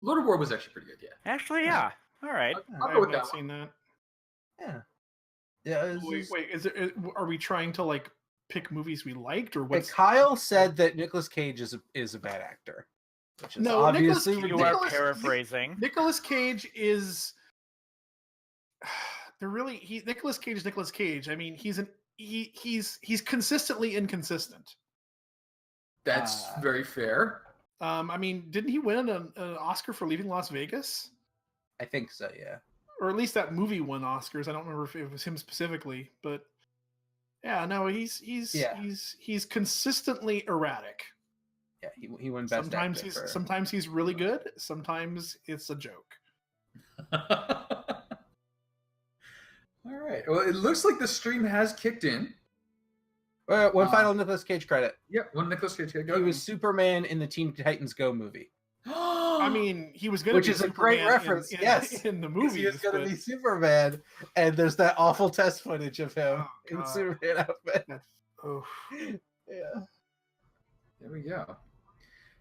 Lord of War was actually pretty good. Yeah. Actually, yeah. All right. I'll I go have with not that seen that. Yeah. Yeah. Wait. Are we trying to like pick movies we liked, or what's? Kyle said that Nicolas Cage is a bad actor, which is No, obviously Nicolas- You are Nicolas- paraphrasing. Nicolas Cage is. Nicolas Cage is Nicolas Cage. I mean, he's consistently inconsistent. That's very fair. I mean, didn't he win an Oscar for Leaving Las Vegas? I think so. Yeah. Or at least that movie won Oscars. I don't remember if it was him specifically, but yeah, no, he's consistently erratic. Yeah. He won best actor. Sometimes he's really good. Sometimes it's a joke. All right. Well, it looks like the stream has kicked in. One final Nicolas Cage credit. Yep. One Nicolas Cage. He was Superman in the Teen Titans Go movie. I mean, he was going to be Which is a great reference. Yes. in the movie. He was going to be Superman, and there's that awful test footage of him in God. Superman outfit. Oh. Yeah. There we go.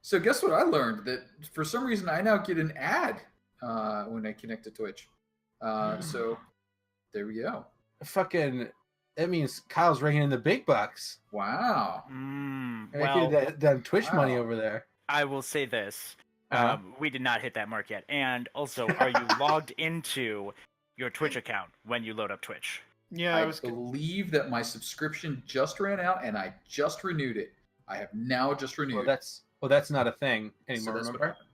So guess what I learned? That for some reason I now get an ad when I connect to Twitch. So there we go. Fucking, that means Kyle's ringing in the big bucks. Wow. Making that Twitch money over there. I will say this. Uh-huh. We did not hit that mark yet. And also, are you logged into your Twitch account when you load up Twitch? Yeah, I believe that my subscription just ran out and I just renewed it. I have now just renewed. Well, that's not a thing anymore. So that's what remember? happened.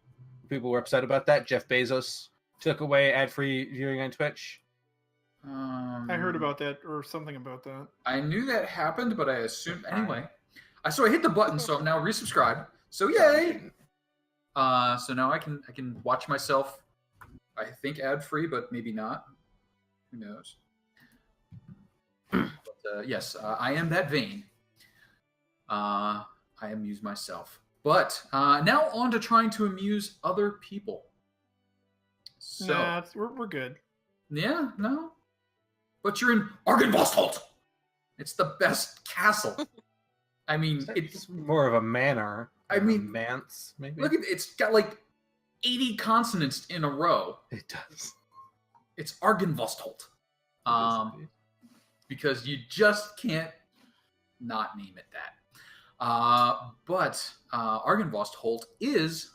People were upset about that. Jeff Bezos took away ad-free viewing on Twitch. I heard about that or something about that. I knew that happened, but I assumed anyway. So I hit the button, so I'm now resubscribed. So yay! So now I can watch myself. I think ad-free, but maybe not. Who knows? But yes, I am that vain. I amuse myself. But now on to trying to amuse other people. So Nah, we're good. Yeah, no. But you're in Argynvostholt. It's the best castle. I mean, It's more of a manor. I mean, a manse, maybe. look at it's got like 80 consonants in a row. It does. It's Argynvostholt. Because you just can't not name it that. But Argynvostholt is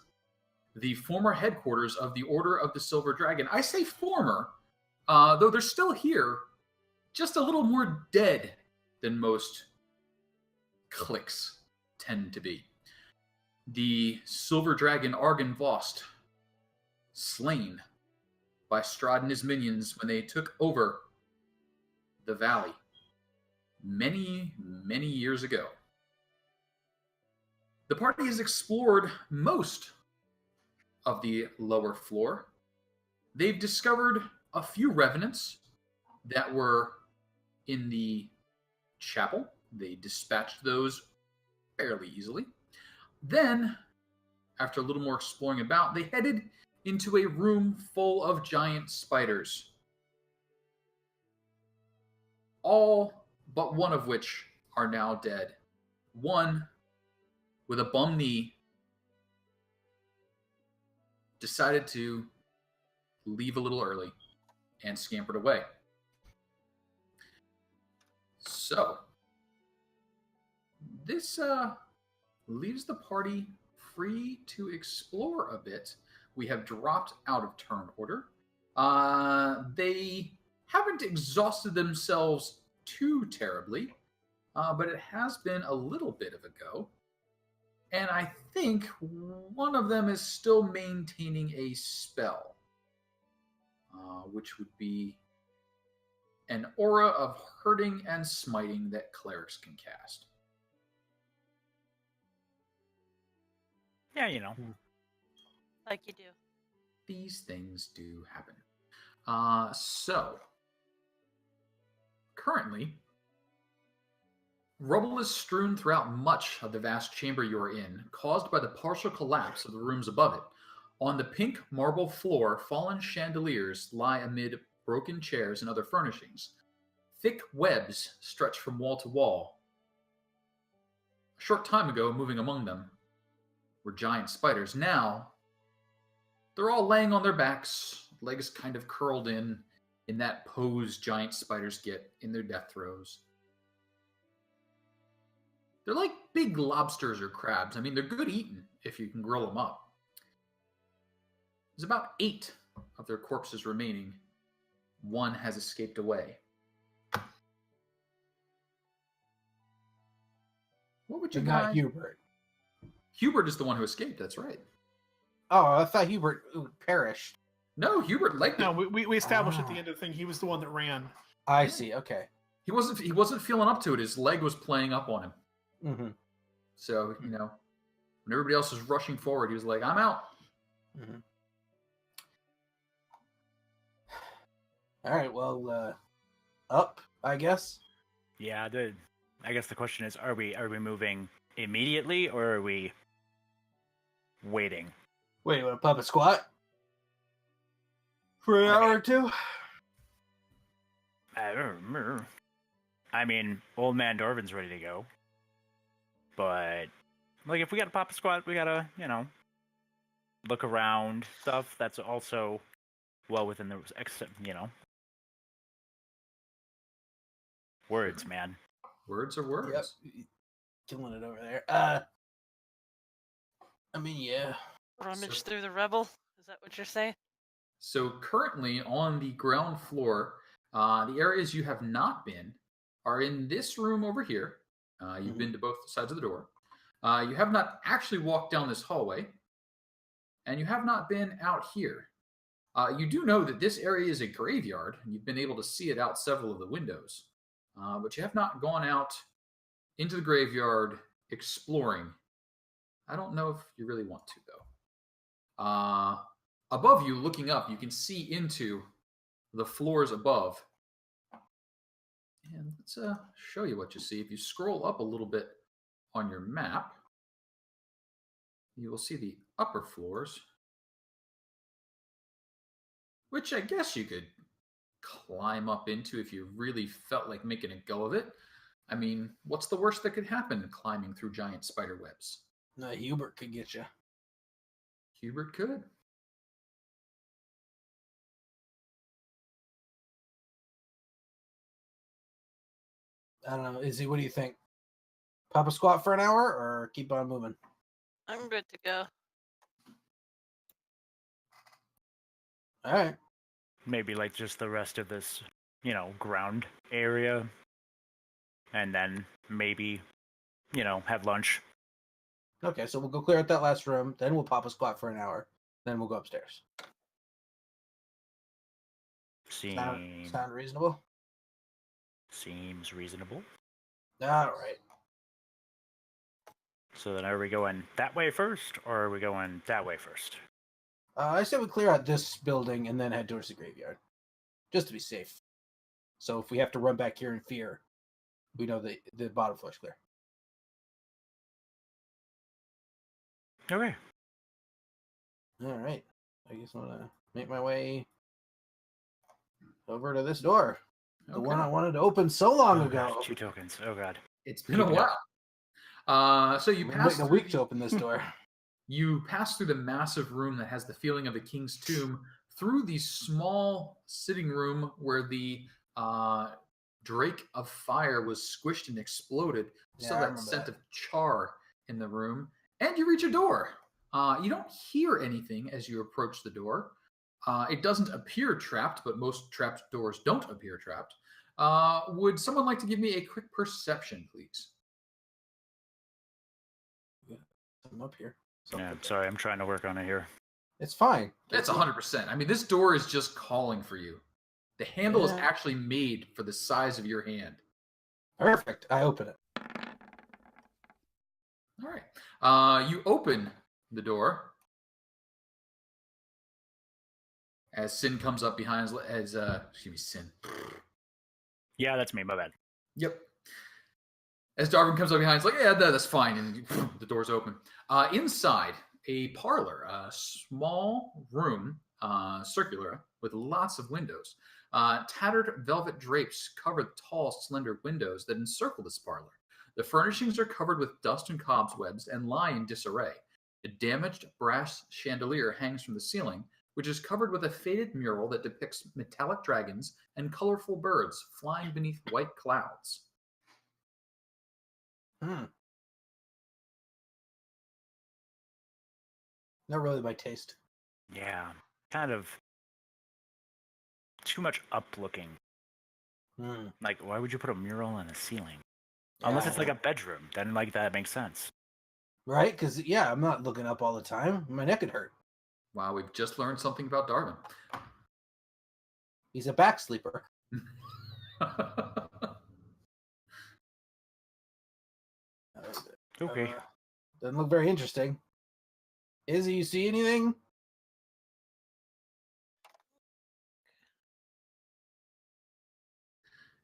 the former headquarters of the Order of the Silver Dragon. I say former, though they're still here, just a little more dead than most cliques tend to be. The Silver Dragon Argynvost, slain by Strahd and his minions when they took over the valley many, many years ago. The party has explored most of the lower floor. They've discovered a few revenants that were in the chapel. They dispatched those fairly easily. Then, after a little more exploring about, they headed into a room full of giant spiders. All but one of which are now dead. One, with a bum knee, decided to leave a little early and scampered away. So, this leaves the party free to explore a bit. We have dropped out of turn order. They haven't exhausted themselves too terribly, but it has been a little bit of a go. And I think one of them is still maintaining a spell, which would be an aura of hurting and smiting that clerics can cast. Yeah, you know. Like you do. These things do happen. So, currently, rubble is strewn throughout much of the vast chamber you are in, caused by the partial collapse of the rooms above it. On the pink marble floor, fallen chandeliers lie amid broken chairs and other furnishings. Thick webs stretch from wall to wall. A short time ago, moving among them were giant spiders. Now, They're all laying on their backs, legs kind of curled in that pose giant spiders get in their death throes. They're like big lobsters or crabs. I mean, they're good eating if you can grill them up. There's about 8 of their corpses remaining. 1 has escaped away. What would you But not guys... Hubert. Hubert is the one who escaped, that's right. Oh, I thought Hubert perished. No, Hubert legged it. No, we established at the end of the thing he was the one that ran. I see. Okay. He wasn't feeling up to it. His leg was playing up on him. Mm-hmm. So, when everybody else was rushing forward, he was like, I'm out. Mm-hmm. All right, well, up, I guess. Yeah, I guess the question is, are we moving immediately or are we waiting? Wait, you want to pub a squat? For an hour or two? I mean, old man Dorvin's ready to go. But, like, if we gotta pop a squat, we gotta, look around stuff. That's also well within the, words, man. Words are words. Yep. Killing it over there. I mean, yeah. Rummage through the rebel? Is that what you're saying? So currently on the ground floor, the areas you have not been are in this room over here. You've been to both sides of the door. You have not actually walked down this hallway, and you have not been out here. You do know that this area is a graveyard, and you've been able to see it out several of the windows. But you have not gone out into the graveyard exploring. I don't know if you really want to, though. Above you, looking up, you can see into the floors above. And let's show you what you see. If you scroll up a little bit on your map, you will see the upper floors, which I guess you could climb up into if you really felt like making a go of it. I mean, what's the worst that could happen climbing through giant spider webs? No, Hubert could get you. Hubert could. I don't know. Izzy, what do you think? Pop a squat for an hour or keep on moving? I'm good to go. All right. Maybe like just the rest of this, ground area. And then maybe, have lunch. Okay, so we'll go clear out that last room, then we'll pop a squat for an hour, then we'll go upstairs. Sound reasonable? Seems reasonable. All right. So then are we going that way first, or are we going that way first? I say we clear out this building and then head towards the graveyard, just to be safe. So if we have to run back here in fear, we know the bottom floor's clear. Okay. All right. I guess I'm gonna make my way over to this door, the one I wanted to open so long ago. Gosh, 2 tokens. Oh god. It's been a while. So you I'm pass waiting a week to open this door. You pass through the massive room that has the feeling of a king's tomb, through the small sitting room where the drake of fire was squished and exploded. Yeah, So I that remember scent that. of char in the room. And you reach a door. You don't hear anything as you approach the door. It doesn't appear trapped, but most trapped doors don't appear trapped. Would someone like to give me a quick perception, please? I'm up here. Yeah, I'm sorry, I'm trying to work on it here. It's fine. That's 100%. I mean, this door is just calling for you. The handle is actually made for the size of your hand. Perfect. I open it. All right. You open the door as Sin comes up behind. Sin. Yeah, that's me. My bad. Yep. As Darwin comes up behind, it's like, yeah, that's fine, and the door's open. Inside, a parlor, a small room, circular, with lots of windows. Tattered velvet drapes cover the tall, slender windows that encircle this parlor. The furnishings are covered with dust and cobwebs and lie in disarray. A damaged brass chandelier hangs from the ceiling, which is covered with a faded mural that depicts metallic dragons and colorful birds flying beneath white clouds. Hmm. Not really my taste. Yeah, kind of too much up looking. Hmm. Like, why would you put a mural on the ceiling? Unless it's like a bedroom, then like that makes sense. Right? Because, yeah, I'm not looking up all the time. My neck would hurt. Wow, we've just learned something about Darwin. He's a back sleeper. Okay. Doesn't look very interesting. Izzy, you see anything?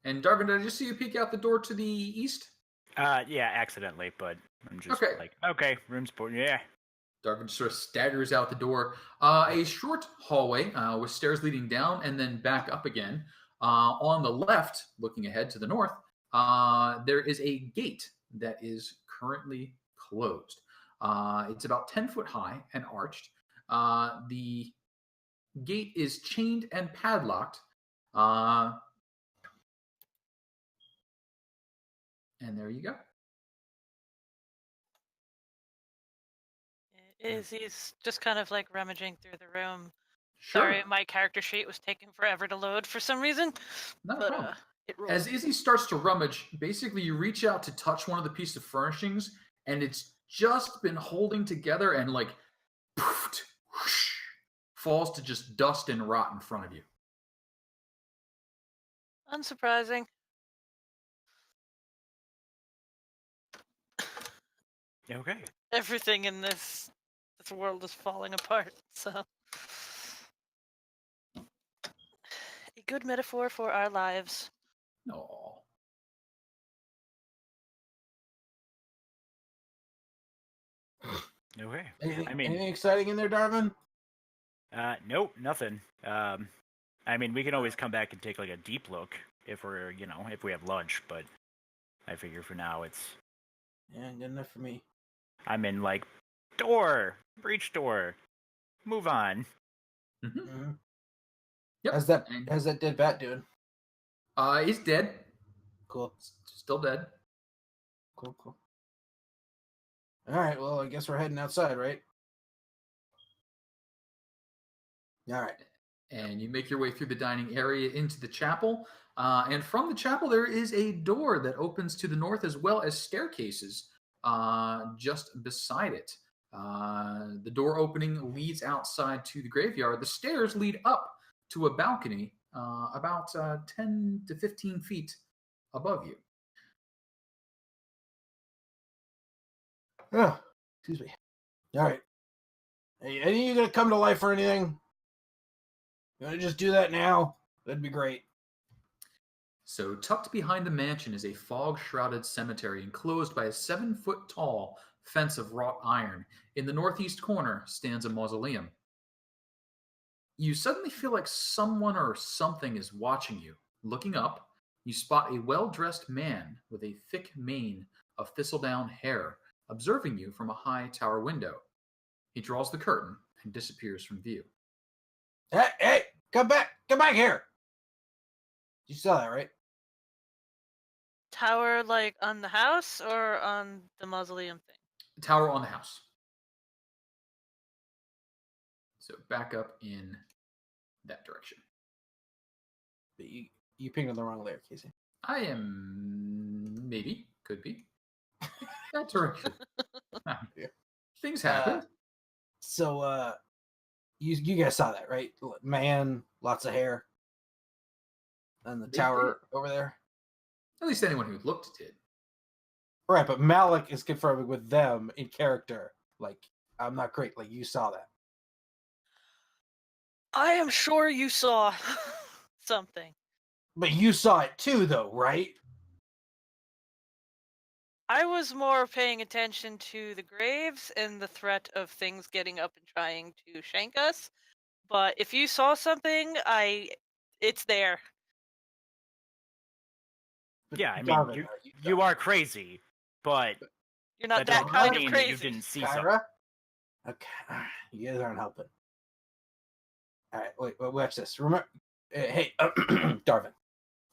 And Darwin, did I just see you peek out the door to the east? Yeah, accidentally, but I'm just Okay. like, okay, room's board. Yeah. Darwin sort of staggers out the door. A short hallway with stairs leading down and then back up again. On the left, looking ahead to the north, there is a gate that is currently closed. It's about 10 foot high and arched. The gate is chained and padlocked. And there you go. He's just kind of like rummaging through the room. Sure. Sorry, my character sheet was taking forever to load for some reason. Not a But problem. it rolled. As Izzy starts to rummage, basically you reach out to touch one of the pieces of furnishings, and it's just been holding together and like poof, whoosh, falls to just dust and rot in front of you. Unsurprising. Okay. Everything in this world is falling apart, so a good metaphor for our lives. No. Okay. Anything, I mean, anything exciting in there, Darwin? nope, nothing. I mean, we can always come back and take like a deep look if we're, if we have lunch, but I figure for now it's. Yeah, good enough for me. I'm in like breach door. Move on. Mm-hmm. Mm-hmm. Yep. How's that dead bat doing? He's dead. Cool. Still dead. Cool. All right, well, I guess we're heading outside, right? All right. And you make your way through the dining area into the chapel. And from the chapel, there is a door that opens to the north, as well as staircases just beside it. The door opening leads outside to the graveyard. The stairs lead up to a balcony about 10 to 15 feet above you. Oh, excuse me. All right. Hey, any of you gonna come to life or anything? You wanna just do that now? That'd be great. So, tucked behind the mansion is a fog-shrouded cemetery enclosed by a 7-foot-tall fence of wrought iron. In the northeast corner stands a mausoleum. You suddenly feel like someone or something is watching you. Looking up, you spot a well-dressed man with a thick mane of thistledown hair observing you from a high tower window. He draws the curtain and disappears from view. Hey, come back here. You saw that, right? Tower like on the house or on the mausoleum thing? Tower on the house. So back up in that direction. But you pinged on the wrong layer, Casey. I am could be that direction. Yeah. Things happen. So you guys saw that, right? Man, lots of hair. And the tower over there. At least anyone who looked did. Right, but Malik is confirming with them in character. Like, I'm not great. Like, you saw that. I am sure you saw something. But you saw it too, though, right? I was more paying attention to the graves and the threat of things getting up and trying to shank us. But if you saw something, it's there. But Yeah, I mean, Darwin, you are crazy, but You're not that that doesn't kind of mean crazy. that you didn't see Kyra? something. Okay, you guys aren't helping. All right, wait, watch this. Remember, hey, Darvin.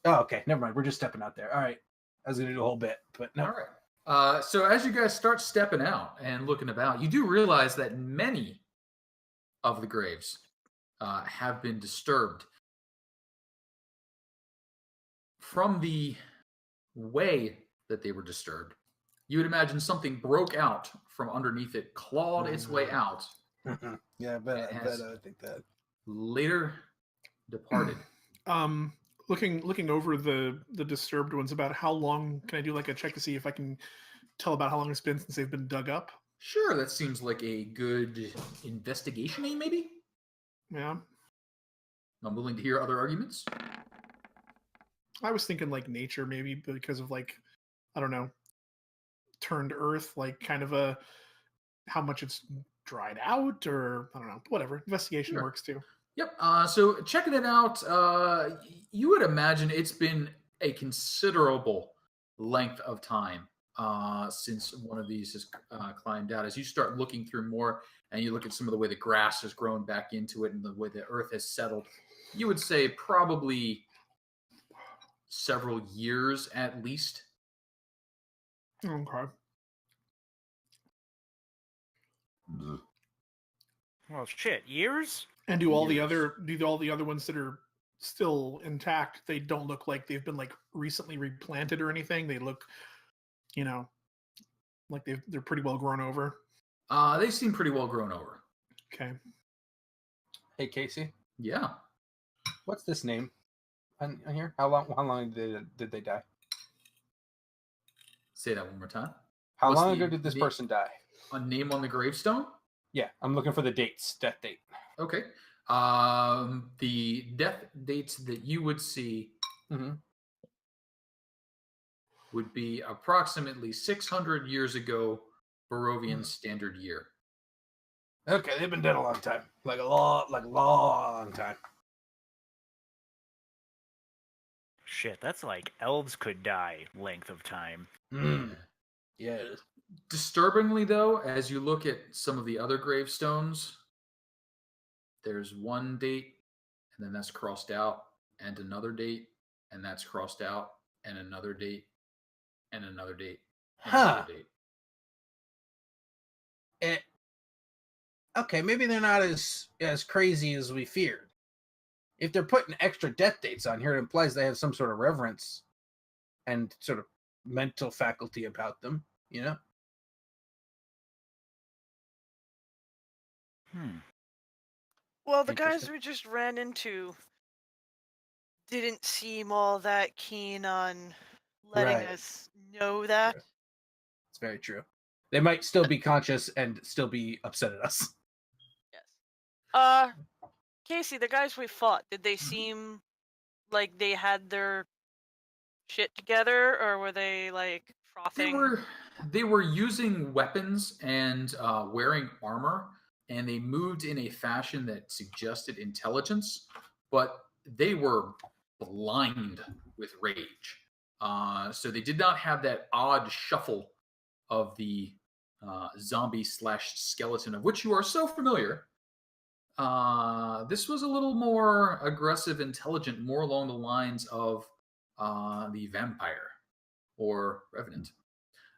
Oh, okay, never mind. We're just stepping out there. All right, I was gonna do a whole bit, but no. All right. So as you guys start stepping out and looking about, you do realize that many of the graves have been disturbed. From the way that they were disturbed, you would imagine something broke out from underneath it, clawed its way out, Yeah, I bet and I has think that. later departed. Looking over the disturbed ones, about how long can I do like a check to see if I can tell about how long it's been since they've been dug up? Sure, that seems like a good investigation, maybe? Yeah. I'm willing to hear other arguments. I was thinking like nature, maybe because of like, I don't know, turned earth, like kind of a how much it's dried out, or I don't know, whatever. Investigation Sure. works too. Yep. So checking it out, you would imagine it's been a considerable length of time since one of these has climbed out. As you start looking through more, and you look at some of the way the grass has grown back into it, and the way the earth has settled, you would say probably several years at least. Okay. Well, shit, years? And do all the Years. other ones that are still intact, they don't look like they've been like recently replanted or anything? They look, you know, like they're pretty well grown over. They seem pretty well grown over. Okay. Hey, Casey, Yeah. what's this name on here? How long did they die? Say that one more time. How What's long the ago did this name- person die? A name on the gravestone? Yeah, I'm looking for the death date. Okay. The death dates that you would see Mm-hmm. would be approximately 600 years ago, Barovian standard year. Okay, they've been dead a long time, like a long time. Shit, that's like elves could die length of time. Yeah, it is. Disturbingly, though, as you look at some of the other gravestones, there's one date, and then that's crossed out, and another date, and that's crossed out, and another date, and another date, and another date. Okay, maybe they're not as crazy as we feared. If they're putting extra death dates on here, it implies they have some sort of reverence and sort of mental faculty about them, you know? Well, the guys Interesting. we just ran into didn't seem all that keen on letting Right. us know that. It's very true. They might still be conscious and still be upset at us. Yes. Casey, the guys we fought, did they seem like they had their shit together, or were they like frothing? They were using weapons and wearing armor, and they moved in a fashion that suggested intelligence, but they were blind with rage. So they did not have that odd shuffle of the zombie / skeleton, of which you are so familiar. This was a little more aggressive, intelligent, more along the lines of the vampire or revenant.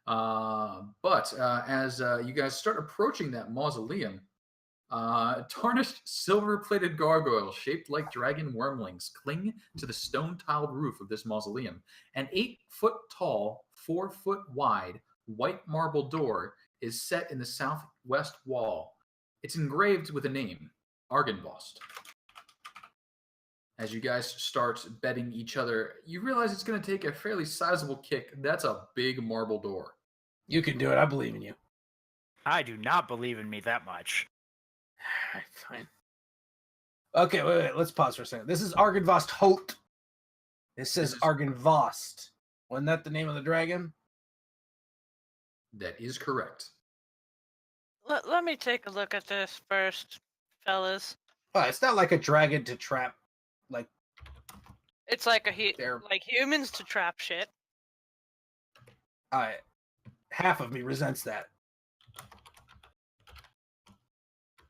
But as you guys start approaching that mausoleum, tarnished silver-plated gargoyles shaped like dragon wormlings cling to the stone-tiled roof of this mausoleum. An 8-foot-tall, 4-foot-wide white marble door is set in the southwest wall. It's engraved with a name, Argynvost. As you guys start betting each other, you realize it's going to take a fairly sizable kick. That's a big marble door. You can do it. I believe in you. I do not believe in me that much. All right, fine. Okay, wait. Let's pause for a second. This is Argynvost Holt. This says Argynvost. Wasn't that the name of the dragon? That is correct. Let me take a look at this first, fellas. Well, it's not like a dragon to trap, like It's like They're- like humans to trap shit. half of me resents that.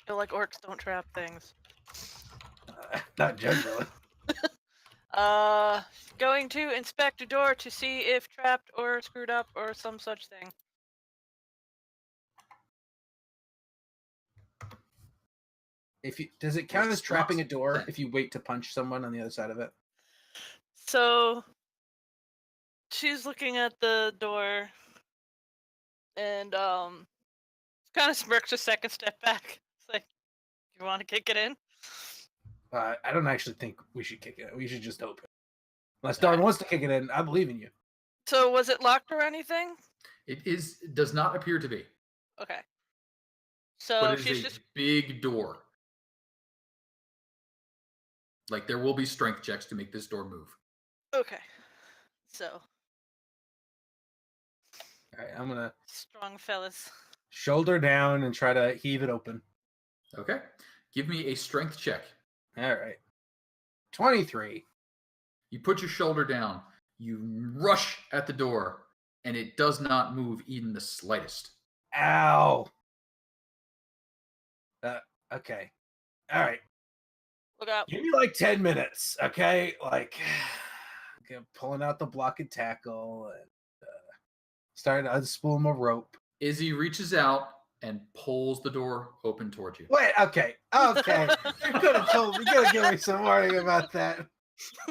feel like orcs don't trap things. Not generally. Going to inspect a door to see if trapped or screwed up or some such thing. Does it count as trapping a door if you wait to punch someone on the other side of it? So she's looking at the door and kind of smirks a second, step back. It's like, you want to kick it in? I don't actually think we should kick it. We should just open. Unless Darn wants to kick it in, I believe in you. So was it locked or anything? It does not appear to be. Okay. So But it she's is a just big door. Like, there will be strength checks to make this door move. okay. So All right, I'm gonna strong fellas. shoulder down and try to heave it open. Okay. Give me a strength check. All right. 23. You put your shoulder down. You rush at the door, and it does not move even the slightest. Ow. Okay. All right. Look out. Give me like 10 minutes, okay? Like, pulling out the block and tackle and starting to unspool my rope. Izzy reaches out and pulls the door open towards you. Wait, okay. You could have told me. You could have given me some warning about that.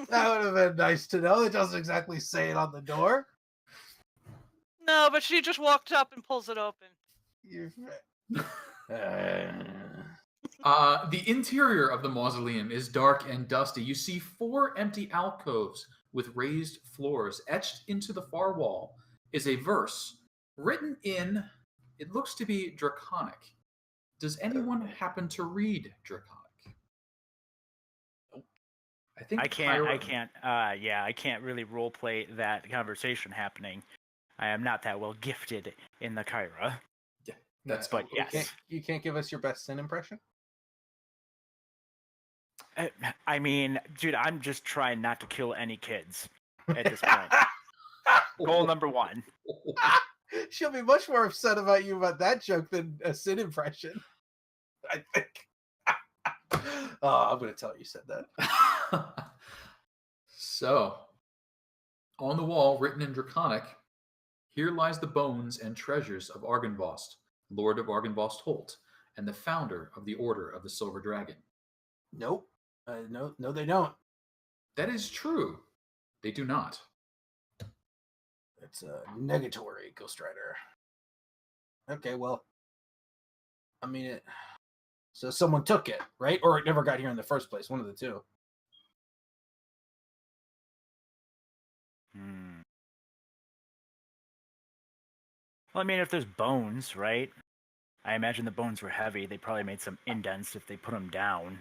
That would have been nice to know. It doesn't exactly say it on the door. No, but she just walked up and pulls it open. The interior of the mausoleum is dark and dusty. You see 4 empty alcoves with raised floors. Etched into the far wall is a verse written in, it looks to be Draconic. Does anyone happen to read Draconic? I think I can't really roleplay that conversation happening. I am not that well gifted in the Kyra. Yeah, that's But yes. You can't give us your best sin impression? I mean, dude, I'm just trying not to kill any kids at this point. Goal number 1. She'll be much more upset about you about that joke than a sin impression, I think. Oh, I'm going to tell her you said that. So, on the wall, written in Draconic, here lies the bones and treasures of Argynvost, Lord of Argynvost Holt, and the founder of the Order of the Silver Dragon. Nope. No, they don't. That is true. They do not. It's a negatory, Ghost Rider. Okay, well, I mean, so someone took it, right? Or it never got here in the first place. One of the two. Well, I mean, if there's bones, right? I imagine the bones were heavy. They probably made some indents if they put them down,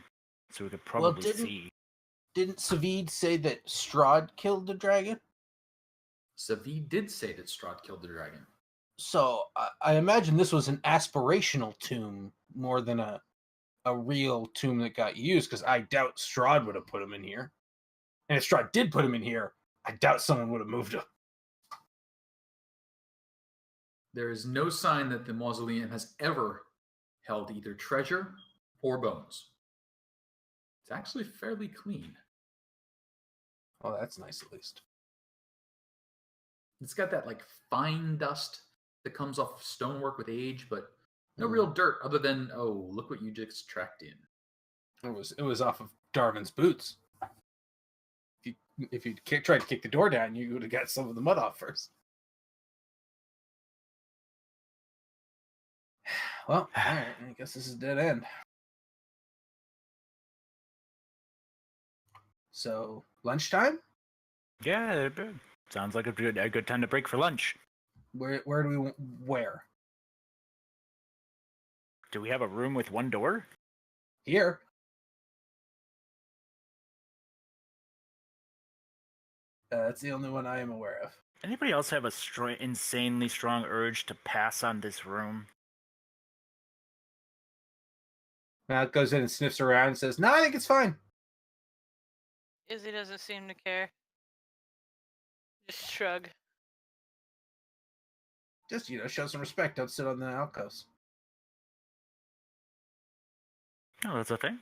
so we could probably see. Didn't Savid say that Strahd killed the dragon? Savid did say that Strahd killed the dragon. So I imagine this was an aspirational tomb more than a real tomb that got used, because I doubt Strahd would have put him in here. And if Strahd did put him in here, I doubt someone would have moved him. There is no sign that the mausoleum has ever held either treasure or bones. It's actually fairly clean. Oh, that's nice at least. It's got that like fine dust that comes off stonework with age, but no real dirt other than, oh, look what you just tracked in. It was off of Darwin's boots. If you tried to kick the door down, you would have got some of the mud off first. Well, all right. I guess this is a dead end. So, lunchtime? Yeah, sounds like a good time to break for lunch. Where Do we have a room with one door? Here. That's the only one I am aware of. Anybody else have a insanely strong urge to pass on this room? Matt goes in and sniffs around and says, "No, I think it's fine." Izzy doesn't seem to care. Just shrug. Just, show some respect. Don't sit on the alcoves. Oh, that's a thing.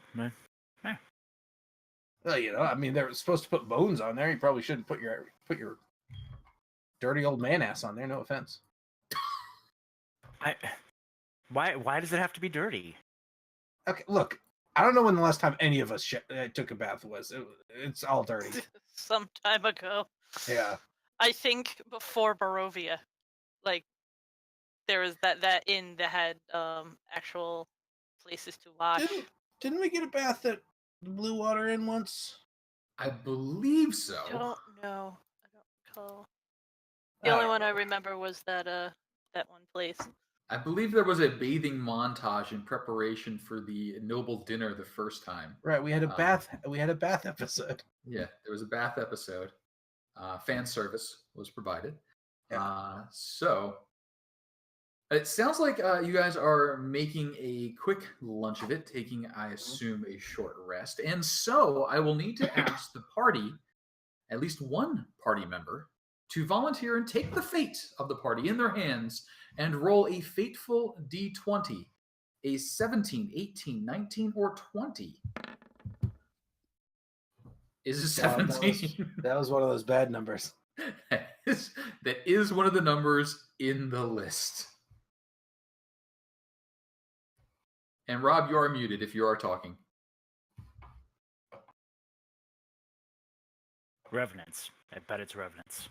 Well, you know, I mean, they're supposed to put bones on there. You probably shouldn't put your dirty old man ass on there. No offense. Why does it have to be dirty? Okay, look, I don't know when the last time any of us took a bath was. It's all dirty. Some time ago. Yeah. I think before Barovia, like there was that inn that had actual places to wash. Didn't we get a bath at the Blue Water Inn once? I believe so. I don't know. I don't recall. The only one I remember was that one place. I believe there was a bathing montage in preparation for the noble dinner the first time. Right, we had a bath. We had a bath episode. Yeah, there was a bath episode. Fan service was provided. Yeah. So it sounds like you guys are making a quick lunch of it, taking, I assume, a short rest. And so I will need to ask the party, at least one party member, to volunteer and take the fate of the party in their hands and roll a fateful d20, a 17, 18, 19, or 20. Is it 17? That was one of those bad numbers. That is one of the numbers in the list. And Rob, you are muted if you are talking. Revenants. I bet it's revenants.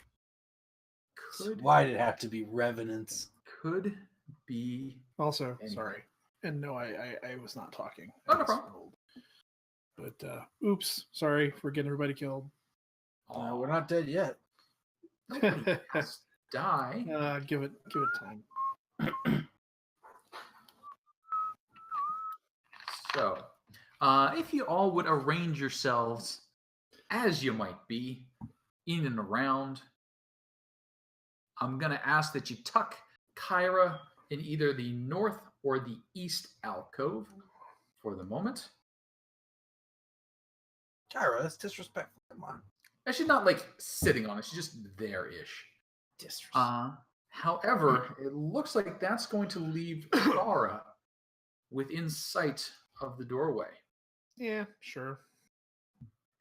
Why did it have to be revenants? Could be. Also, anything. sorry. And no, I was not talking. Oh, no I was problem. old. But oops, sorry for getting everybody killed. No, we're not dead yet. Nobody has to die. Give it time. So, if you all would arrange yourselves as you might be, in and around, I'm going to ask that you tuck Kyra in either the north or the east alcove for the moment. Kyra, that's disrespectful. Come on. And she's not like sitting on it, she's just there-ish. Disrespectful. However, it looks like that's going to leave Thara within sight of the doorway. Yeah, sure.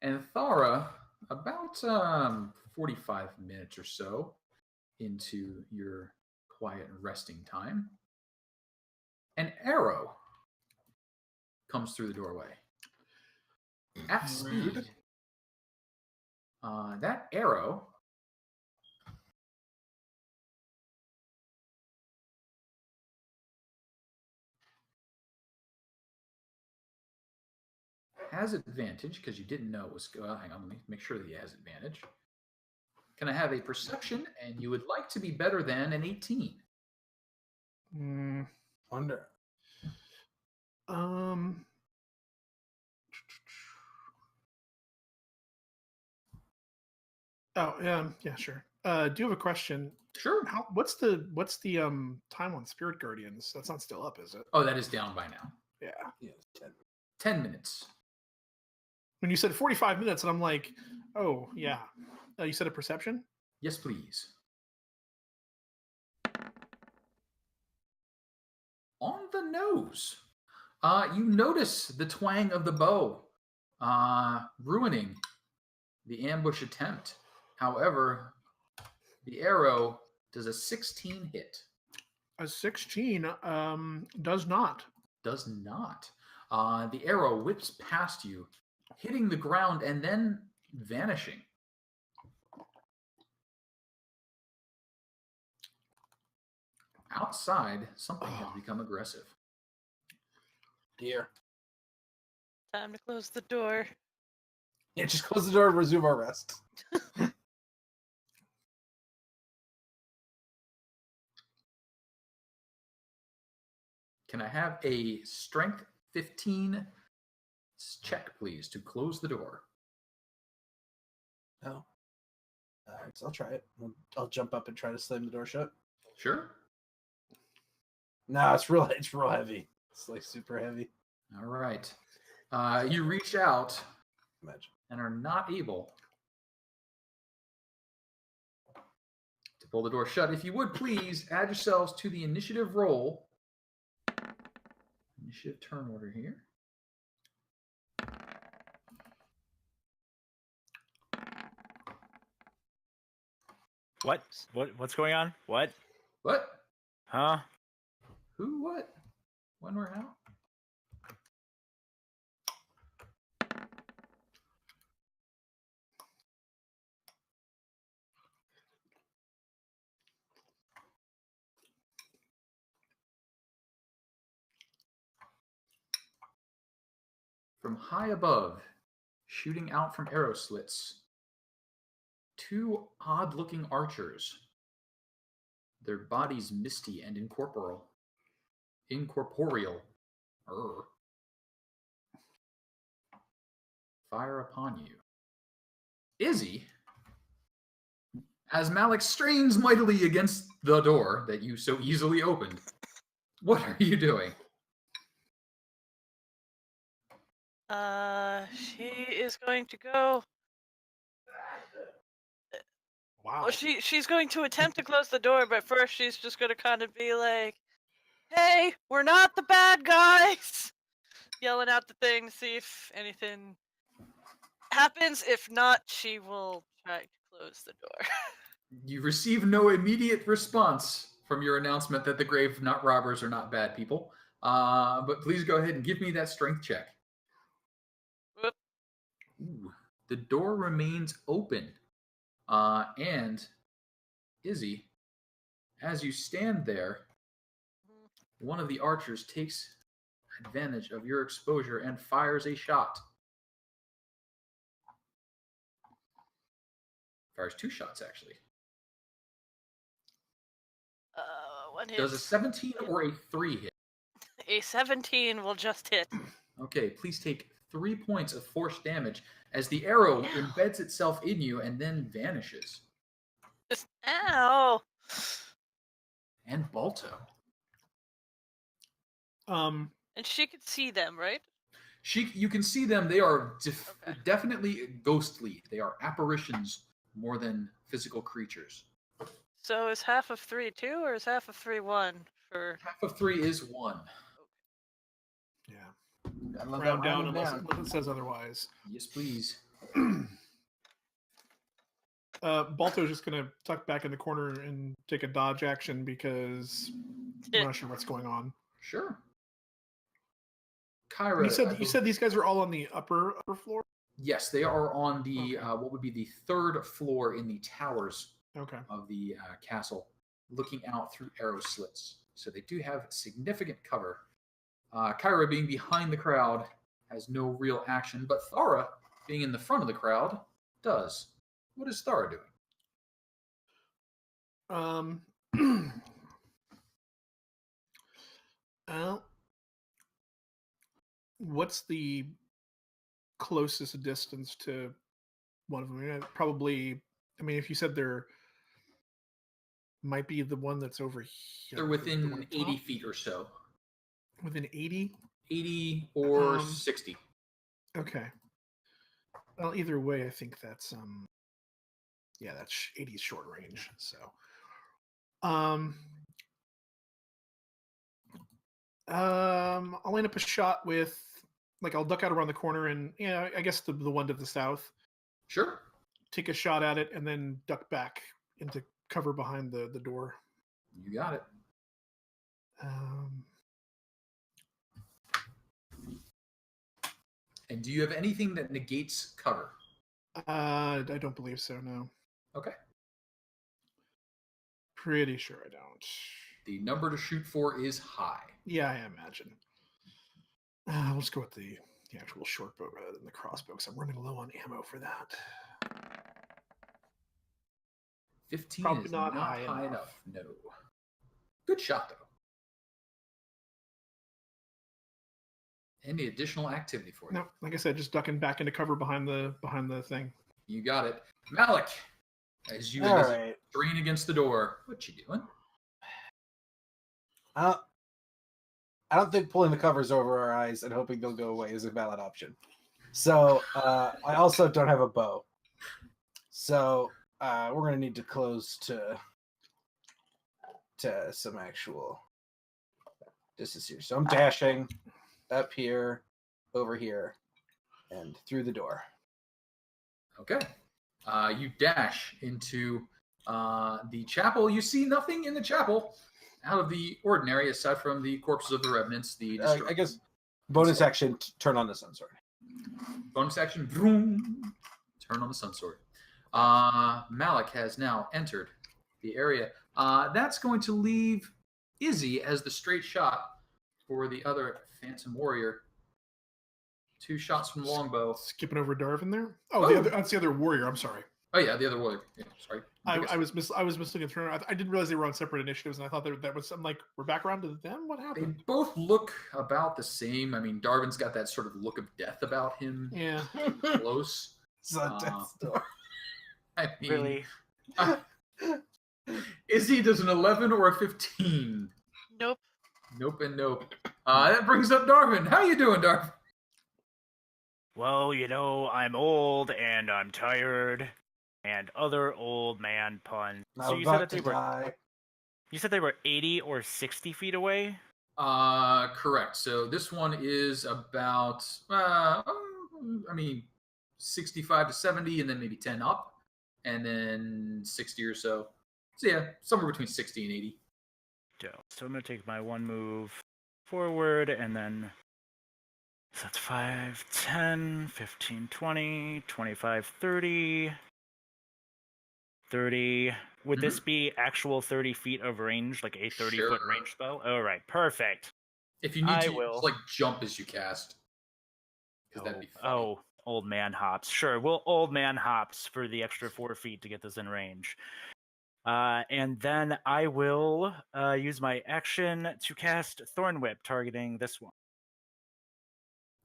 And Thara, about 45 minutes or so into your quiet and resting time, an arrow comes through the doorway. At speed, that arrow has advantage because you didn't know it was. Hang on, let me make sure that he has advantage. Can I have a perception? And you would like to be better than an 18. Wonder. Oh, yeah, sure. Do you have a question? Sure. What's the time on Spirit Guardians? That's not still up, is it? Oh, that is down by now. Yeah. Yeah, 10 minutes. When you said 45 minutes, and I'm like, oh yeah. You said a perception? Yes, please. On the nose. You notice the twang of the bow, ruining the ambush attempt. However, the arrow does a 16 hit. A 16 does not. Does not. The arrow whips past you, hitting the ground and then vanishing. Outside, something has become aggressive. Dear. Time to close the door. Yeah, just close the door and resume our rest. Can I have a strength 15 check, please, to close the door? No. All right, so I'll try it. I'll jump up and try to slam the door shut. Sure. No, it's real heavy. It's like super heavy. All right. You reach out Imagine. and are not able to pull the door shut. If you would, please add yourselves to the initiative roll. Initiative turn order here. What? What's going on? What? What? Huh? Who? What? When? Where? How? From high above, shooting out from arrow slits, two odd-looking archers, their bodies misty and incorporeal. Err. Fire upon you. Izzy, as Malik strains mightily against the door that you so easily opened, what are you doing? She is going to go. Wow. Well, she's going to attempt to close the door, but first she's just going to kind of be like, "Hey, we're not the bad guys!" Yelling out the thing to see if anything happens. If not, she will try to close the door. You receive no immediate response from your announcement that the grave not robbers are not bad people. But please go ahead and give me that strength check. Whoop. Ooh, the door remains open. And Izzy, as you stand there, one of the archers takes advantage of your exposure and fires a shot. Fires two shots, actually. One hit. Does a 17 or a 3 hit? A 17 will just hit. Okay, please take 3 points of force damage as the arrow embeds itself in you and then vanishes. Just, ow! And Balto. And she could see them, right? You can see them. They are Okay. definitely ghostly. They are apparitions more than physical creatures. So is half of 3 2, or is half of 3 1 for? Half of 3 is 1. Yeah. I love Round that down rounding unless down. it says otherwise. Yes, please. Balto's just gonna tuck back in the corner and take a dodge action because we're not sure what's going on. Sure. Kyra, You said these guys are all on the upper floor? yes, they are on the Okay. what would be the 3rd floor in the towers Okay. of the castle, looking out through arrow slits. So they do have significant cover. Kyra, being behind the crowd, has no real action, but Thara, being in the front of the crowd, does. What is Thara doing? Well, what's the closest distance to one of them? Probably. I mean, if you said there might be the one that's over here. They're the within one 80 top? feet or so. Within 80? 80 or 60. Okay. Well, either way, I think that's yeah, that's 80 is short range. So, I'll line up a shot with, like, I'll duck out around the corner and, yeah, I guess the one to the south. Sure. Take a shot at it and then duck back into cover behind the door. You got it. And do you have anything that negates cover? I don't believe so. No. Okay. Pretty sure I don't. The number to shoot for is high. Yeah, I imagine. Let's go with the actual short bow rather than the crossbow because I'm running low on ammo for that. 15 Probably is not not high high enough. enough. No. Good shot, though. Any additional activity for you? No, like I said, just ducking back into cover behind the thing. You got it. Malik, as you All right. strain against the door, what you doing? I don't think pulling the covers over our eyes and hoping they'll go away is a valid option. So I also don't have a bow. So we're going to need to close to some actual distance here. So I'm dashing up here, over here. and through the door. Okay. You dash into the chapel. You see nothing in the chapel out of the ordinary aside from the corpses of the revenants. I guess bonus action, turn on the sun sword. Bonus action, vroom, turn on the sun sword. Malik has now entered the area. That's going to leave Izzy as the straight shot for the other Phantom Warrior. 2 shots from longbow. Skipping over Darvin there. Oh, that's the other warrior. I'm sorry. Oh yeah, the other warrior. Yeah, sorry. I was mislooking through. I didn't realize they were on separate initiatives, and I thought that was. I'm like, we're back around to them. What They happened? both look about the same. I mean, Darvin's got that sort of look of death about him. Yeah. Close. It's a death door. I mean, Really? Izzy does an 11 or a 15. Nope. Nope and nope. That brings up Darvin. How you doing, Darvin? Well, I'm old and I'm tired, and other old man puns. So you said that you said they were 80 or 60 feet away? Correct. So this one is about, 65 to 70, and then maybe 10 up, and then 60 or so. So yeah, somewhere between 60 and 80. So I'm going to take my one move forward, and then... So that's 5, 10, 15, 20, 25, 30... 30. Would this be actual 30 feet of range, like a 30-foot range spell? All right, perfect. If you need to, just, like, jump as you cast. That'd be funny. Old man hops. Sure, we'll old man hops for the extra 4 feet to get this in range. And then I will use my action to cast Thorn Whip, targeting this one.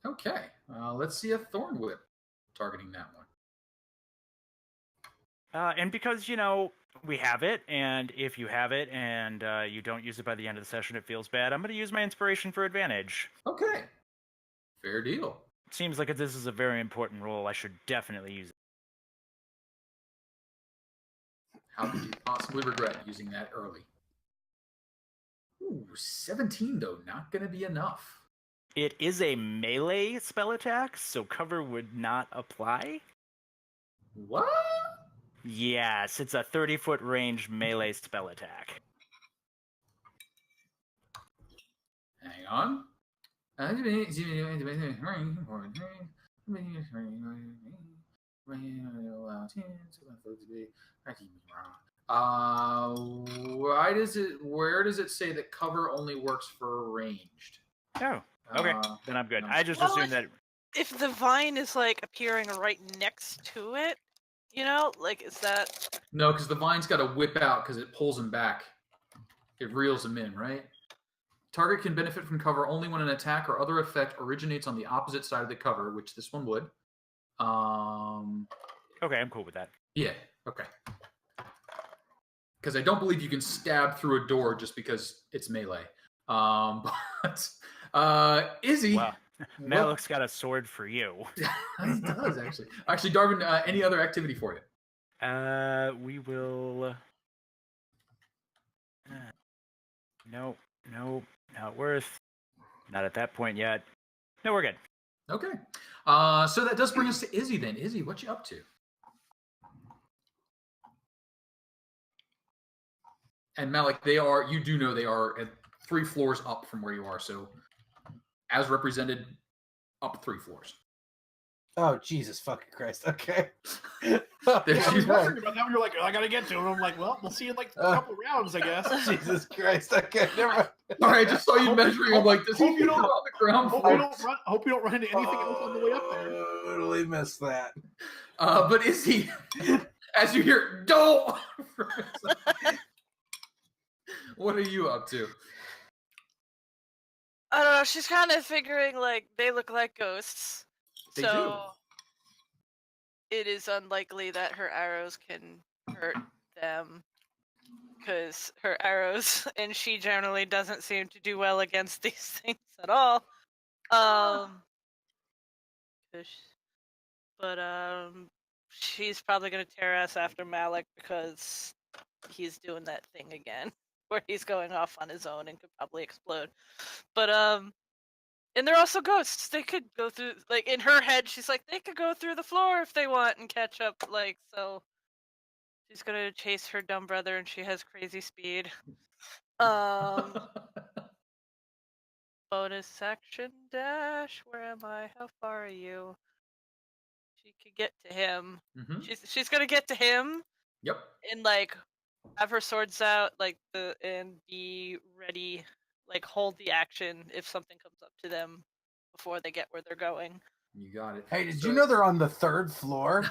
Okay, let's see a Thorn Whip targeting that one. And because, we have it, and if you have it and you don't use it by the end of the session, it feels bad, I'm going to use my inspiration for advantage. Okay. Fair deal. It seems like this is a very important roll. I should definitely use it. How could you possibly regret using that early? Ooh, 17, though. Not going to be enough. It is a melee spell attack, so cover would not apply. What? Yes, it's a 30-foot range melee spell attack. Hang on. Where does it say that cover only works for ranged? Oh, okay. Then I'm good. I just Well, assumed that... If the vine is, like, appearing right next to it, is that... No, because the vine's got to whip out because it pulls him back. It reels him in, right? Target can benefit from cover only when an attack or other effect originates on the opposite side of the cover, which this one would. Okay, I'm cool with that. Yeah, okay. Because I don't believe you can stab through a door just because it's melee. But Izzy... Wow. Malik's got a sword for you. It does, actually. Actually, Darvin, any other activity for you? We will... Nope, not worth. Not at that point yet. No, we're good. Okay. So that does bring us to Izzy then. Izzy, what you up to? And Malik, you do know they are at 3 floors up from where you are, so as represented, up 3 floors. Oh, Jesus fucking Christ. Okay. I was wondering about that. You're like, I gotta get to him. I'm like, well, we'll see in like a couple rounds, I guess. Jesus Christ. Okay, never mind. All right, I just saw you measuring. I'm like, does he you don't on the ground hope floor? you don't run into anything else on the way up there. Totally missed that. But Izzy, as you hear, don't. What are you up to? I don't know, she's kind of figuring, like, they look like ghosts. They so it is unlikely that her arrows can hurt them. Because her arrows, and she generally doesn't seem to do well against these things at all. She's probably going to tear ass after Malik because he's doing that thing again. Where he's going off on his own and could probably explode. But And they're also ghosts. They could go through, like, in her head, she's like, they could go through the floor if they want and catch up, like, so. She's gonna chase her dumb brother and she has crazy speed. Bonus action dash. Where am I? How far are you? She could get to him. Mm-hmm. She's gonna get to him Yep. and like have her swords out, like and be ready, like hold the action if something comes up to them before they get where they're going. You got it. Hey, did So- you know they're on the 3rd floor?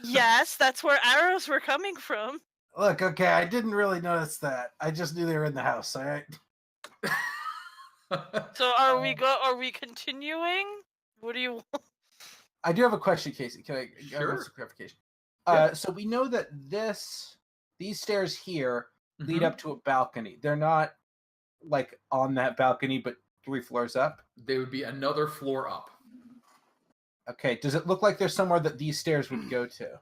Yes, that's where arrows were coming from. Look, okay, I didn't really notice that. I just knew they were in the house. All right. So are we continuing? What do you want? I do have a question, Casey. Can I Sure. some clarification? Yeah. So we know that these stairs here lead Mhm. up to a balcony. They're not like on that balcony, but 3 floors up. They would be another floor up. Okay. Does it look like there's somewhere that these stairs would go to?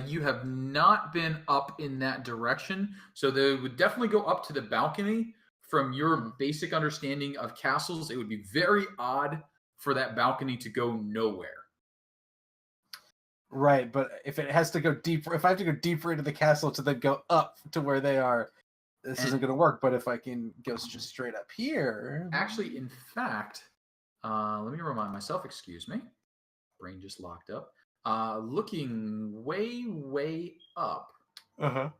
You have not been up in that direction, so they would definitely go up to the balcony. From your basic understanding of castles, it would be very odd for that balcony to go nowhere. Right, but if it has to go deeper, if I have to go deeper into the castle to then go up to where they are, this isn't going to work. But if I can go just straight up here, Actually, in fact, let me remind myself, excuse me. Brain just locked up. Looking way up, uh-huh.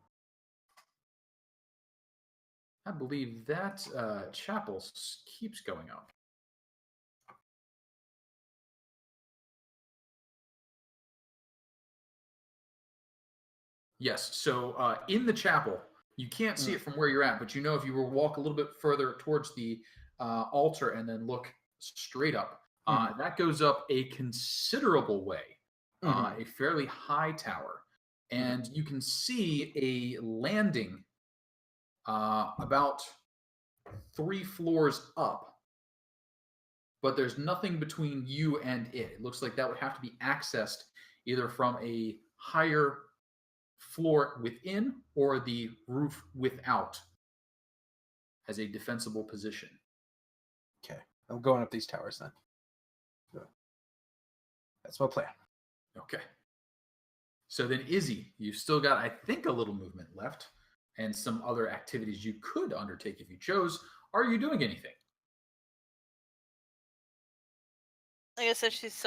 I believe that chapel keeps going up. Yes, so in the chapel, you can't see it from where you're at, but you know if you were to walk a little bit further towards the altar and then look straight up, that goes up a considerable way, a fairly high tower. And you can see a landing about 3 floors up, but there's nothing between you and it. It looks like that would have to be accessed either from a higher floor within or the roof without as a defensible position. Okay, I'm going up these towers then. So, that's my plan. Okay. So then, Izzy, you've still got, I think, a little movement left and some other activities you could undertake if you chose. Are you doing anything? Like I said, she's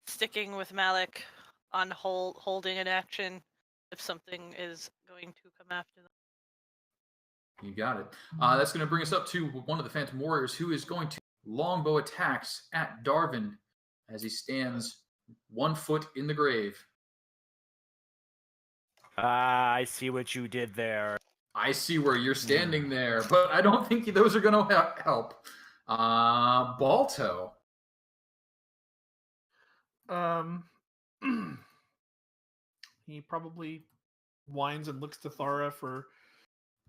sticking with Malik on holding an action if something is going to come after them. You got it. That's going to bring us up to one of the Phantom Warriors who is going to longbow attacks at Darvin as he stands 1 foot in the grave. I see what you did there. I see where you're standing there, but I don't think those are going to help. Balto. He probably whines and looks to Thara for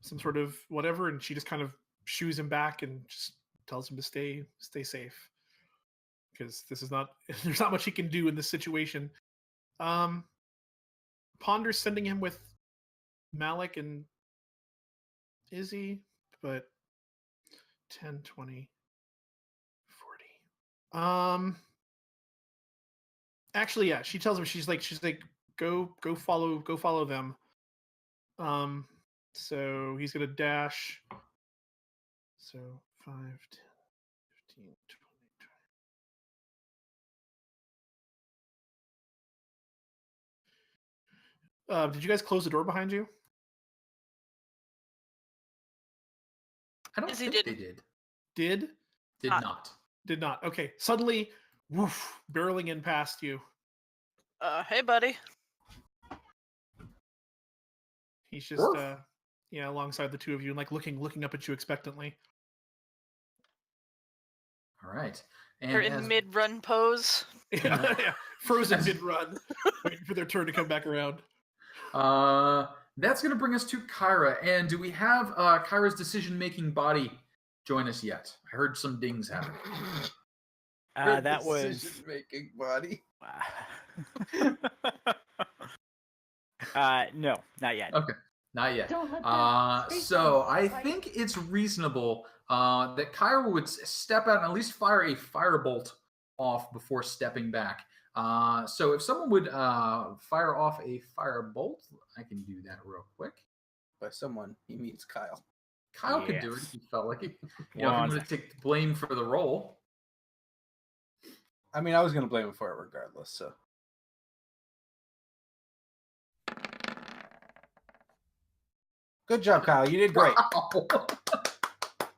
some sort of whatever, and she just kind of shoos him back and just tells him to stay safe, because this is not there's not much he can do in this situation. Ponder's sending him with Malik and Izzy, but 10, 20, 40. Actually, yeah, she tells him, she's like go follow them. So he's gonna dash. So 5, 10, 15, 20. Did you guys close the door behind you? I don't Izzy think they didn't. did. Did Ah. not. Did not. Okay. Suddenly, woof, barreling in past you. Hey, buddy. He's just Woof. alongside the two of you and like looking up at you expectantly. All right. They're And in as, mid-run pose. Yeah. Frozen mid-run, waiting for their turn to come back around. that's going to bring us to Kyra. And do we have Kyra's decision-making body join us yet? I heard some dings happen. That was decision-making body. no, not yet. Okay. Not yet. Don't let that space So ice I fight. think it's reasonable that Kyra would step out and at least fire a firebolt off before stepping back. So if someone would fire off a firebolt, I can do that real quick. By someone, he means Kyle. Kyle could do it if he felt like it. You know, if One you want to take the blame for the roll. I mean, I was going to blame him for it regardless, so. Good job, Kyle. You did great.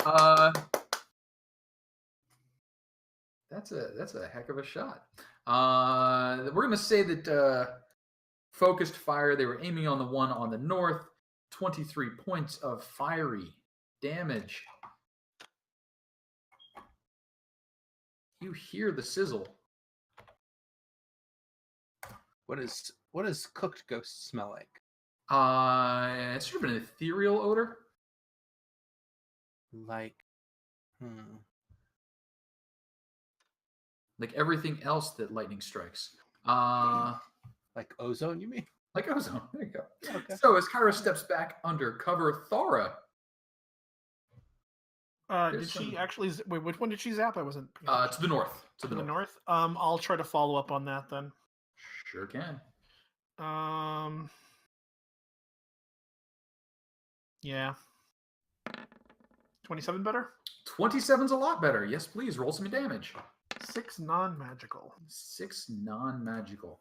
Wow. That's a heck of a shot. We're gonna say that focused fire. They were aiming on the one on the north. 23 points of fiery damage. You hear the sizzle. What does cooked ghost smell like? It's sort of an ethereal odor. Like, Like everything else that lightning strikes. like ozone, you mean? Like ozone. There you go. Okay. So as Kyra steps back under cover, Thara. Did There's she some- actually? Wait, which one did she zap? I wasn't. To the north. To to the the north. north. I'll try to follow up on that then. Sure can. Yeah. 27 better. 27's a lot better. Yes, please. Roll some damage. 6 non-magical. 6 non-magical.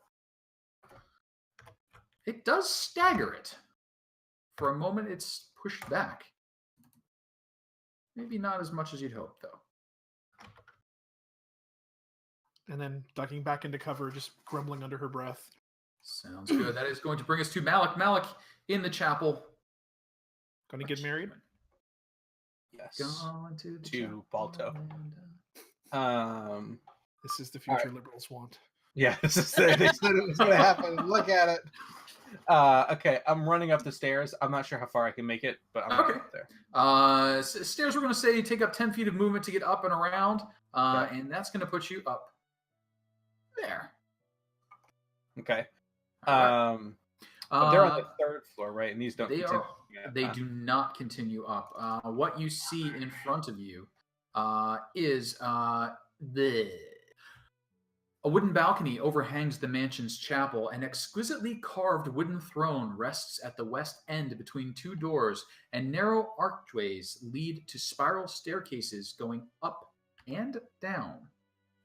It does stagger it. For a moment, it's pushed back. Maybe not as much as you'd hope, though. And then ducking back into cover, just grumbling under her breath. Sounds good. That is going to bring us to Malik. Malik in the chapel. Gonna get married. Yes. Gone to the To chapel Balto. and, This is the All future right. liberals want. Yeah, they said it was going to happen. Look at it. Okay, I'm running up the stairs. I'm not sure how far I can make it, but I'm Okay. up there. Stairs, we're going to say take up 10 feet of movement to get up and around. Okay. And that's going to put you up there. Okay. All right. They're on the third floor, right? And these don't. They continue. are. They do not continue up. What you see in front of you is a wooden balcony overhangs the mansion's chapel. An exquisitely carved wooden throne rests at the west end between two doors, and narrow archways lead to spiral staircases going up and down.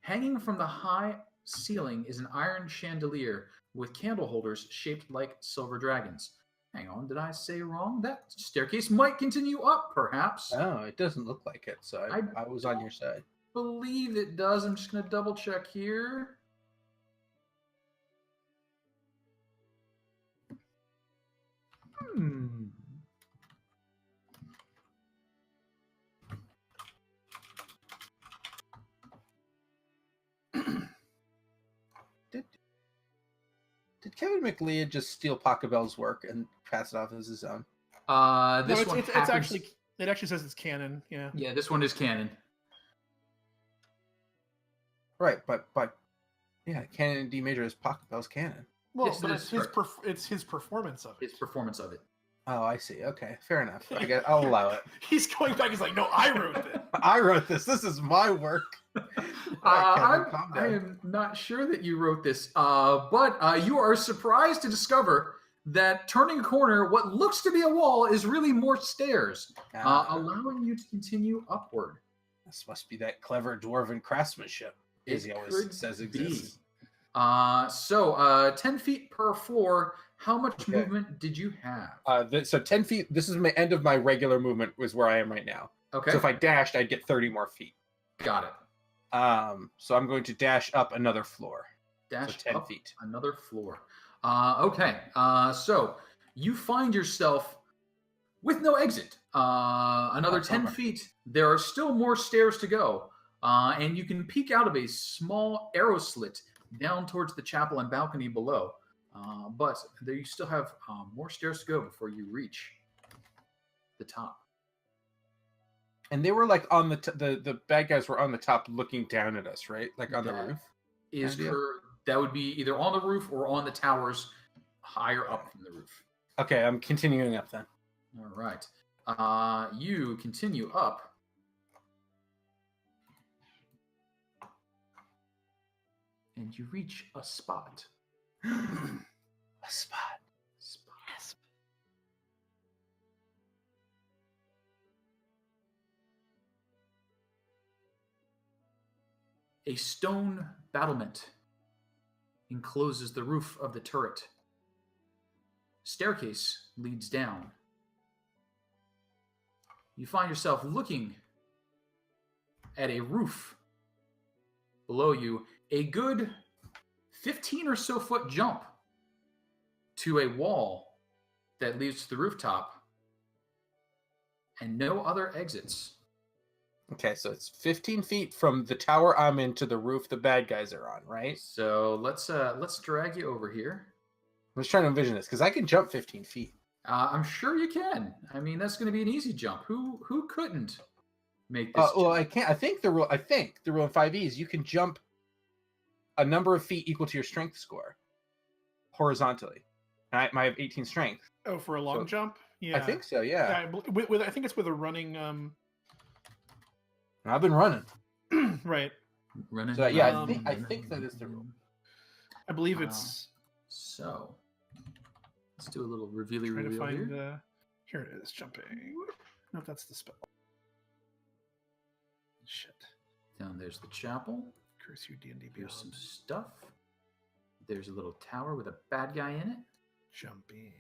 Hanging from the high ceiling is an iron chandelier with candle holders shaped like silver dragons. Hang on, did I say wrong? That staircase might continue up, perhaps. Oh, it doesn't look like it. So I was on your side. Believe it does. I'm just going to double check here. Did Kevin McLeod just steal Pachelbel's work and pass it off as his own? This No, one it's happens- actually. It actually says it's canon. Yeah. Yeah, this one is canon. Right, but yeah, canon D major is Pachelbel's canon. Well, Yes, it but is, correct. it's his performance of it. Its performance of it. Oh, I see. Okay, fair enough. I'll allow it. He's going back. He's like, no, I wrote it. I wrote this. This is my work. All right, Kevin, calm I down. am not sure that you wrote this, but you are surprised to discover that turning a corner, what looks to be a wall, is really more stairs, allowing you to continue upward. This must be that clever dwarven craftsmanship, as he always could says be. exists. 10 feet per floor. How much Okay. movement did you have? So 10 feet, this is my end of my regular movement, was where I am right now. Okay, So if I dashed, I'd get 30 more feet. got it. So I'm going to dash up another floor. Dash So 10 up feet. another floor. Okay, so you find yourself with no exit. Another 10 okay. feet. There are still more stairs to go, and you can peek out of a small arrow slit down towards the chapel and balcony below. But there you still have more stairs to go before you reach the top. And they were like on the bad guys were on the top looking down at us, right? Like on the Yeah. roof. Is Idea? that would be either on the roof or on the towers higher up from the roof. Okay, I'm continuing up then. All right. You continue up. And you reach a spot. A spot. Yes. A stone battlement encloses the roof of the turret. Staircase leads down. You find yourself looking at a roof below you, a good 15 or so foot jump to a wall that leads to the rooftop, and no other exits. Okay, so it's 15 feet from the tower I'm in to the roof the bad guys are on, right? So let's drag you over here. I'm just trying to envision this because I can jump 15 feet. I'm sure you can. I mean, that's going to be an easy jump. Who couldn't make this? Well, jump? I can't. I think the rule in 5e is you can jump a number of feet equal to your strength score horizontally. And I have 18 strength. Oh, for a long So- jump? Yeah. I think so. Yeah. I think it's with a running. I've been running. Right. Running. So, yeah, I think that is the rule. I believe it's. So let's do a little reveal Trying to reveal find. here. Here it is. Jumping. No, that's the spell. Shit. Down there's the chapel. Curse you, D&D Here's some Beyond. stuff. There's a little tower with a bad guy in it. Jumping.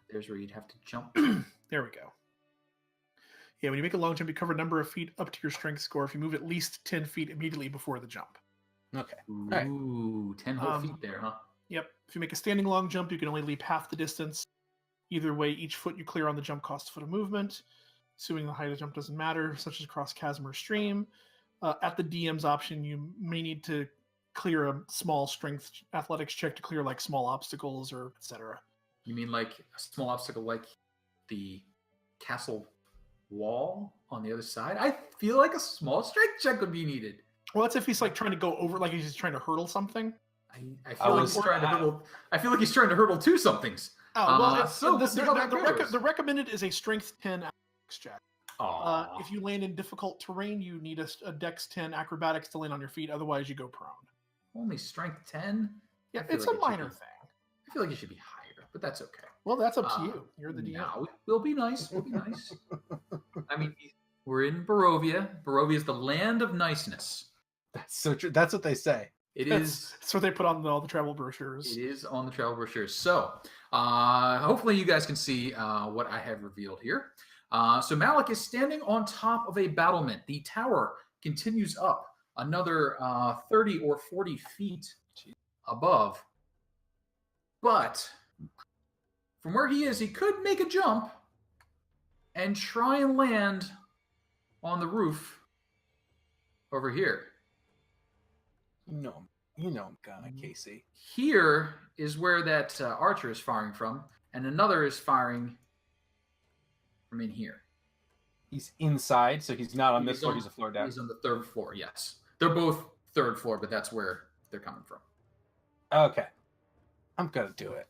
There's where you'd have to jump. There we go. Yeah, when you make a long jump, you cover a number of feet up to your strength score if you move at least 10 feet immediately before the jump. Okay. Ooh, 10 whole feet there, huh? Yep. If you make a standing long jump, you can only leap half the distance. Either way, each foot you clear on the jump costs a foot of movement. Assuming the height of the jump doesn't matter, such as across chasm or stream. At the DM's option, you may need to clear a small strength athletics check to clear like small obstacles or etc. You mean like a small obstacle like the castle wall on the other side? I feel like a small strength check would be needed. Well, that's if he's like trying to go over, like he's trying to hurdle something. I feel like he's trying to hurdle. I feel like he's trying to hurdle two somethings. Oh, well, so we'll see how that goes. the recommended is a strength 10 athletics check. Aw. If you land in difficult terrain, you need a dex 10 acrobatics to land on your feet. Otherwise, you go prone. Only strength 10? Yeah, I feel it's like a it should minor be- thing. I feel like it should be higher, but that's okay. Well, that's up to you. You're the DM. No, we'll be nice. We'll be nice. I mean, we're in Barovia. Barovia is the land of niceness. That's so true. That's what they say. It is. That's what they put on all the travel brochures. It is on the travel brochures. So, hopefully, you guys can see what I have revealed here. So Malik is standing on top of a battlement. The tower continues up another 30 or 40 feet above. But from where he is, he could make a jump and try and land on the roof over here. You know I'm gonna, Casey. Here is where that archer is firing from, and another is firing from in here. He's inside, so he's not on this He's floor. on- He's a floor down. He's on the third floor, yes. They're both third floor, but that's where they're coming from. Okay. I'm gonna do it.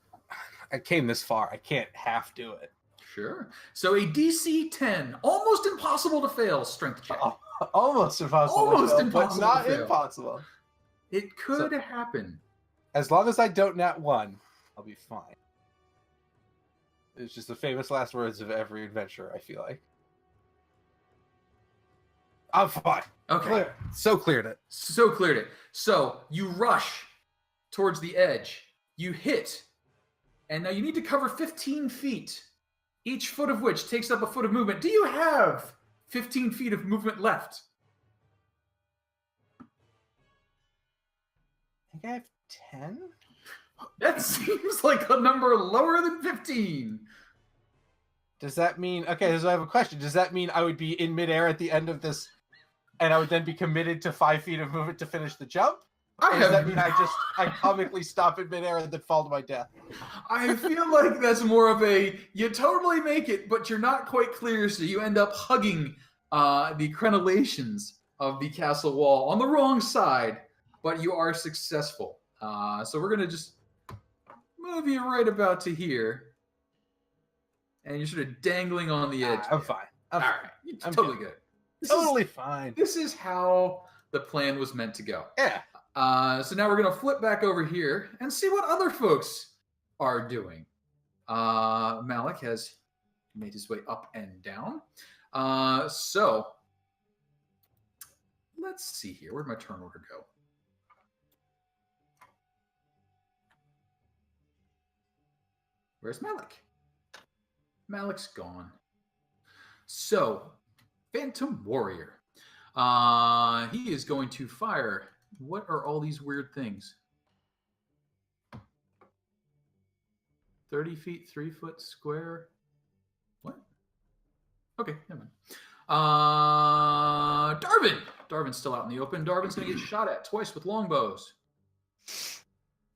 I came this far. I can't half do it. Sure. So a DC 10, almost impossible to fail strength check. Oh, almost impossible. Almost to fail, impossible but not to fail. impossible. It could happen. As long as I don't nat one, I'll be fine. It's just the famous last words of every adventurer, I feel like. I'm fine. Okay. Clear. So cleared it. So cleared it. So you rush towards the edge. You hit. And now you need to cover 15 feet, each foot of which takes up a foot of movement. Do you have 15 feet of movement left? I think I have 10? That seems like a number lower than 15. Does that mean... Okay, so I have a question. Does that mean I would be in midair at the end of this, and I would then be committed to 5 feet of movement to finish the jump? Or does that mean I comically stop in midair and then fall to my death? I feel like that's more of a, you totally make it, but you're not quite clear, so you end up hugging the crenellations of the castle wall on the wrong side, but you are successful. So we're going to just move you right about to here. and you're sort of dangling on the edge. I'm fine. All right, you're totally good. Totally fine. This is how the plan was meant to go. Yeah. So now we're going to flip back over here and see what other folks are doing. Malik has made his way up and down. So let's see here. Where'd my turn order go? Where's Malik? Malik's gone. So, Phantom Warrior. He is going to fire. What are all these weird things? 30 feet, 3 foot square. What? Okay, never mind. Darvin. Darvin's still out in the open. Darvin's going to get shot at twice with longbows.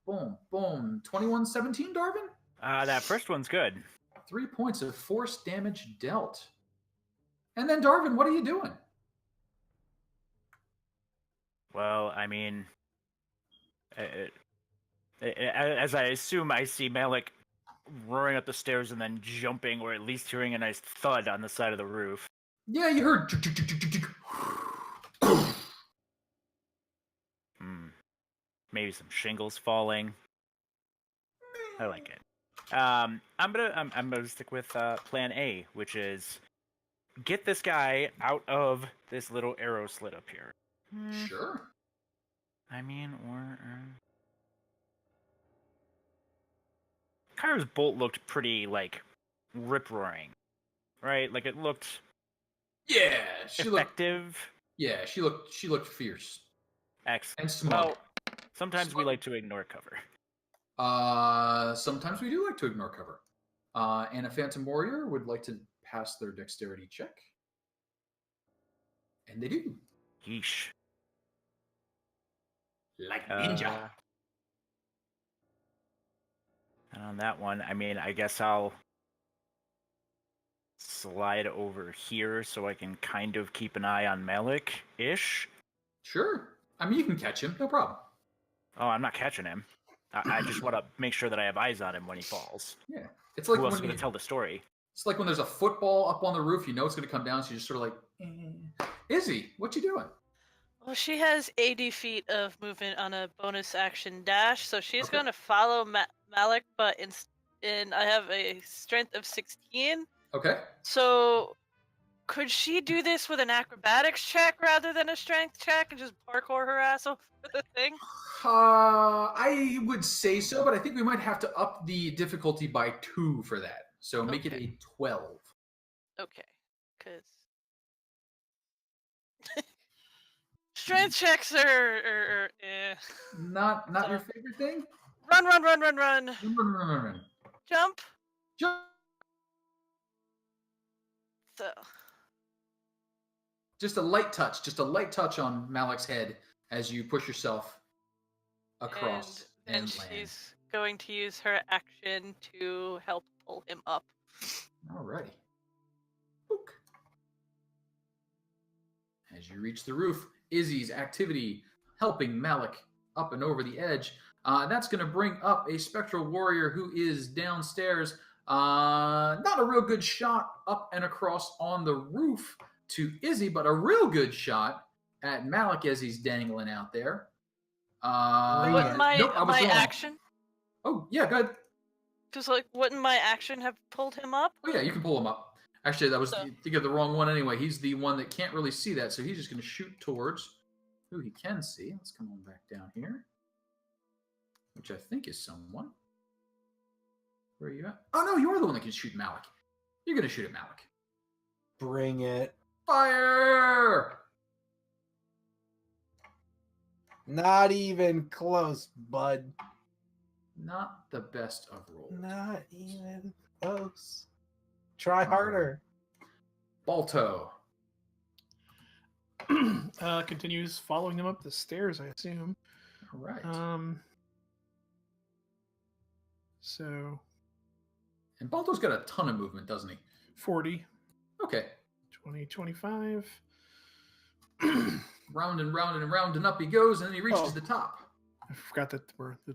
Boom, boom. 21-17, Darvin? That first one's good. 3 points of force damage dealt. And then, Darvin, what are you doing? Well, I mean, as I assume I see Malik roaring up the stairs and then jumping, or at least hearing a nice thud on the side of the roof. Yeah, you heard. Maybe some shingles falling. I like it. I'm gonna stick with Plan A, which is get this guy out of this little arrow slit up here. Sure. I mean, or Kyra's bolt looked pretty like rip-roaring, right? Like it looked Yeah, she looked. effective. Yeah, she looked fierce Excellent. and smug. Well, sometimes we like to ignore cover. Sometimes we do like to ignore cover. And a Phantom Warrior would like to pass their dexterity check, and they do. Yeesh. Like ninja. And on that one, I mean, I guess I'll slide over here so I can kind of keep an eye on Malik-ish. Sure. I mean, you can catch him, no problem. Oh, I'm not catching him. I just want to make sure that I have eyes on him when he falls. Yeah, it's like Who else when is going to tell the story? It's like when there's a football up on the roof, you know it's going to come down, so you're just sort of like, Izzy, what you doing? Well, she has 80 feet of movement on a bonus action dash, so she's Okay. going to follow Malik, but in I have a strength of 16. Okay. So could she do this with an acrobatics check rather than a strength check and just parkour her ass over the thing? I would say so, but I think we might have to up the difficulty by 2 for that. So make it a 12. Okay, because strength checks are Not your favorite thing? Run. Run. Jump. Jump. So Just a light touch on Malik's head as you push yourself across and and land. she's going to use her action to help pull him up. Alrighty. Book. As you reach the roof, Izzy's activity helping Malik up and over the edge. That's going to bring up a spectral warrior who is downstairs. Not a real good shot up and across on the roof to Izzy, but a real good shot at Malik as he's dangling out there. Wouldn't my nope, I was my wrong. action? Oh, yeah, go ahead. Because wouldn't my action have pulled him up? Oh, yeah, you can pull him up. Actually, that was So- you think of the wrong one anyway. He's the one that can't really see that, so he's just going to shoot towards who he can see. Let's come on back down here, which I think is someone. Where are you at? Oh, no, you're the one that can shoot Malik. You're going to shoot at Malik. Bring it. Fire! Not even close, bud. Not the best of rolls. Not even close. Try harder. Balto. Continues following them up the stairs, I assume. All right. So And Balto's got a ton of movement, doesn't he? 40, Okay. 20, 25. Round and round and round and up he goes, and then he reaches Oh. the top. I forgot that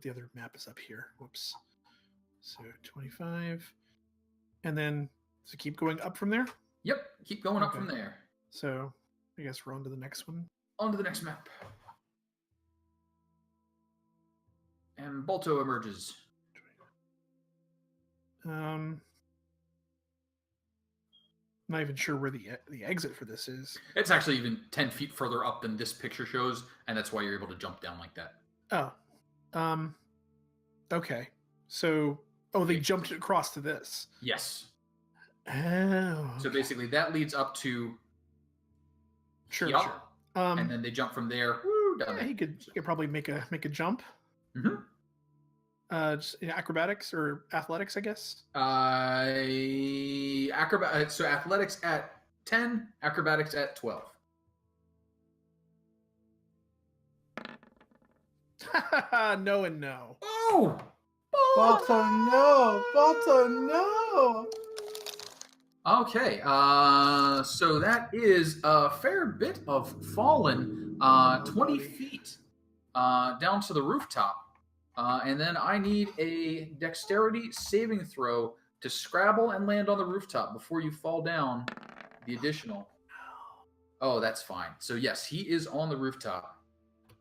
the other map is up here. Whoops. So 25. And then So keep going up from there. Yep, keep going up Okay. from there. So I guess we're on to the next one. On to the next map. And Balto emerges. Not even sure where the exit for this is. It's actually even 10 feet further up than this picture shows, and that's why you're able to jump down like that. Oh. Okay. So, they jumped across to this. Yes. Oh. So basically, that leads up to Sure. yup, Sure. and then they jump from there. Woo, down Yeah, there. he could probably make a jump. Mm-hmm. Just acrobatics or athletics, I guess. So athletics at 10, acrobatics at 12. No and no. Oh! Balto, no! Balto, no! Okay, so that is a fair bit of fallen, 20 feet down to the rooftop. And then I need a dexterity saving throw to scrabble and land on the rooftop before you fall down the additional. Oh, that's fine. So yes, he is on the rooftop.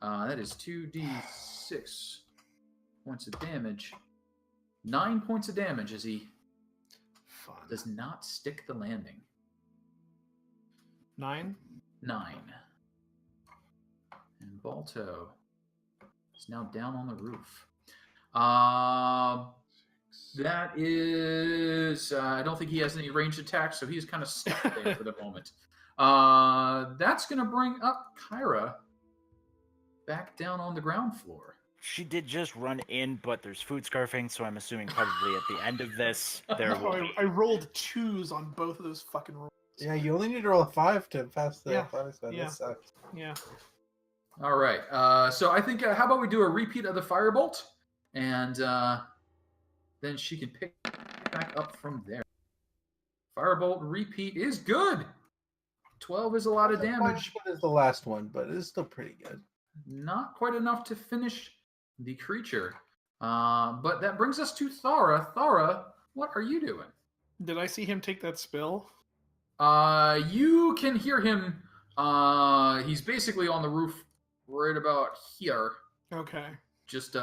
That is 2d6 points of damage. 9 points of damage as he does not stick the landing. 9. 9. And Balto is now down on the roof. That is... I don't think he has any ranged attacks, so he's kind of stuck there for the moment. That's going to bring up Kyra back down on the ground floor. She did just run in, but there's food scarfing, so I'm assuming probably at the end of this, there will be... I rolled 2s on both of those fucking rolls. Yeah, you only need to roll a 5 to pass the Yeah. athletics. Yeah. This sucks. Yeah. All right. So I think, how about we do a repeat of the firebolt, and then she can pick back up from there. Firebolt repeat is good. 12 is a lot of damage. What is the last one, but it is still pretty good. Not quite enough to finish the creature. But that brings us to Thara. Thara, what are you doing? Did I see him take that spill? You can hear him. He's basically on the roof right about here. Okay. Just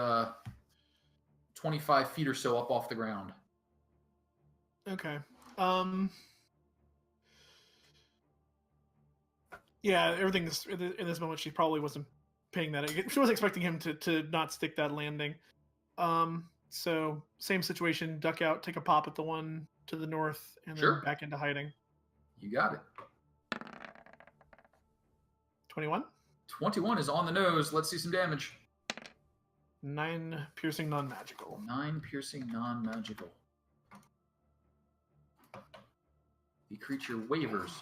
25 feet or so up off the ground. Okay. Yeah, everything is in this moment. She probably wasn't paying that. She was expecting him to not stick that landing. So same situation. Duck out, take a pop at the one to the north, and then Sure. back into hiding. You got it. 21. 21 is on the nose. Let's see some damage. 9 piercing, non-magical. 9 piercing, non-magical. The creature wavers.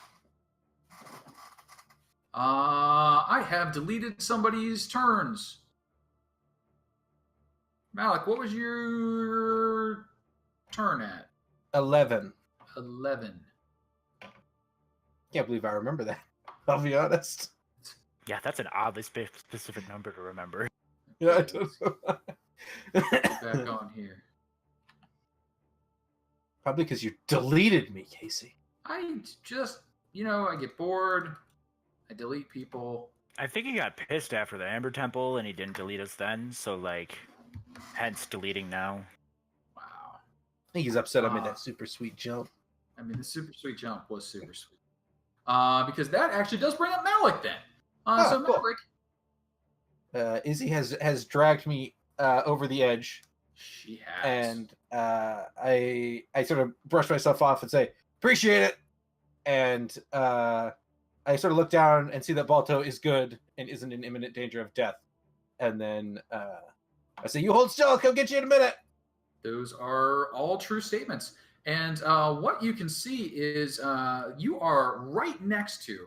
I have deleted somebody's turns. Malik, what was your turn at? 11. 11. Can't believe I remember that. I'll be honest. Yeah, that's an oddly specific number to remember. Yeah, I don't know. Get back on here. Probably because you deleted me, Casey. I just, I get bored. I delete people. I think he got pissed after the Amber Temple, and he didn't delete us then, so, hence deleting now. Wow. I think he's upset I made that super sweet jump. I mean, the super sweet jump was super sweet. Because that actually does bring up Malik then. So cool. Malik. Izzy has dragged me over the edge. She has. And I sort of brush myself off and say, appreciate it. And I sort of look down and see that Balto is good and isn't in imminent danger of death. And then I say, you hold still, I'll come get you in a minute. Those are all true statements. And what you can see is you are right next to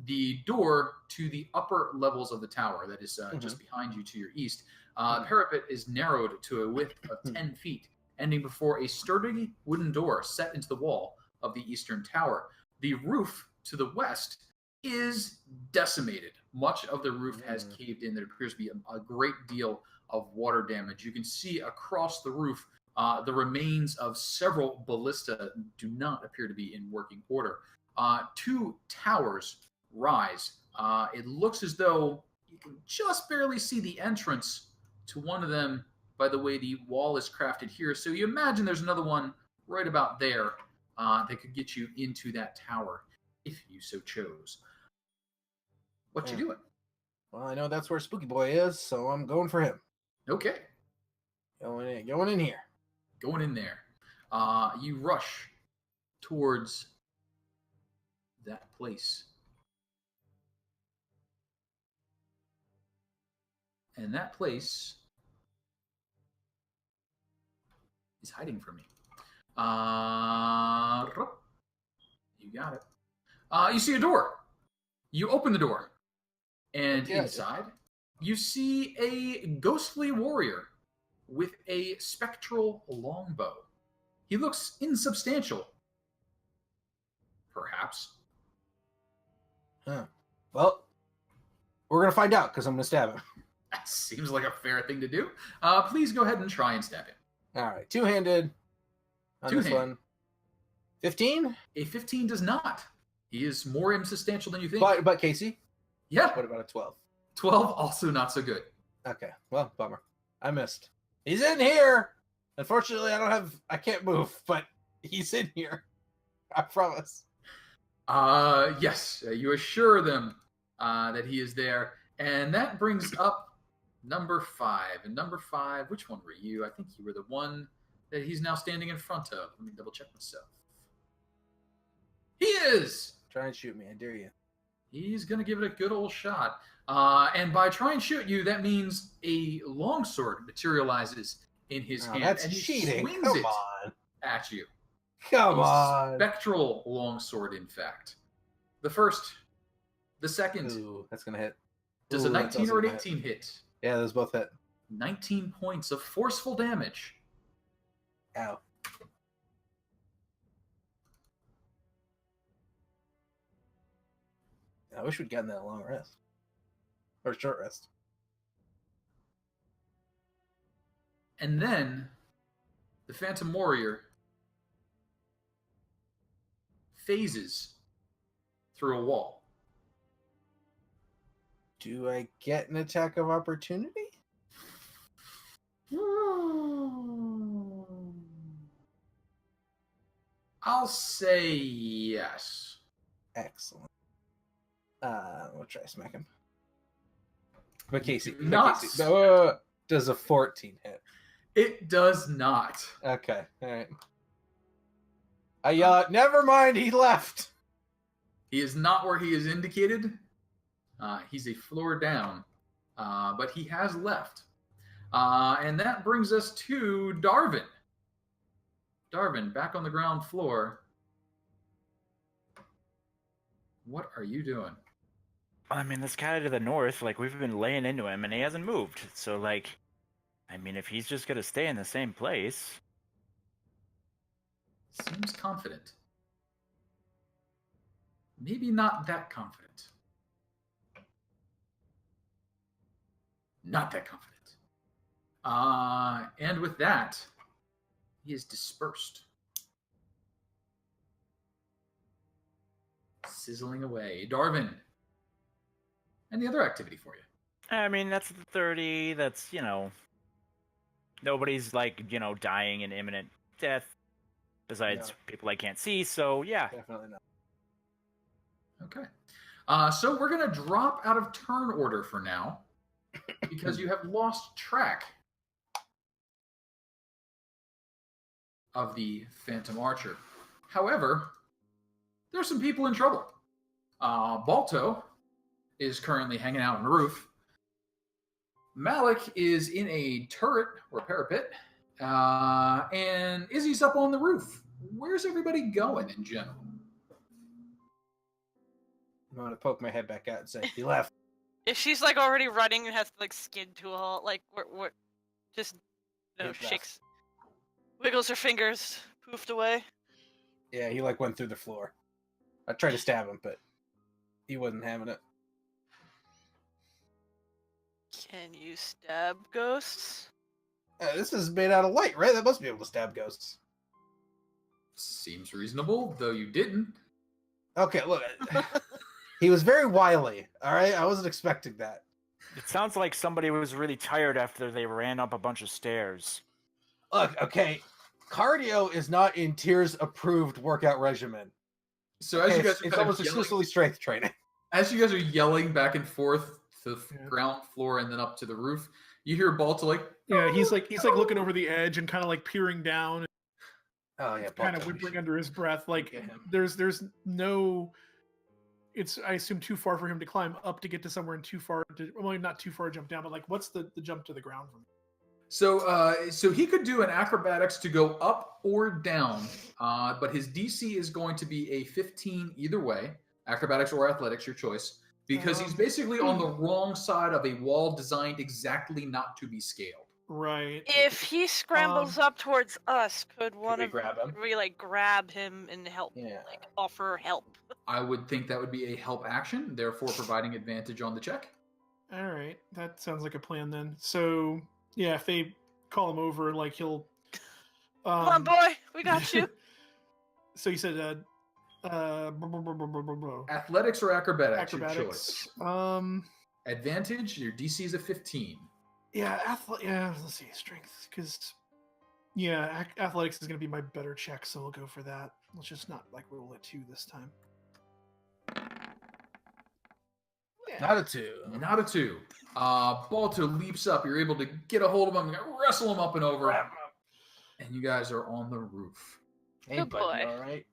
the door to the upper levels of the tower that is just behind you to your east. The parapet is narrowed to a width of 10 feet, ending before a sturdy wooden door set into the wall of the eastern tower. The roof to the west is decimated. Much of the roof has caved in. There appears to be a great deal of water damage. You can see across the roof The remains of several ballista do not appear to be in working order. 2 towers rise. It looks as though you can just barely see the entrance to one of them by the way the wall is crafted here. So you imagine there's another one right about there that could get you into that tower if you so chose. What you doing? Well, I know that's where Spooky Boy is, so I'm going for him. Okay. Going in here. Going in there. You rush towards that place. And that place is hiding from you. You got it. You see a door. You open the door. And inside, you see a ghostly warrior with a spectral longbow. He looks insubstantial. Perhaps. Huh. Well, we're going to find out because I'm going to stab him. That seems like a fair thing to do. Please go ahead and try and stab him. All right. Two-handed. On this one. 15? A 15 does not. He is more insubstantial than you think. But Casey? Yeah. What about a 12? 12, also not so good. Okay. Well, bummer. I missed. He's in here. Unfortunately, I can't move, but he's in here. I promise. Yes. You assure them that he is there. And that brings up number 5. And number 5, which one were you? I think you were the one that he's now standing in front of. Let me double check myself. He is! Try and shoot me. I dare you. He's going to give it a good old shot. And by try and shoot you, that means a longsword materializes in his hand. That's and he cheating. swings Come it on. at you. Come A on. spectral longsword, in fact. The first, the second. Ooh, that's going to hit. Does a 19 or an 18 hit? Yeah, those both hit. 19 points of forceful damage. Ow. I wish we'd gotten that long rest. Or short rest. And then the Phantom Warrior phases through a wall. Do I get an attack of opportunity? I'll say yes. Excellent. We'll try to smack him. But Casey. Not. Casey. No, does a 14 hit? It does not. Okay, alright. I yell out, never mind, he left. He is not where he is indicated. He's a floor down. But he has left. And that brings us to Darvin. Darvin, back on the ground floor. What are you doing? I mean, this guy to the north, like, we've been laying into him, and he hasn't moved. So, like, I mean, if he's just gonna stay in the same place... Seems confident. Maybe not that confident. Not that confident. And with that, he is dispersed. Sizzling away. Darvin, any other activity for you? I mean, that's the 30, that's, you know... Nobody's, like, you know, dying in imminent death. Besides people I can't see, so yeah. Definitely not. Okay. So we're going to drop out of turn order for now because you have lost track of the Phantom Archer. However, there's some people in trouble. Balto is currently hanging out on the roof. Malik is in a turret or parapet. And Izzy's up on the roof. Where's everybody going in general? I'm going to poke my head back out and say, he left. If she's like already running and has to like skid to a halt, like what just shakes, wiggles her fingers, poofed away. Yeah, he like went through the floor. I tried to stab him, but he wasn't having it. Can you stab ghosts? This is made out of light, right? That must be able to stab ghosts. Seems reasonable, though you didn't. Okay, look. He was very wily, all right? I wasn't expecting that. It sounds like somebody was really tired after they ran up a bunch of stairs. Look, okay, cardio is not in Tyr's approved workout regimen. So as you guys are It's kind of almost yelling, exclusively strength training. as you guys are yelling back and forth to the Yeah. ground floor and then up to the roof, you hear Balta like, Yeah, he's like looking over the edge and kind of like peering down, Oh yeah, kind of Balto, we whimpering should under his breath. Like get him. there's no. It's I assume too far for him to climb up to get to somewhere and too far to well not too far to jump down, but like what's the jump to the ground from? So he could do an acrobatics to go up or down, but his DC is going to be a 15 either way, acrobatics or athletics, your choice, because he's basically on the wrong side of a wall designed exactly not to be scaled. Right. If he scrambles up towards us, could one we of grab him? could we like grab him and help, Yeah. like offer help? I would think that would be a help action, therefore providing advantage on the check. All right, that sounds like a plan then. So yeah, if they call him over, like he'll. Come on, boy, we got you. So you said Athletics or acrobatics, your acrobatics. choice. Advantage, your DC is a 15. Yeah, yeah. Let's see, strength, because yeah, athletics is gonna be my better check, so we'll go for that. Let's just not like roll a 2 this time. Yeah. Not a 2. Not a 2. Balto leaps up. You're able to get a hold of him, wrestle him up and over, and you guys are on the roof. Hey, Good buddy, boy. all right?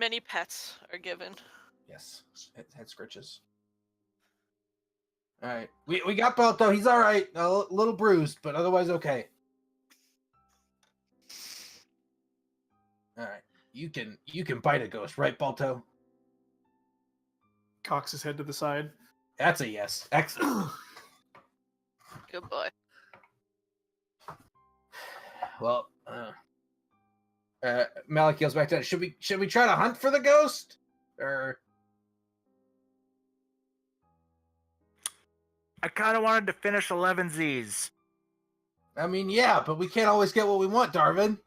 Many pets are given. Yes, head scritches. All right, we got Balto. He's all right. A little bruised, but otherwise okay. All right, you can bite a ghost, right, Balto? Cocks his head to the side. That's a yes. Excellent. Good boy. Well, Malik yells back to that. Should we try to hunt for the ghost, or? I kind of wanted to finish 11Zs. I mean, yeah, but we can't always get what we want, Darvin.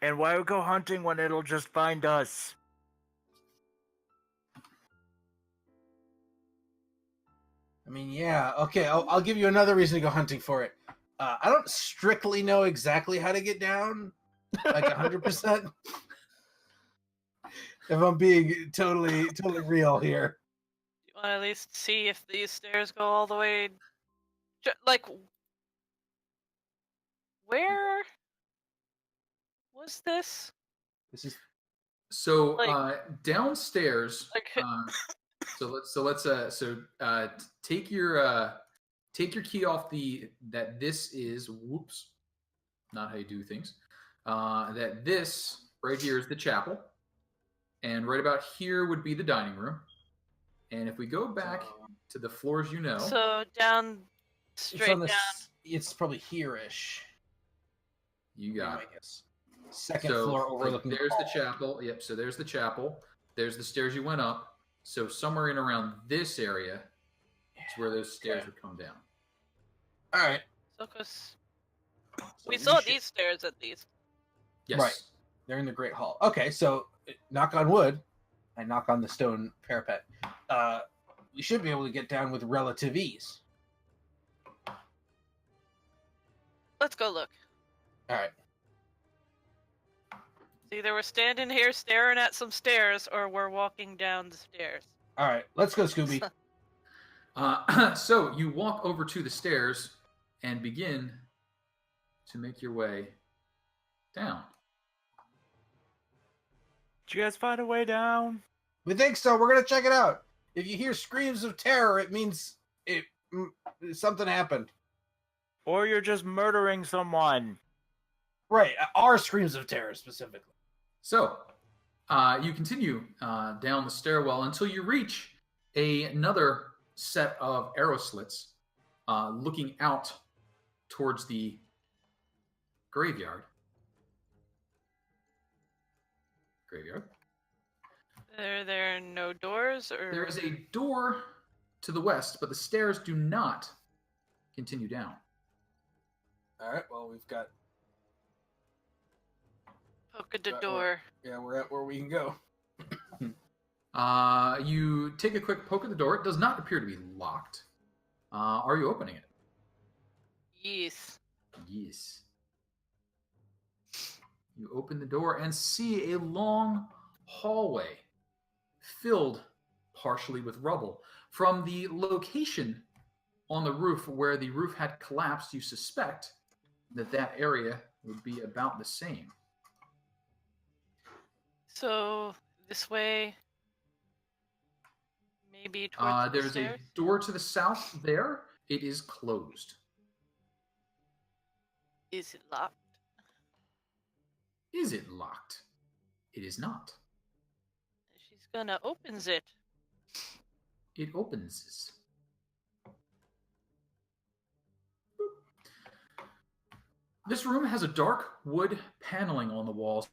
And why go hunting when it'll just find us? I mean, yeah, okay, I'll give you another reason to go hunting for it. I don't strictly know exactly how to get down, like 100%. If I'm being totally real here. You want to at least see if these stairs go all the way? Like, where was this? This is So Like- downstairs. Like, Take your key off that this is whoops, not how you do things. That this right here is the chapel, and right about here would be the dining room. And if we go back to the floors, you know. so down, straight down. It's probably here-ish. You got I it. guess. Second So, floor like, overlooking there's the hall. chapel. Yep. So there's the chapel. There's the stairs you went up. So somewhere in around this area is where those stairs would come down. All right. So, 'cause So we saw should- these stairs at least. Yes. Right. They're in the Great Hall. Okay, so knock on wood. I knock on the stone parapet. We should be able to get down with relative ease. Let's go look. All right. Either we're standing here staring at some stairs, or we're walking down the stairs. All right. Let's go, Scooby. So you walk over to the stairs and begin to make your way down. Did you guys find a way down? We think so. We're gonna check it out. If you hear screams of terror, it means something happened. Or you're just murdering someone? Right. Our screams of terror specifically. So you continue down the stairwell until you reach another set of arrow slits looking out towards the graveyard. Are there no doors, or There is a door to the west, but the stairs do not continue down. All right. Well, we've got. Poke at the That door. Yeah, we're at where we can go. You take a quick poke at the door. It does not appear to be locked. Are you opening it? Yes. Yes. You open the door and see a long hallway filled partially with rubble. From the location on the roof where the roof had collapsed, you suspect that that area would be about the same. So this way, maybe towards the There's stairs. a door to the south there. It is closed. Is it locked? Is it locked? It is not. She's gonna opens it. It opens. This room has a dark wood paneling on the walls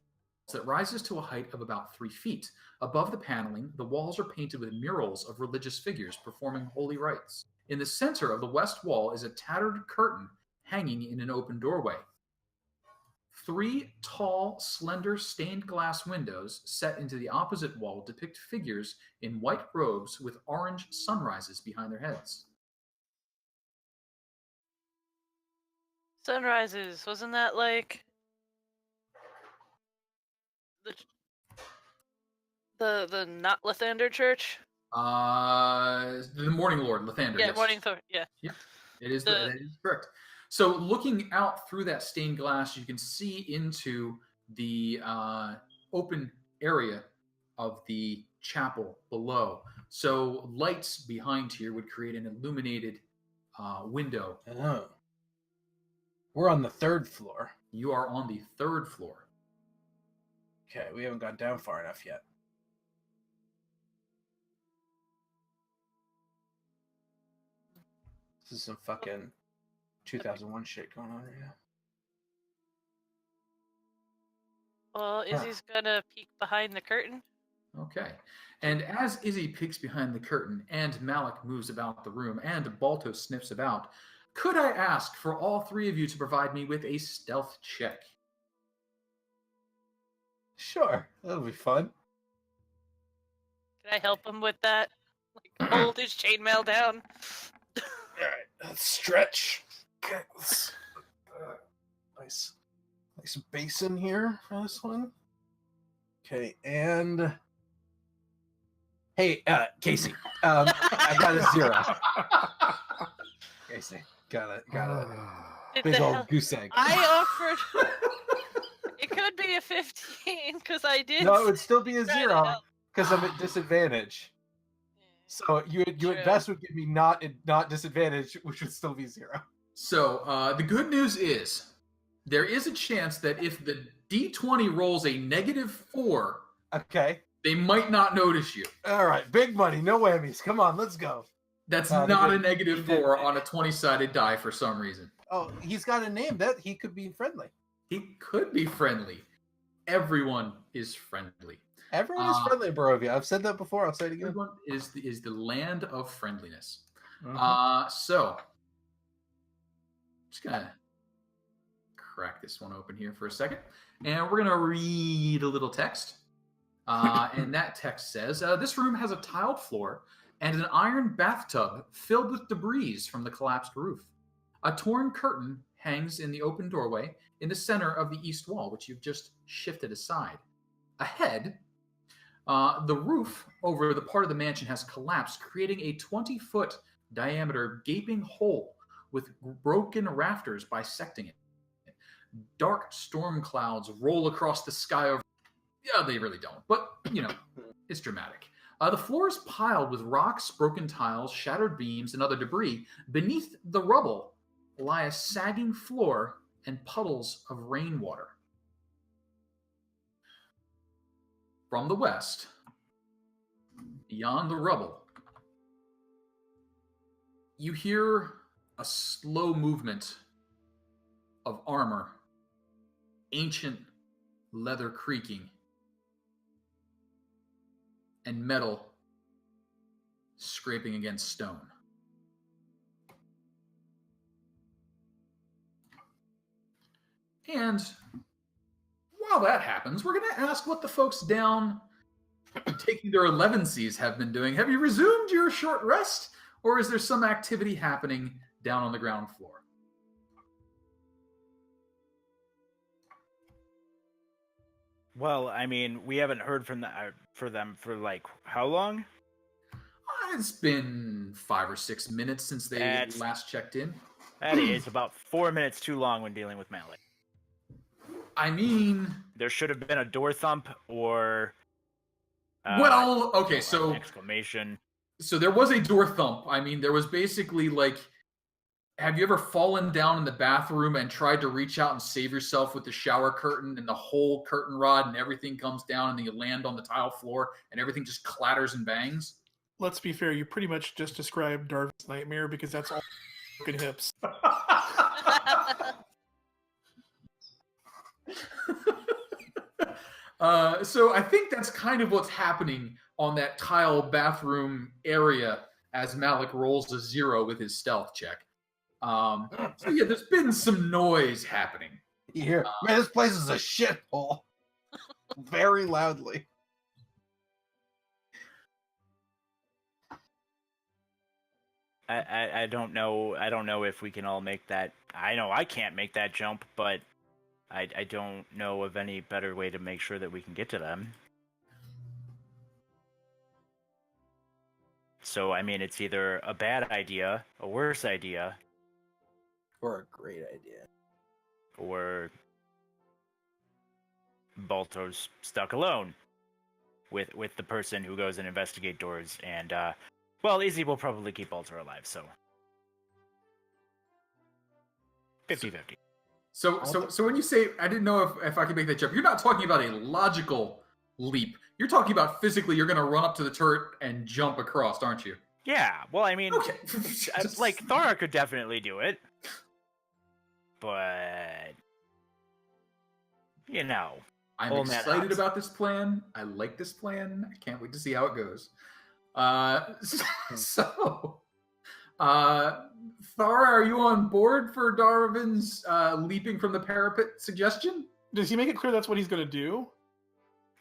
that rises to a height of about 3 feet. Above the paneling, the walls are painted with murals of religious figures performing holy rites. In the center of the west wall is a tattered curtain hanging in an open doorway. 3 tall, slender, stained glass windows set into the opposite wall depict figures in white robes with orange sunrises behind their heads. Sunrises. Wasn't that like the not Lathander Church? The Morning Lord, Lathander. Yeah, Yes. Morning Thor. Yeah. Yeah, it is. The- That is correct. So, looking out through that stained glass, you can see into the open area of the chapel below. So, lights behind here would create an illuminated window. Oh. We're on the 3rd floor. You are on the 3rd floor. Okay, we haven't gone down far enough yet. This is some fucking 2001 shit going on right now. Well, Izzy's gonna peek behind the curtain. Okay. And as Izzy peeks behind the curtain and Malik moves about the room and Balto sniffs about, could I ask for all 3 of you to provide me with a stealth check? Sure, that'll be fun. Can I help him with that? Like hold his chainmail down. Alright, let's stretch. Okay, let's, nice basin here for this one. Okay, and hey, Casey, I got a 0. Casey, got a big old goose egg. I offered. It could be a 15 because I did. No, it would still be a try to 0 help. because I'm at disadvantage. So you at True. best would give me not disadvantage, which would still be 0. So the good news is there is a chance that if the D20 rolls a -4, Okay. they might not notice you. All right. Big money. No whammies. Come on. Let's go. That's Oh, not a they did- -4 on a 20-sided die for some reason. Oh, he's got a name. That he could be friendly. He could be friendly. Everyone is friendly. Everyone is friendly in Barovia. I've said that before. I'll say it again. Everyone is the land of friendliness. Mhm. So, just gonna crack this one open here for a second, and we're gonna read a little text. And that text says, "This room has a tiled floor and an iron bathtub filled with debris from the collapsed roof. A torn curtain hangs in the open doorway in the center of the east wall, which you've just shifted aside. Ahead, the roof over the part of the mansion has collapsed, creating a 20-foot diameter gaping hole with broken rafters bisecting it. Dark storm clouds roll across the sky over. Yeah, they really don't, but, it's dramatic. The floor is piled with rocks, broken tiles, shattered beams, and other debris. Beneath the rubble lie a sagging floor and puddles of rainwater. From the west, beyond the rubble, you hear a slow movement of armor, ancient leather creaking, and metal scraping against stone. And while that happens, we're going to ask what the folks down taking their 11Cs have been doing. Have you resumed your short rest, or is there some activity happening down on the ground floor? Well, I mean, we haven't heard from them for like how long? It's been 5 or 6 minutes since they last checked in. That is about 4 minutes too long when dealing with melee. I mean, there should have been a door thump or well, okay, so an exclamation. So there was a door thump. I mean, there was basically like, have you ever fallen down in the bathroom and tried to reach out and save yourself with the shower curtain and the whole curtain rod and everything comes down and then you land on the tile floor and everything just clatters and bangs? Let's be fair, you pretty much just described Darvin's nightmare because that's all broken hips. So I think that's kind of what's happening on that tile bathroom area as Malik rolls a 0 with his stealth check. So yeah, there's been some noise happening. You hear, man, this place is a shithole. Very loudly. I don't know. I don't know if we can all make that. I know I can't make that jump, but I don't know of any better way to make sure that we can get to them. So, I mean, it's either a bad idea, a worse idea, or a great idea, or Balto's stuck alone with the person who goes and investigate doors. And, well, Izzy will probably keep Balto alive, so 50-50. So when you say, I didn't know if I could make that jump, you're not talking about a logical leap. You're talking about physically you're going to run up to the turret and jump across, aren't you? Yeah, well, I mean, okay. Like, Thara could definitely do it. But, you know. I'm excited about this plan. I like this plan. I can't wait to see how it goes. Thara, are you on board for Darvin's leaping from the parapet suggestion? Does he make it clear that's what he's going to do?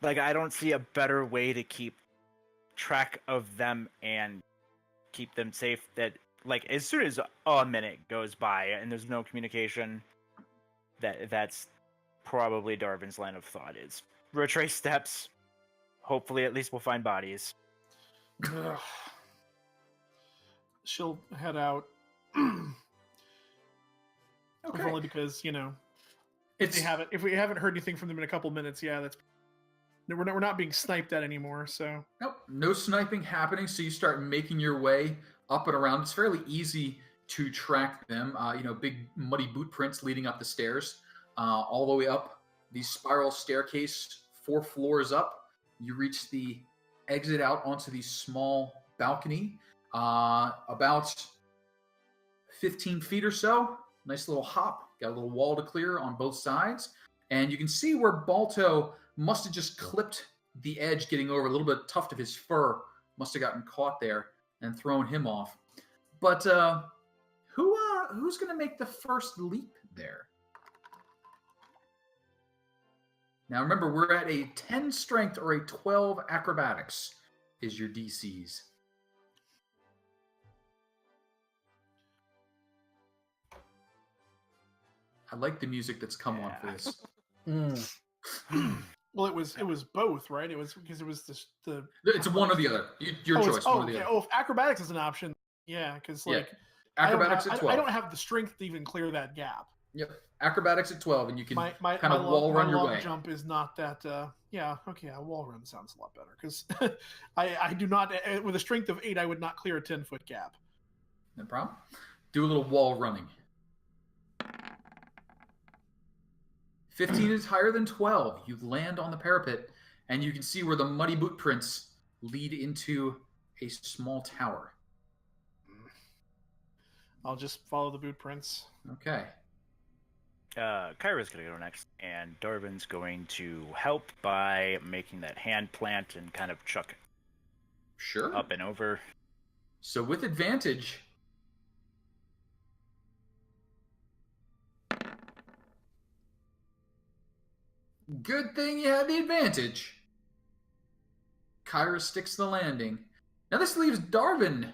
Like, I don't see a better way to keep track of them and keep them safe that, like, as soon as a minute goes by and there's no communication, that's probably Darvin's line of thought is retrace steps. Hopefully, at least we'll find bodies. She'll head out. Okay. Only because, you know, if we haven't heard anything from them in a couple minutes, yeah, that's we're not being sniped at anymore. So nope, no sniping happening. So you start making your way up and around. It's fairly easy to track them. Big muddy boot prints leading up the stairs, all the way up the spiral staircase, 4 floors up. You reach the exit out onto the small balcony, about 15 feet or so. Nice little hop. Got a little wall to clear on both sides. And you can see where Balto must have just clipped the edge getting over. A little bit tuft of his fur must have gotten caught there and thrown him off. But who's going to make the first leap there? Now remember, we're at a 10 strength or a 12 acrobatics is your DCs. I like the music that's come on for this. Well, it was both, right? It was because it was the. It's one or the other. Your choice. One or the other. Oh, if acrobatics is an option, yeah, because like acrobatics at 12. I don't have the strength to even clear that gap. Yep, acrobatics at 12, and you can kind of wall run your way. My jump is not that. Yeah, okay, a wall run sounds a lot better because I do not with a strength of 8 I would not clear a 10-foot gap. No problem. Do a little wall running. 15 is higher than 12. You land on the parapet, and you can see where the muddy boot prints lead into a small tower. I'll just follow the boot prints. Okay. Kyra's going to go next, and Darvin's going to help by making that hand plant and kind of chuck it up and over. So with advantage... Good thing you had the advantage. Kyra sticks the landing. Now this leaves Darvin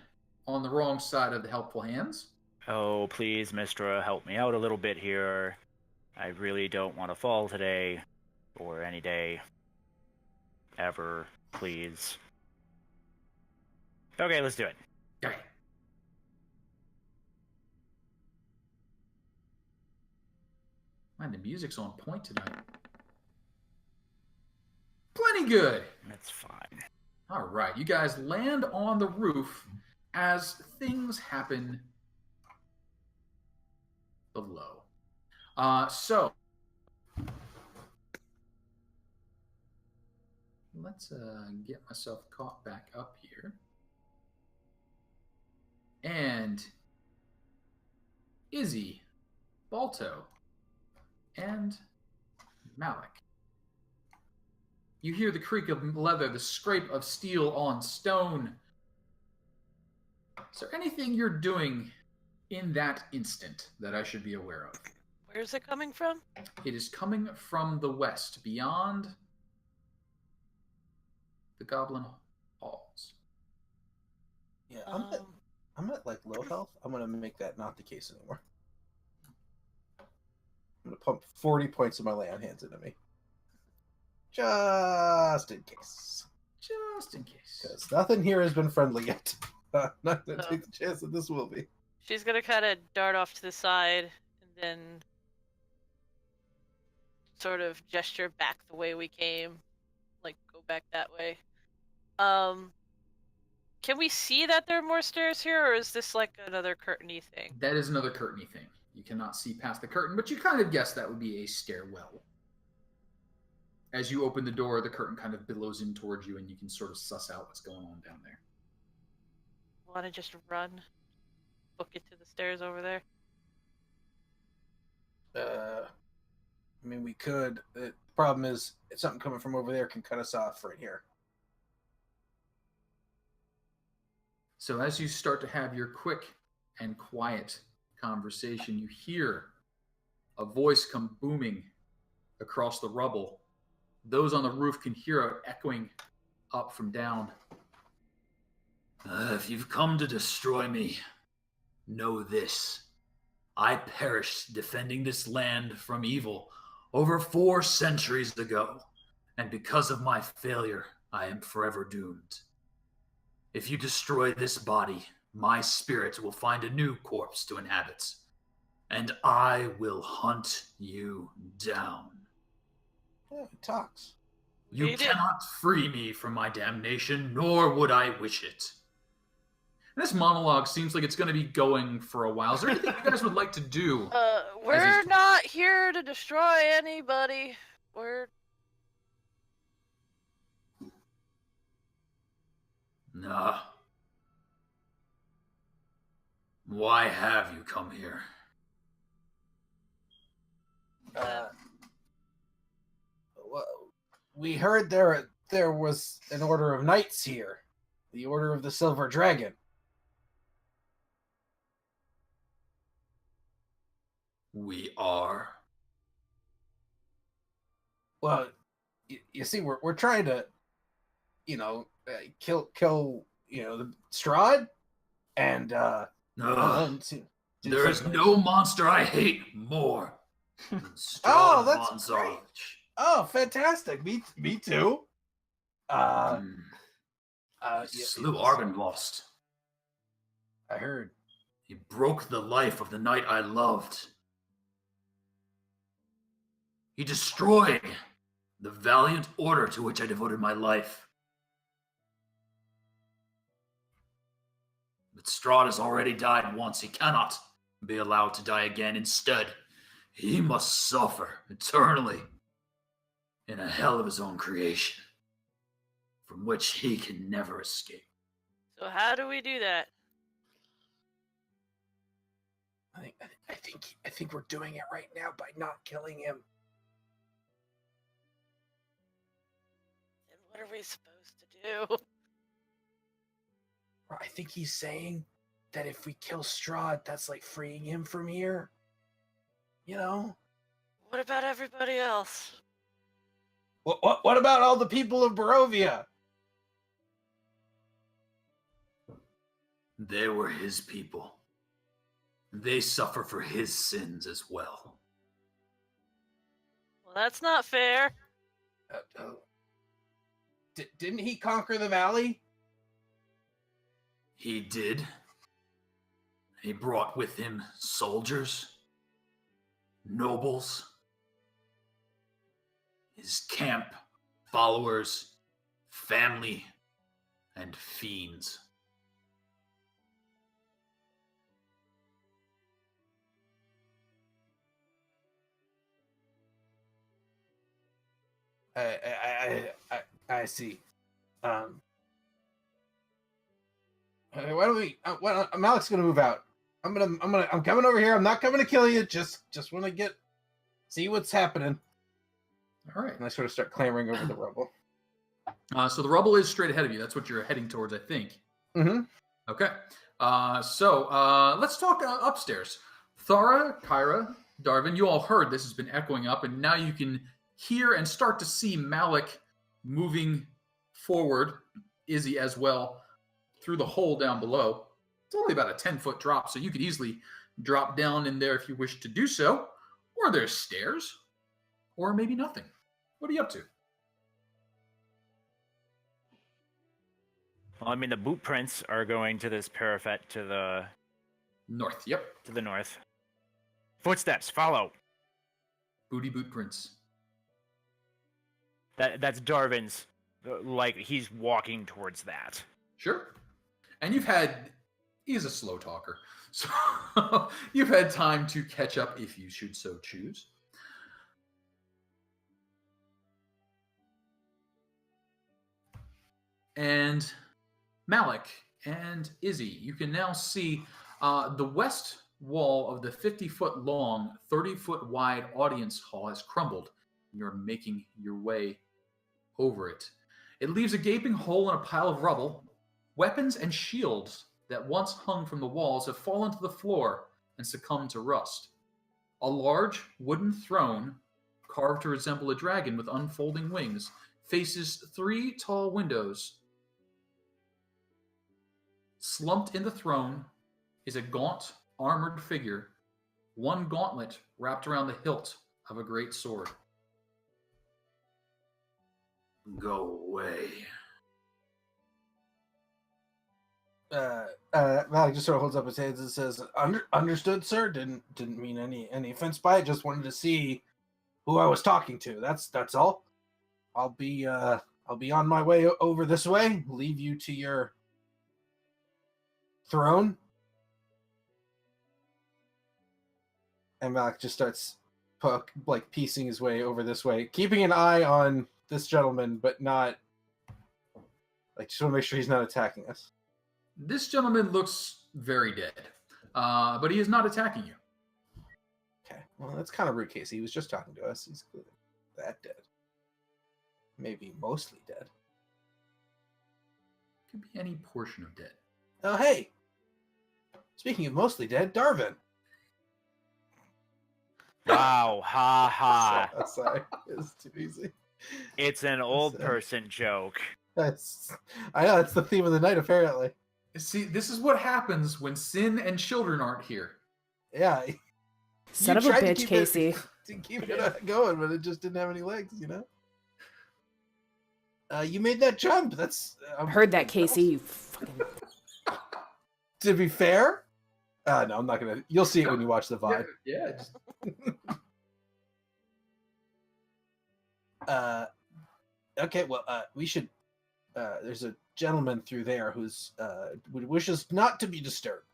on the wrong side of the helpful hands. Oh, please, Mistra, help me out a little bit here. I really don't want to fall today, or any day. Ever, please. Okay, let's do it. Okay. Man, the music's on point tonight. Plenty good. That's fine. All right, you guys land on the roof as things happen below. So let's get myself caught back up here. And Izzy, Balto, and Malik. You hear the creak of leather, the scrape of steel on stone. Is there anything you're doing in that instant that I should be aware of? Where's it coming from? It is coming from the west, beyond the Goblin Halls. Yeah, I'm at like low health. I'm gonna make that not the case anymore. I'm gonna pump 40 points of my lay on hands into me. Just in case. Just in case. Because nothing here has been friendly yet. Not to take the chance that this will be. She's gonna kind of dart off to the side and then sort of gesture back the way we came, like go back that way. Can we see that there are more stairs here, or is this like another curtainy thing? That is another curtainy thing. You cannot see past the curtain, but you kind of guess that would be a stairwell. As you open the door, the curtain kind of billows in towards you, and you can sort of suss out what's going on down there. Want to just run, book it to the stairs over there? I mean, we could. The problem is, something coming from over there can cut us off right here. So as you start to have your quick and quiet conversation, you hear a voice come booming across the rubble. Those on the roof can hear it echoing up from down. If you've come to destroy me, know this. I perished defending this land from evil over 4 centuries ago, and because of my failure, I am forever doomed. If you destroy this body, my spirit will find a new corpse to inhabit, and I will hunt you down. Yeah, it talks. You cannot free me from my damnation, nor would I wish it. And this monologue seems like it's going to be going for a while. Is there anything you guys would like to do? We're not here to destroy anybody. We're... Nah. Why have you come here? Well, we heard there was an order of knights here. The Order of the Silver Dragon. We are. Well, you see, we're trying to, kill, the Strahd, and there is no monster I hate more than Strahd. Oh, that's great. Oh, fantastic! Me too. He slew Arbenlost. I heard. He broke the life of the knight I loved. He destroyed the valiant order to which I devoted my life. But Strahd has already died once. He cannot be allowed to die again. Instead, he must suffer eternally in a hell of his own creation, from which he can never escape. So how do we do that? I think we're doing it right now by not killing him. Then what are we supposed to do? I think he's saying that if we kill Strahd, that's like freeing him from here. You know? What about everybody else? What about all the people of Barovia? They were his people. They suffer for his sins as well. Well, that's not fair. Didn't he conquer the valley? He did. He brought with him soldiers, nobles, his camp, followers, family, and fiends. I see. Why don't we? Malik's gonna move out. I'm coming over here. I'm not coming to kill you. Just want to see what's happening. All right. And I sort of start clambering over the rubble. So the rubble is straight ahead of you. That's what you're heading towards, I think. Mm-hmm. Okay. So let's talk upstairs. Thara, Kyra, Darvin, you all heard this has been echoing up, and now you can hear and start to see Malik moving forward, Izzy as well, through the hole down below. It's only about a 10-foot drop, so you could easily drop down in there if you wish to do so. Or there's stairs, or maybe nothing. What are you up to? Well, I mean, the boot prints are going to this parapet to the North, yep. to the north. Footsteps, follow. Booty boot prints. That's Darvin's. Like, he's walking towards that. Sure. And he's a slow talker. So you've had time to catch up if you should so choose. And Malik and Izzy, you can now see the west wall of the 50-foot long, 30-foot wide audience hall has crumbled. You're making your way over it. It leaves a gaping hole in a pile of rubble. Weapons and shields that once hung from the walls have fallen to the floor and succumbed to rust. A large wooden throne, carved to resemble a dragon with unfolding wings, faces 3 tall windows. Slumped in the throne is a gaunt, armored figure, one gauntlet wrapped around the hilt of a great sword. Go away. Malik just sort of holds up his hands and says, "Understood, sir. Didn't mean any offense by it. Just wanted to see who I was talking to. That's all. I'll be on my way over this way. Leave you to your throne." And Malik just starts piecing his way over this way, keeping an eye on this gentleman, but not just want to make sure he's not attacking us. This gentleman looks very dead, but he is not attacking you. Okay, well, that's kind of rude, Casey. He was just talking to us. He's clearly that dead. Maybe mostly dead. Could be any portion of dead. Oh, hey! Speaking of mostly dead, Darvin. Wow, ha ha. Sorry, it's too easy. It's an old person joke. I know, it's the theme of the night, apparently. See, this is what happens when sin and children aren't here. Yeah. Son of a bitch, Casey. To keep it going, but it just didn't have any legs, you know? You made that jump. That's... Heard that, Casey. You fucking... To be fair... no, I'm not going to... You'll see it when you watch the VOD. Yeah. Okay, well, we should... there's a gentleman through there who's wishes not to be disturbed.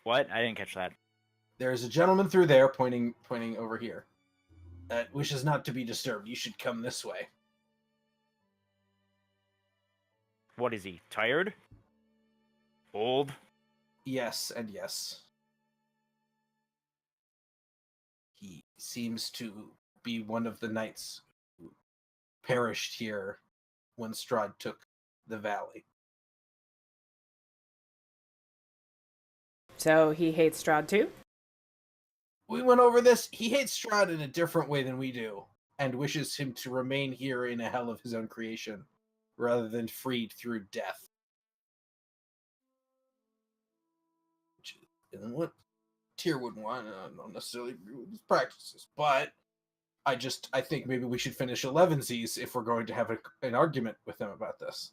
What? I didn't catch that. There's a gentleman through there, pointing over here, that wishes not to be disturbed. You should come this way. What is he? Tired? Old? Yes, and yes. He seems to be one of the knights who perished here when Strahd took the valley. So he hates Strahd too? We went over this. He hates Strahd in a different way than we do, and wishes him to remain here in a hell of his own creation, rather than freed through death. Which isn't what Tyr wouldn't want. I don't necessarily agree with his practices, but I think maybe we should finish 11Z's if we're going to have an argument with him about this.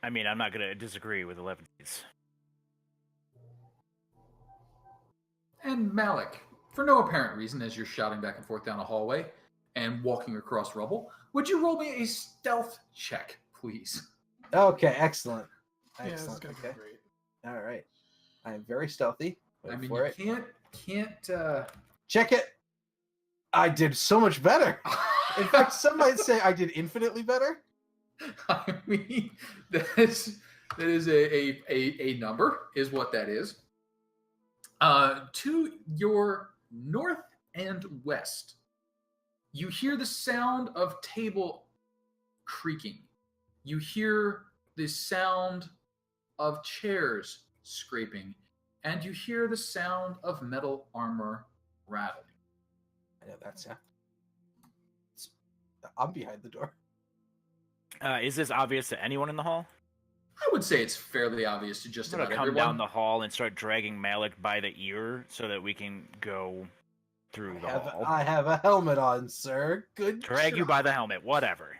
I mean, I'm not going to disagree with 11Z's. And Malik, for no apparent reason, as you're shouting back and forth down a hallway and walking across rubble, would you roll me a stealth check, please? Okay, excellent. Yeah, this is Excellent. gonna Okay. be great. All right. I am very stealthy. Wait I mean, for you it. can't. Check it. I did so much better. In fact, some might say I did infinitely better. I mean, that is a number, is what that is. To your north and west, you hear the sound of table creaking. You hear the sound of chairs scraping, and you hear the sound of metal armor rattling. I know that sound. I'm behind the door. Is this obvious to anyone in the hall? I would say it's fairly obvious to just I'm about gonna come everyone. down the hall and start dragging Malik by the ear so that we can go through the hall. I have a helmet on, sir. Good Drag you job. by the helmet, whatever.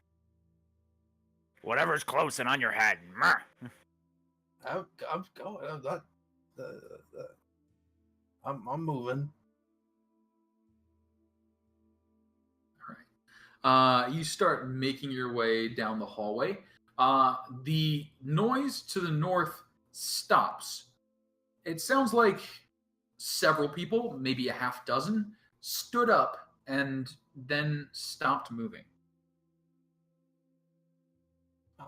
Whatever's close and on your head. Meh. I'm going. I'm not. I'm moving. You start making your way down the hallway. The noise to the north stops. It sounds like several people, maybe a half dozen, stood up and then stopped moving. I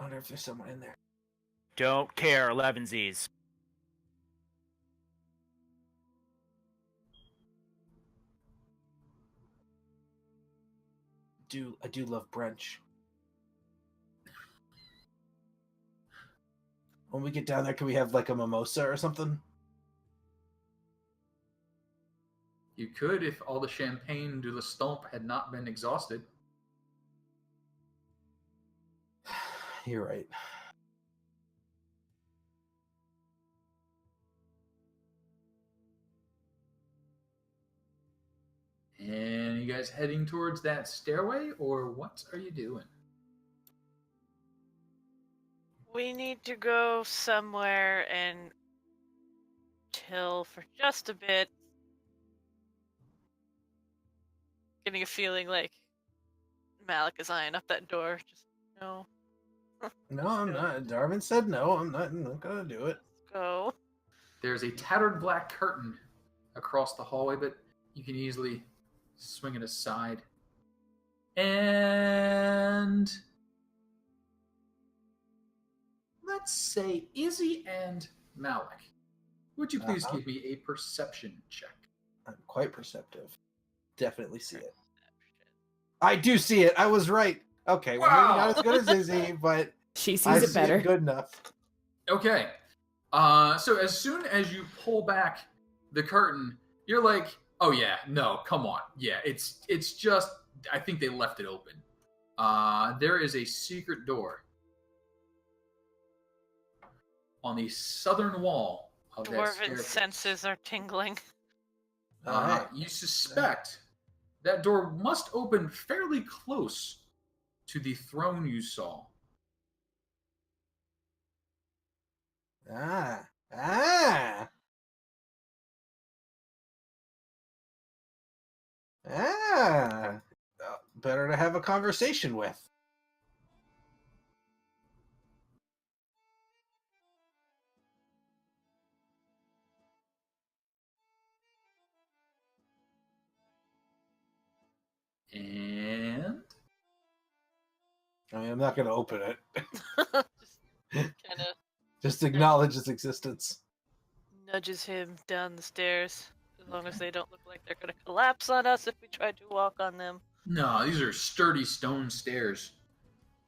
wonder if there's someone in there. Don't care, 11Z's. I do love brunch. When we get down there, can we have like a mimosa or something? You could if all the champagne de la Stomp had not been exhausted. You're right. And you guys heading towards that stairway, or what are you doing? We need to go somewhere and chill for just a bit. Getting a feeling like Malik is eyeing up that door. Just no. No, I'm not. Darwin said no. I'm not gonna do it. Let's go. There's a tattered black curtain across the hallway, but you can easily swing it aside. And let's say Izzy and Malik. Would you please give me a perception check? I'm quite perceptive. Definitely see it. I do see it. I was right. Okay, well, maybe not as good as Izzy, but She sees I it see better. it good enough. Okay. So as soon as you pull back the curtain, you're like, oh yeah, no, come on. Yeah, it's just, I think they left it open. There is a secret door on the southern wall of that Dwarven staircase. senses are tingling. Alright. You suspect that door must open fairly close to the throne you saw. Ah. Better to have a conversation with. And I mean, I'm not going to open it. Just kind of Just acknowledge its existence. nudges him down the stairs. As long as they don't look like they're going to collapse on us if we try to walk on them. no, these are sturdy stone stairs.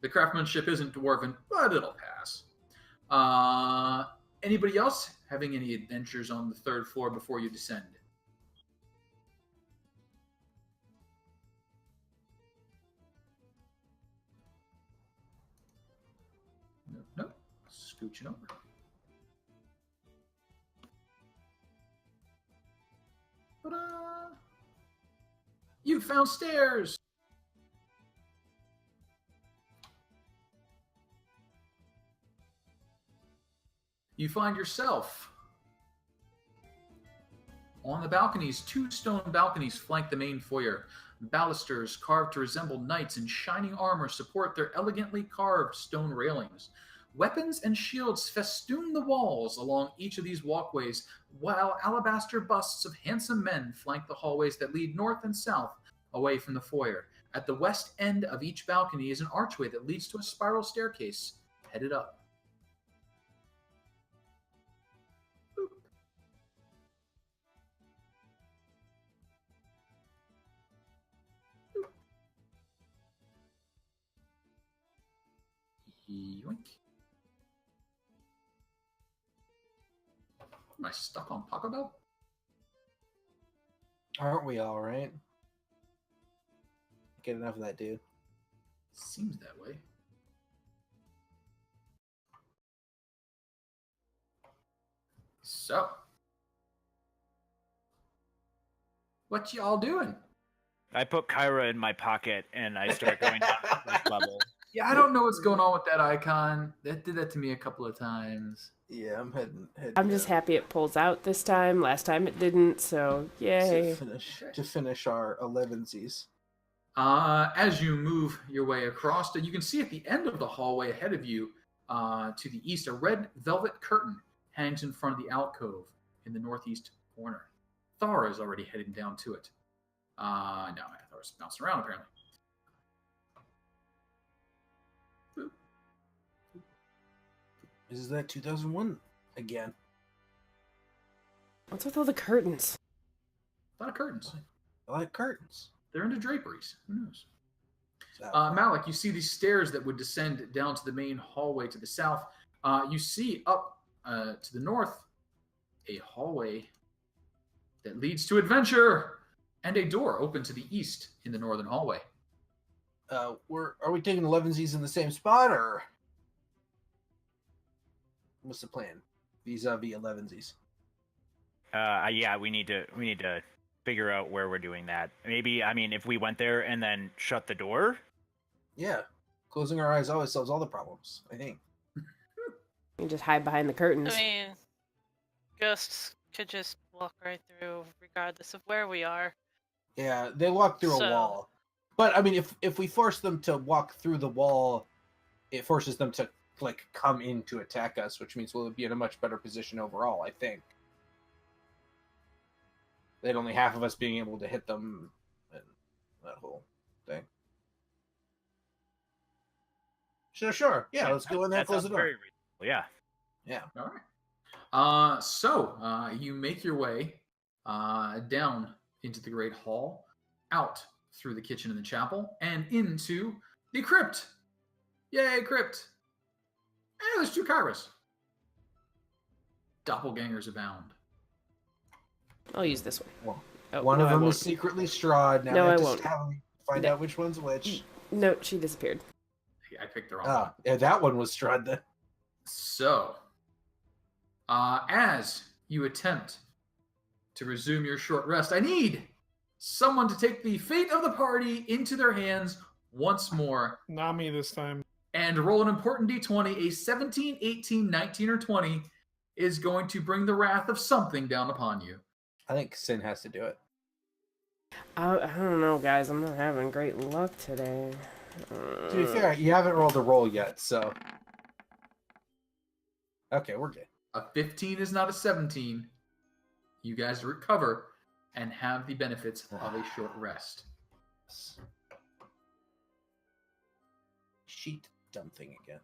The craftsmanship isn't dwarven, but it'll pass. Anybody else having any adventures on the 3rd floor before you descend? Nope. Scooching over. Ta-da! You found stairs! You find yourself on the balconies. 2 stone balconies flank the main foyer. Balusters carved to resemble knights in shining armor support their elegantly carved stone railings. Weapons and shields festoon the walls along each of these walkways, while alabaster busts of handsome men flank the hallways that lead north and south away from the foyer. At the west end of each balcony is an archway that leads to a spiral staircase headed up. Yoink. Am I stuck on Taco Bell? Aren't we all right? Get enough of that, dude. Seems that way. So, what y'all doing? I put Kyra in my pocket and I start going down to the first level. Yeah, I don't know what's going on with that icon. That did that to me a couple of times. Yeah, I'm heading. I'm just happy it pulls out this time. Last time it didn't, so yay. To finish our 11sies. As you move your way across, you can see at the end of the hallway ahead of you, to the east, a red velvet curtain hangs in front of the alcove in the northeast corner. Thara is already heading down to it. No, Thara's bouncing around apparently. Is that 2001 again? What's with all the curtains? A lot of curtains. I like curtains. They're into draperies. Who knows? So, Malik, you see these stairs that would descend down to the main hallway to the south. You see up to the north a hallway that leads to adventure, and a door open to the east in the northern hallway. are we taking 11sies in the same spot, or what's the plan vis-a-vis 11sies? Yeah, we need to figure out where we're doing that. Maybe, I mean, if we went there and then shut the door. Yeah, closing our eyes always solves all the problems, I think. You just hide behind the curtains. I mean, ghosts could just walk right through, regardless of where we are. Yeah, they walk through a wall. But I mean, if we force them to walk through the wall, it forces them to like come in to attack us, which means we'll be in a much better position overall, I think. They'd only half of us being able to hit them and that whole thing. Sure. Yeah, let's go in there and close the door. Very reasonable. Yeah. Yeah. All right. So you make your way down into the Great Hall, out through the kitchen and the chapel, and into the crypt. Yay, crypt! Hey, there's 2 Kairas. Doppelgangers abound. I'll use this one. Well, one of them is secretly Strahd. Now No, I I have won't. to find out which one's which. No, she disappeared. I picked the wrong one. Yeah, that one was Strahd then. So, as you attempt to resume your short rest, I need someone to take the fate of the party into their hands once more. Not me this time. And roll an important d20. A 17, 18, 19, or 20 is going to bring the wrath of something down upon you. I think Sin has to do it. I don't know, guys. I'm not having great luck today. To be fair, you haven't rolled a roll yet, so... Okay, we're good. A 15 is not a 17. You guys recover and have the benefits of a short rest. Sheet dumb thing again.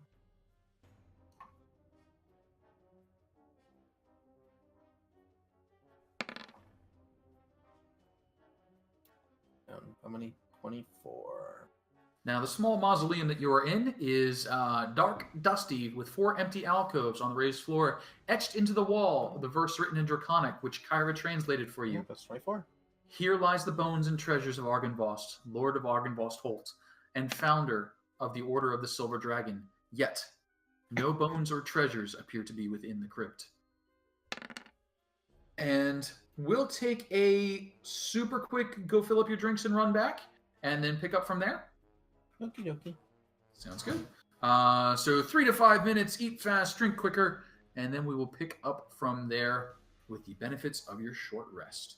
How many? 24. Now, the small mausoleum that you are in is dark, dusty, with 4 empty alcoves on the raised floor, etched into the wall, the verse written in Draconic, which Kyra translated for you. Yeah, that's 24. Here lies the bones and treasures of Argynvost, Lord of Argynvost Holt, and founder of the Order of the Silver Dragon. Yet, no bones or treasures appear to be within the crypt. And we'll take a super quick go fill up your drinks and run back, and then pick up from there. Okie dokie. Sounds good. So 3 to 5 minutes, eat fast, drink quicker, and then we will pick up from there with the benefits of your short rest.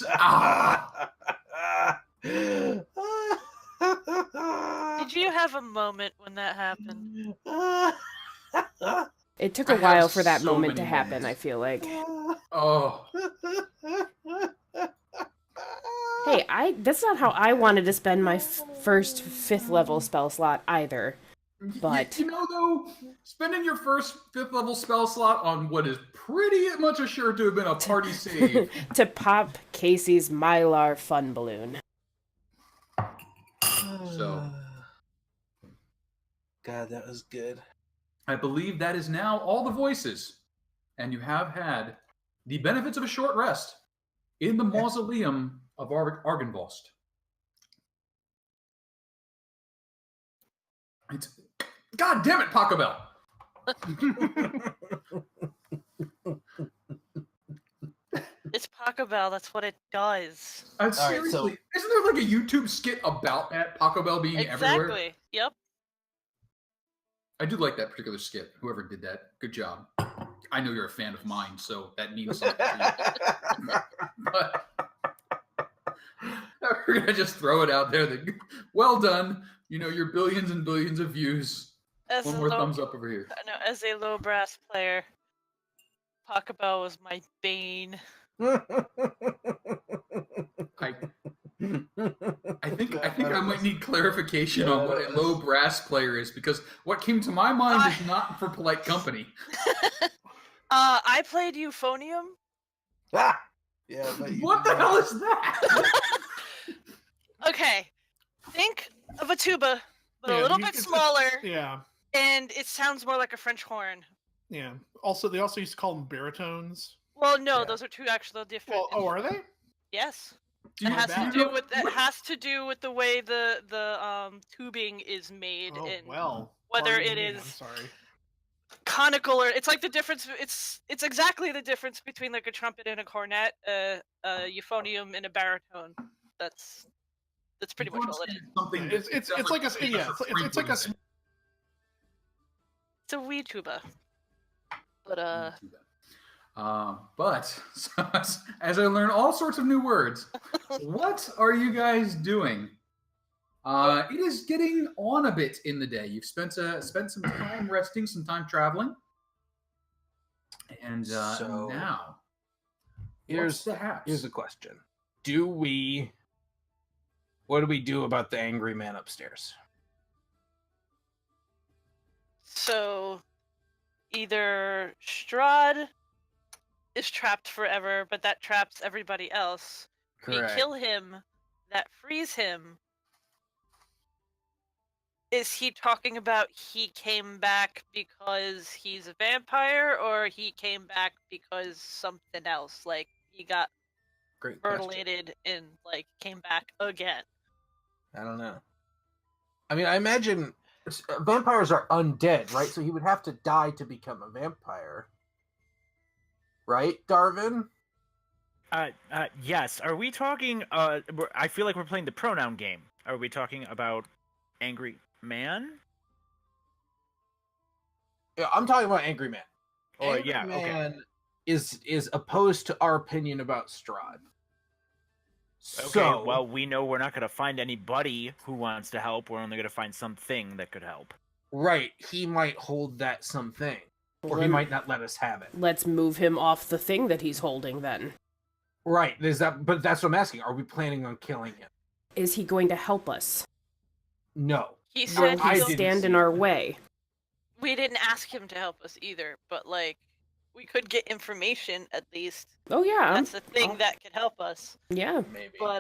Yes. Ah. Did you have a moment when that happened? It took I a have while for that so moment to many happen, moments. I feel like. Oh. Hey, that's not how I wanted to spend my first 5th level spell slot either. But You know, though, spending your first 5th level spell slot on what is pretty much assured to have been a party save. to pop Casey's Mylar fun balloon. So, God, that was good. I believe that is now all the voices. And you have had the benefits of a short rest in the mausoleum of Argenvost. God damn it, Pachelbel! It's Pachelbel. That's what it does. Seriously, isn't there like a YouTube skit about that Pachelbel being everywhere? Exactly. Yep. I do like that particular skit. Whoever did that, good job. I know you're a fan of mine, so that means something to you. But we're gonna just throw it out there. That well done. You know your billions and billions of views. As One a more low, thumbs up over here. no, as a low brass player, Pachelbel was my bane. I think I might need clarification on what a low brass player is, because what came to my mind is not for polite company. I played euphonium. Yeah. What the hell is that? Okay, think of a tuba, but Yeah, a little bit smaller, Yeah. and it sounds more like a French horn. Yeah. Also, they also used to call them baritones. Well, no, Yeah. those are two actual different. Well, oh, are they? Yes. Do you- It has do to you do know- with that. Has to do with the way the tubing is made, Oh, and well. whether pardon it me, is I'm sorry. conical or it's like the difference. It's exactly the difference between like a trumpet and a cornet, a euphonium and a baritone. That's pretty much all it is. Something Yeah, it's like a yeah, it's like a It's a wee tuba. But But as I learn all sorts of new words, what are you guys doing? It is getting on a bit in the day. You've spent some time resting, some time traveling, and So, now here's what's the haps? the question: what do we do about the angry man upstairs? so either Strahd is trapped forever, but that traps everybody else. Correct. We kill him, that frees him. Is he talking about he came back because he's a vampire, or he came back because something else? Like he got Great question. mutilated and like came back again. I don't know. I mean, I imagine vampires are undead, right? So he would have to die to become a vampire, right, Darvin? Yes. Are we talking? I feel like we're playing the pronoun game. Are we talking about angry man? Yeah, I'm talking about angry man. Or Angry yeah, okay. man is opposed to our opinion about Strahd. Okay, So, well, we know we're not going to find anybody who wants to help. We're only going to find something that could help. right, he might hold that something, or he might not let us have it. Let's move him off the thing that he's holding then. Right, but that's what I'm asking. Are we planning on killing him? Is he going to help us? No. He Will said I he he'll- didn't stand see in our that. way? we didn't ask him to help us either, but like we could get information at least. Oh yeah, That's the thing that could help us. yeah. Maybe. But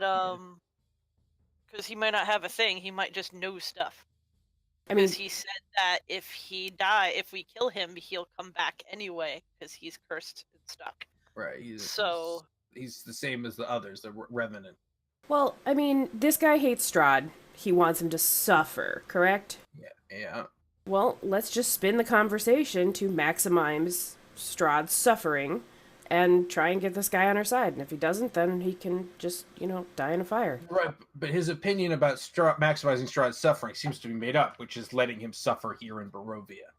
because he might not have a thing, he might just know stuff. I mean, Because he said that if we kill him, he'll come back anyway because he's cursed and stuck. Right. He's the same as the others, the Revenant. well, I mean, this guy hates Strahd. He wants him to suffer, correct? Yeah. Well, let's just spin the conversation to maximize Strahd's suffering and try and get this guy on our side. And if he doesn't, then he can just, die in a fire. Right, but his opinion about maximizing Strahd's suffering seems to be made up, which is letting him suffer here in Barovia.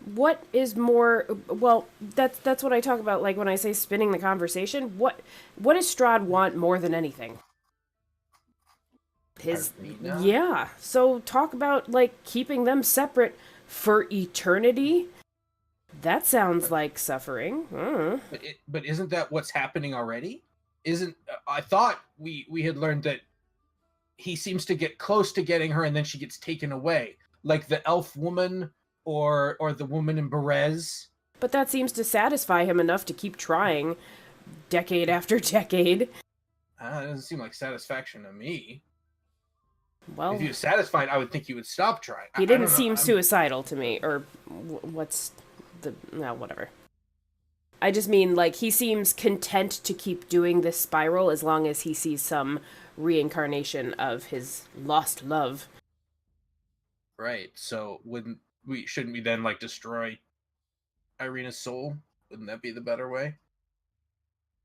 What is more? Well, that's what I talk about. Like when I say spinning the conversation, what does Strahd want more than anything? Irina? Yeah. So talk about like keeping them separate for eternity. That sounds like suffering. But isn't that what's happening already? Isn't I thought we had learned that he seems to get close to getting her and then she gets taken away, like the elf woman or the woman in Berez. But that seems to satisfy him enough to keep trying, decade after decade. It doesn't seem like satisfaction to me. Well, If he was satisfied, I would think he would stop trying. he didn't seem suicidal to me, or whatever. I just mean, like, he seems content to keep doing this spiral as long as he sees some reincarnation of his lost love. Right. So shouldn't we then like destroy Irina's soul? Wouldn't that be the better way?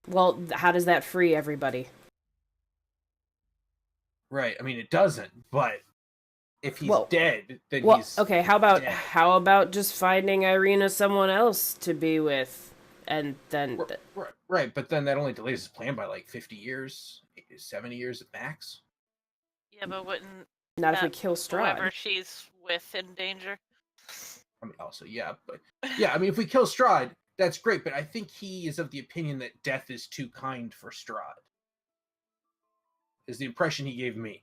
Well, how does that free everybody? Right. I mean, it doesn't. But if he's dead, then he's okay. How about just finding Irina someone else to be with, and then right. But then that only delays his plan by like 50 years, 70 years at max. Yeah, but wouldn't not if we kill Strahd. Whoever she's with in danger. I mean, also, yeah, but yeah, I mean, if we kill Strahd, that's great. But I think he is of the opinion that death is too kind for Strahd. Is the impression he gave me.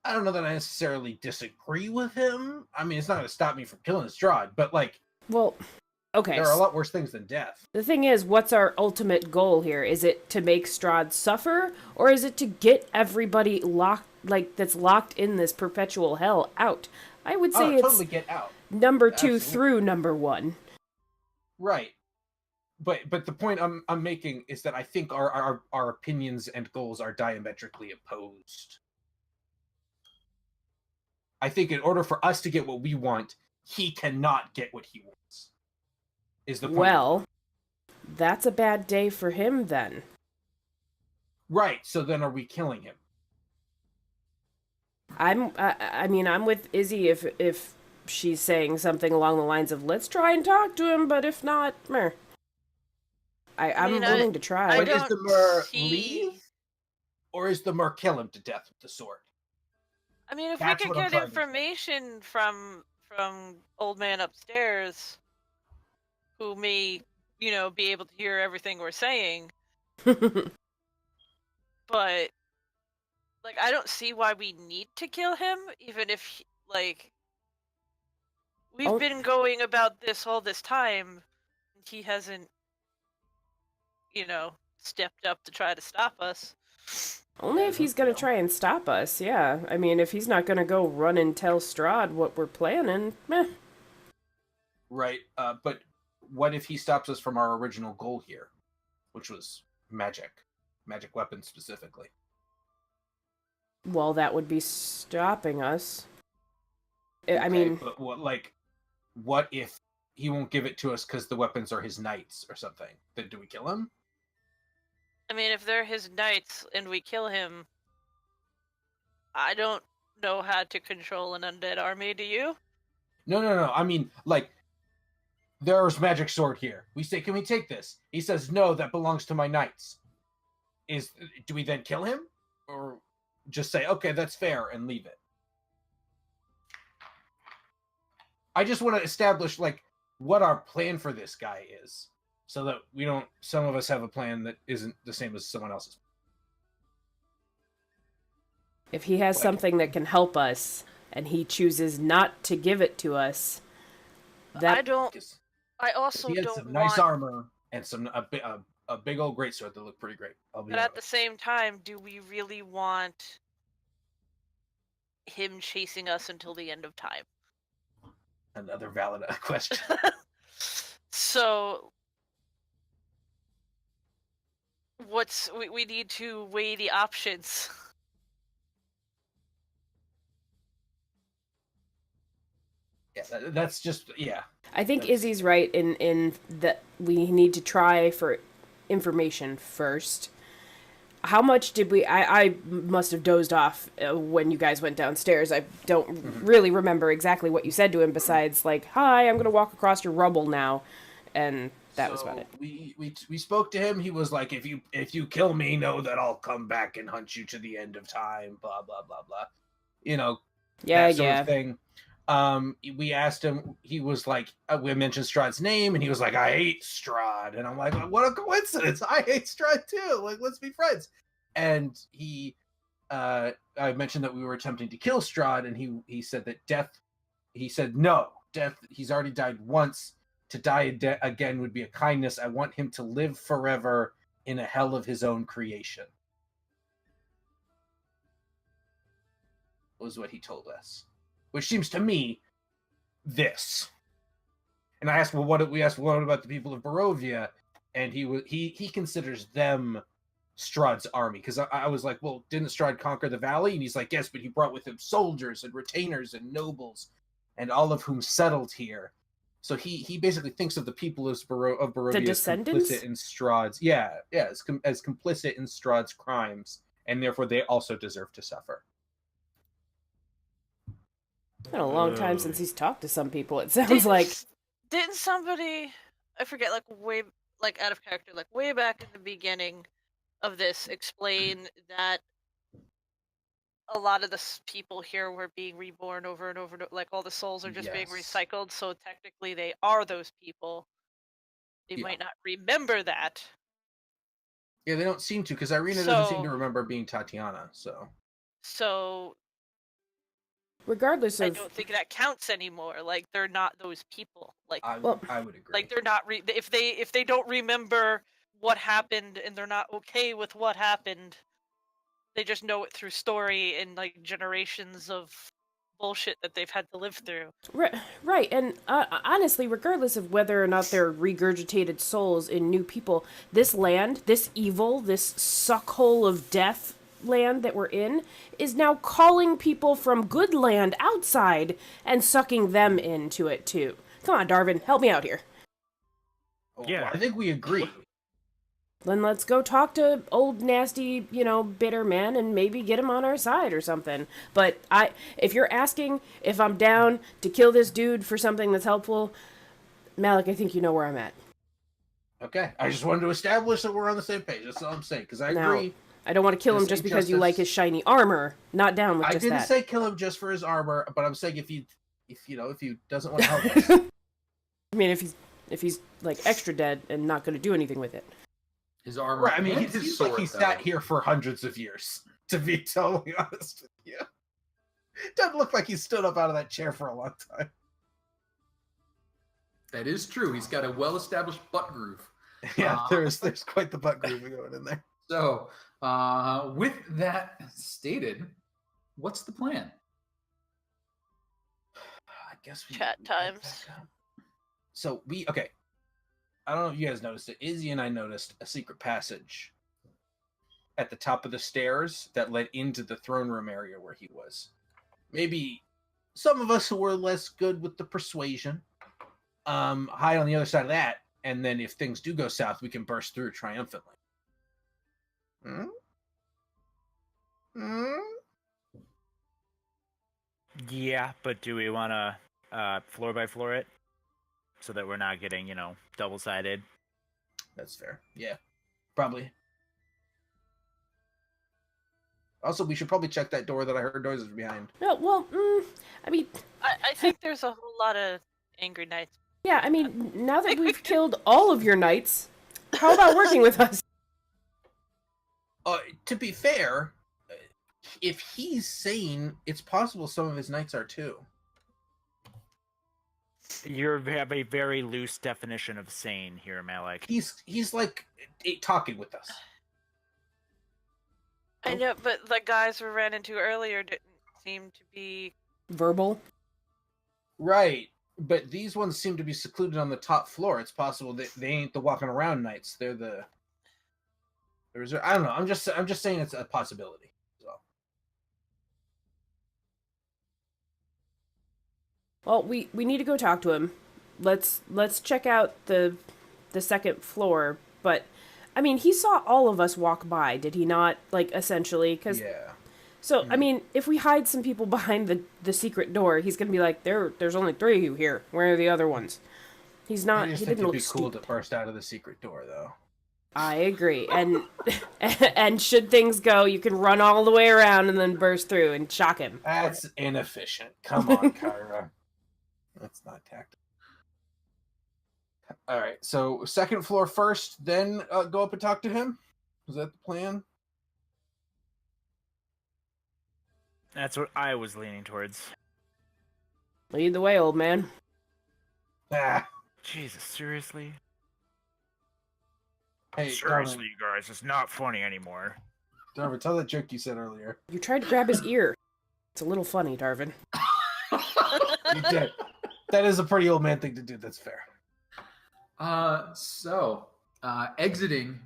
I don't know that I necessarily disagree with him. I mean, it's not going to stop me from killing Strahd, but like, well, okay, there are a lot worse things than death. The thing is, what's our ultimate goal here? Is it to make Strahd suffer, or is it to get everybody that's locked in this perpetual hell out? I would say it's totally get out. Number 2 through number 1. Right. But the point I'm making is that I think our opinions and goals are diametrically opposed. I think in order for us to get what we want, he cannot get what he wants. Is the point. Well, that's a bad day for him then. Right. So then are we killing him? I mean, I'm with Izzy if she's saying something along the lines of let's try and talk to him, but if not, meh. I'm willing to try. But is the Mer leave? Or is the Mer kill him to death with the sword? I mean, if we could get information from Old Man upstairs, who may, be able to hear everything we're saying. But, like, I don't see why we need to kill him, even if, we've been going about this all this time, and he hasn't, stepped up to try to stop us. Only if he's going to try and stop us, yeah. I mean, if he's not going to go run and tell Strahd what we're planning, meh. Right, but what if he stops us from our original goal here, which was magic weapons specifically? Well, that would be stopping us. Okay, I mean... But what if he won't give it to us because the weapons are his knights or something? Then do we kill him? I mean, if they're his knights and we kill him, I don't know how to control an undead army, do you? No. I mean, like, there's magic sword here. We say, can we take this? He says, no, that belongs to my knights. Do we then kill him? Or just say, okay, that's fair, and leave it? I just want to establish, like, what our plan for this guy is. So that some of us have a plan that isn't the same as someone else's. If he has something that can help us, and he chooses not to give it to us, I also he had don't some want... nice armor and a big old greatsword that looked pretty great. But at the same time, do we really want him chasing us until the end of time? Another valid question. So... we need to weigh the options. Yeah, that's just, yeah. I think Izzy's right in that we need to try for information first. how much did we... I must have dozed off when you guys went downstairs. I don't really remember exactly what you said to him besides, like, hi, I'm going to walk across your rubble now. And that was about it. We spoke to him. He was like, if you kill me, know that I'll come back and hunt you to the end of time, blah, blah, blah, blah. You know, Yeah, that sort yeah. of thing. We asked him, he was like, we mentioned Strahd's name, and he was like, I hate Strahd. And I'm like, what a coincidence. I hate Strahd too. Like, let's be friends. And I mentioned that we were attempting to kill Strahd, and he said that he said, no, death, he's already died once. To die again would be a kindness. I want him to live forever in a hell of his own creation. Was what he told us. Which seems to me this. And I asked, well, what about the people of Barovia? And he considers them Strahd's army. Because I was like, well, didn't Strahd conquer the valley? And he's like, yes, but he brought with him soldiers and retainers and nobles, and all of whom settled here. So he basically thinks of the people of Barovia The as descendants? complicit in Strahd's as complicit in Strahd's crimes, and therefore they also deserve to suffer. It's been a long time since he's talked to some people, it sounds like. Didn't somebody, I forget, like out of character, like way back in the beginning of this, explain that a lot of the people here were being reborn over and over, like all the souls are just being Yes. recycled, so technically they are those people. They Yeah. might not remember that. Yeah, they don't seem to, because Irina doesn't seem to remember being Tatiana, so... So Regardless I of... don't think that counts anymore. Like, they're not those people. Like, I Well- would agree. like they're not if they don't remember what happened and they're not okay with what happened, they just know it through story and like generations of bullshit that they've had to live through. Right, and honestly, regardless of whether or not they're regurgitated souls in new people, this land, this evil, this suckhole of death land that we're in, is now calling people from good land outside and sucking them into it too. Come on, Darvin, help me out here. Yeah. I think we agree. Then let's go talk to old nasty, bitter man and maybe get him on our side or something. But if you're asking if I'm down to kill this dude for something that's helpful, Malik, I think you know where I'm at. Okay, I just wanted to establish that we're on the same page. That's all I'm saying, because I Now, agree. I don't want to kill him just because you like his shiny armor. Not down with I just didn't that. say kill him just for his armor, but I'm saying if he doesn't want to help us. I mean, if he's like extra dead and not going to do anything with it. His armor. Right, I mean, and it his seems sword, like he though. sat here for hundreds of years, to be totally honest with you. Doesn't look like he stood up out of that chair for a long time. That is true. He's got a well-established butt groove. Yeah, there's quite the butt grooving going in there. So, with that stated, what's the plan? I guess Chat we times. back up. So okay. I don't know if you guys noticed it. Izzy and I noticed a secret passage at the top of the stairs that led into the throne room area where he was. Maybe some of us who were less good with the persuasion hide on the other side of that, and then if things do go south, we can burst through triumphantly. Yeah, but do we want to floor by floor it so that we're not getting, double-sided? That's fair. Yeah, probably. Also, we should probably check that door that I heard noises behind. No, well, I mean, I think there's a whole lot of angry knights. yeah, I mean, now that we've killed all of your knights, how about working with us? To be fair, if he's sane, it's possible some of his knights are too. You have a very loose definition of sane here, Malik. He's like talking with us. I know, but the guys we ran into earlier didn't seem to be Verbal? Right, but these ones seem to be secluded on the top floor. It's possible that they ain't the walking around knights. They're the reserve. I don't know. I'm just saying it's a possibility. So. Well, we need to go talk to him. Let's check out the second floor, but I mean, he saw all of us walk by, did he not? Like, essentially, because Yeah. so I mean, if we hide some people behind the secret door, he's gonna be like, there's only 3 of you here. Where are the other ones? He's I not. just He think didn't it'd look be cool stupid. to burst out of the secret door, though. I agree, and and should things go, you can run all the way around and then burst through and shock him. That's inefficient. Come on, Kyra. That's not tactical. All right, so second floor first, then go up and talk to him? Is that the plan? That's what I was leaning towards. Lead the way, old man. Ah, Jesus, seriously? hey, Seriously, you guys, it's not funny anymore. Darvin, tell that joke you said earlier. You tried to grab his ear. It's a little funny, Darvin. You did. That is a pretty old man thing to do. That's fair. Exiting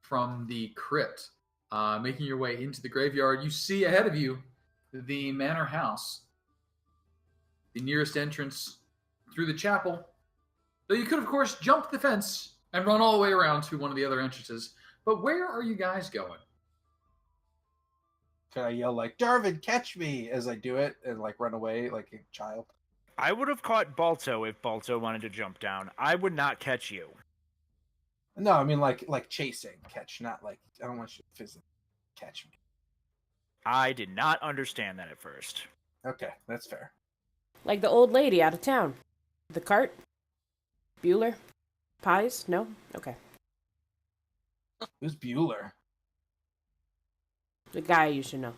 from the crypt, making your way into the graveyard, you see ahead of you the manor house, the nearest entrance through the chapel. Though you could, of course, jump the fence and run all the way around to one of the other entrances. But where are you guys going? Can I yell like, Darvin, catch me, as I do it and like run away like a child? I would have caught Balto if Balto wanted to jump down. I would not catch you. No, I mean like chasing, catch, not like I don't want you to physically catch me. I did not understand that at first. Okay, that's fair. Like the old lady out of town. The cart? Bueller? Pies? No? Okay. Who's Bueller? The guy you should know.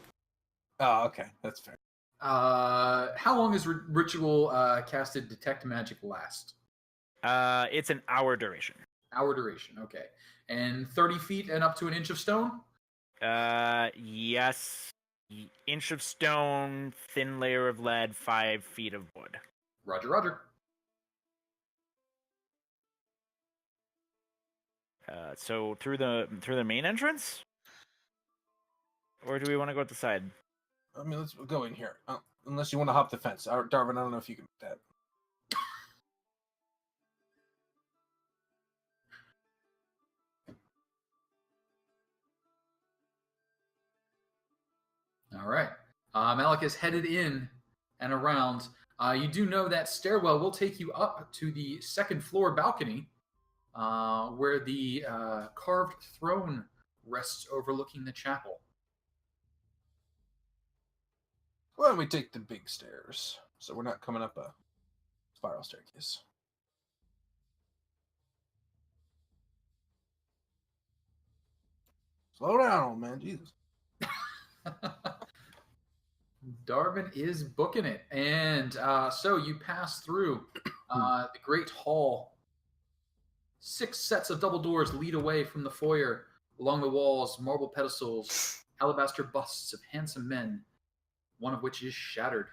Oh, okay, that's fair. How long does ritual casted detect magic last? It's an hour duration. Hour duration, okay. And 30 feet and up to an inch of stone? Yes. Inch of stone, thin layer of lead, 5 feet of wood. Roger, roger. So through the main entrance, or do we want to go at the side? I mean, let's go in here. Unless you want to hop the fence. Darvin, I don't know if you can do that. All right. Malik is headed in and around. You do know that stairwell will take you up to the second floor balcony, where the carved throne rests overlooking the chapel. Why don't we take the big stairs so we're not coming up a spiral staircase? Slow down, old man. Jesus. Darvin is booking it. And so you pass through the Great Hall. 6 sets of double doors lead away from the foyer. Along the walls, marble pedestals, alabaster busts of handsome men, one of which is shattered.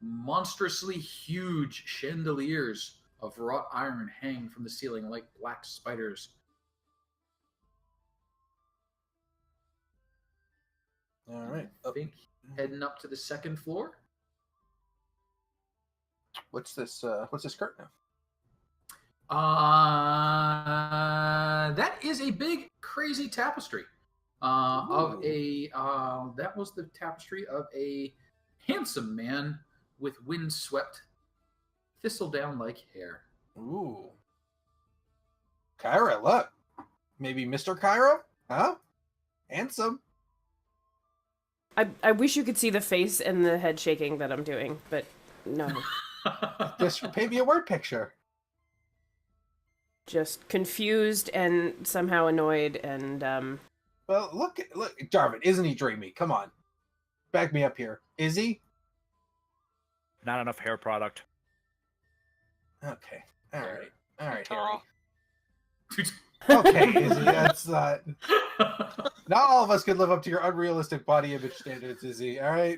Monstrously huge chandeliers of wrought iron hang from the ceiling like black spiders. All right. I think heading up to the second floor. What's this curtain now? That is a big, crazy tapestry. That was the tapestry of a handsome man with wind-swept, thistledown-like hair. Ooh. Kyra, look. Maybe Mr. Kyra? Huh? Handsome. I wish you could see the face and the head shaking that I'm doing, but no. Just paint me a word picture. Just confused and somehow annoyed and Well, look, Darvin, isn't he dreamy? Come on. Back me up here. Is he? Not enough hair product. Okay. All right, Harry. Tall. Okay, Izzy, that's not... Not all of us could live up to your unrealistic body image standards, Izzy, all right?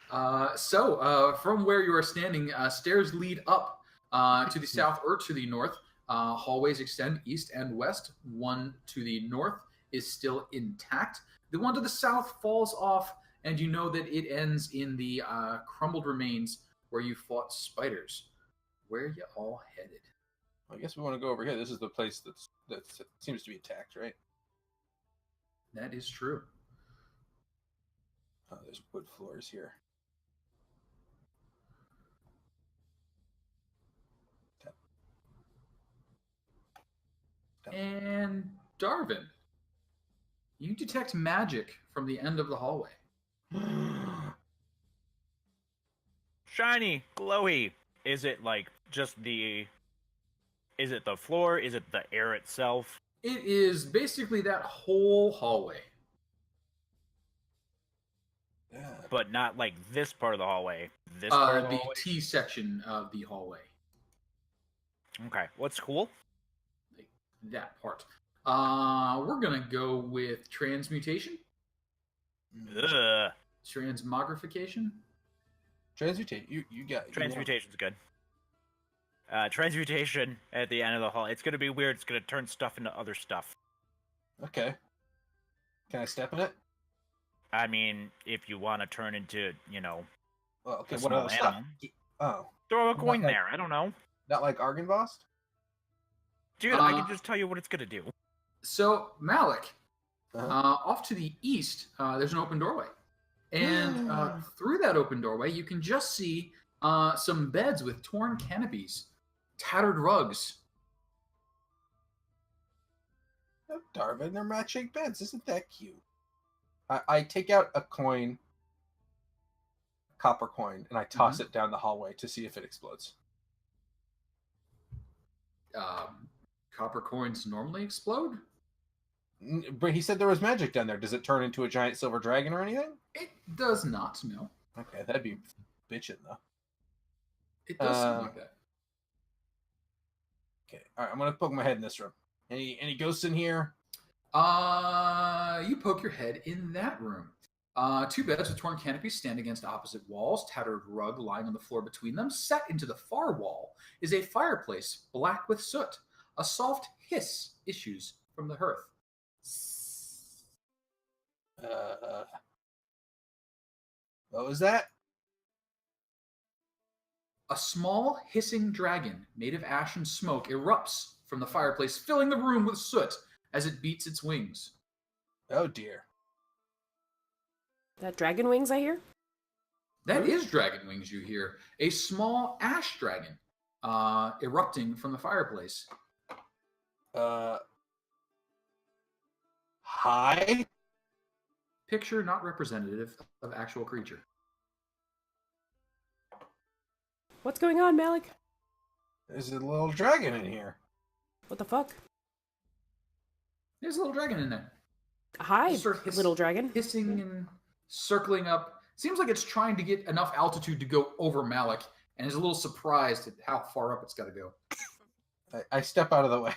From where you are standing, stairs lead up to the south or to the north. Hallways extend east and west. One to the north is still intact. The one to the south falls off, and you know that it ends in the crumbled remains where you fought spiders. Where are you all headed? I guess we want to go over here. This is that seems to be attacked, right? That is true. Oh, there's wood floors here. And Darvin, you detect magic from the end of the hallway. Shiny, glowy. Is it like just the? Is it the floor? Is it the air itself? It is basically that whole hallway. Yeah. But not like this part of the hallway. This part of the The hallway. T section of the hallway. Okay, what's cool? Like that part. We're gonna go with transmutation, Ugh. transmogrification. Transmutate. You got it. Transmutation's good. Transmutation at the end of the hall. It's gonna be weird. It's gonna turn stuff into other stuff. Okay. Can I step in it? I mean, if you want to turn into, Well, okay. a What small other stuff? animal, Oh, throw a Not coin like- there. I don't know. not like Argynvost? Dude, I can just tell you what it's gonna do. So Malik, Uh-huh. off to the east, there's an open doorway, and through that open doorway, you can just see some beds with torn canopies, tattered rugs. Oh, Darvin, they're match-shaped beds. Isn't that cute? I take out a coin, copper coin, and I toss it down the hallway to see if it explodes. Copper coins normally explode. But he said there was magic down there. Does it turn into a giant silver dragon or anything? It does not. No, Okay, that'd be bitchin' though. it does seem like that. Okay, all right. I'm gonna poke my head in this room. Any ghosts in here? You poke your head in that room. Two beds with torn canopies stand against opposite walls, tattered rug lying on the floor between them. Set into the far wall is a fireplace, black with soot. A soft hiss issues from the hearth. What was that? A small hissing dragon made of ash and smoke erupts from the fireplace, filling the room with soot as it beats its wings. Oh dear. That dragon wings I hear? That is dragon wings you hear. A small ash dragon erupting from the fireplace. Hi. Picture not representative of actual creature. What's going on, Malik? There's a little dragon in here. What the fuck? There's a little dragon in there. Hi, Just sort of little dragon. hissing and circling up. Seems like it's trying to get enough altitude to go over Malik, and is a little surprised at how far up it's got to go. I step out of the way.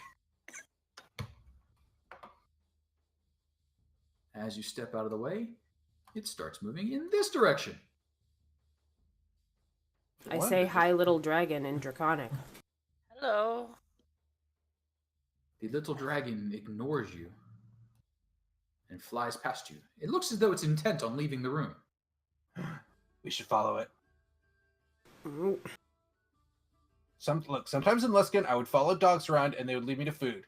As you step out of the way, it starts moving in this direction. I What? say hi, little dragon in Draconic. Hello. The little dragon ignores you and flies past you. It looks as though it's intent on leaving the room. We should follow it. Mm. Sometimes in Luskin, I would follow dogs around and they would lead me to food.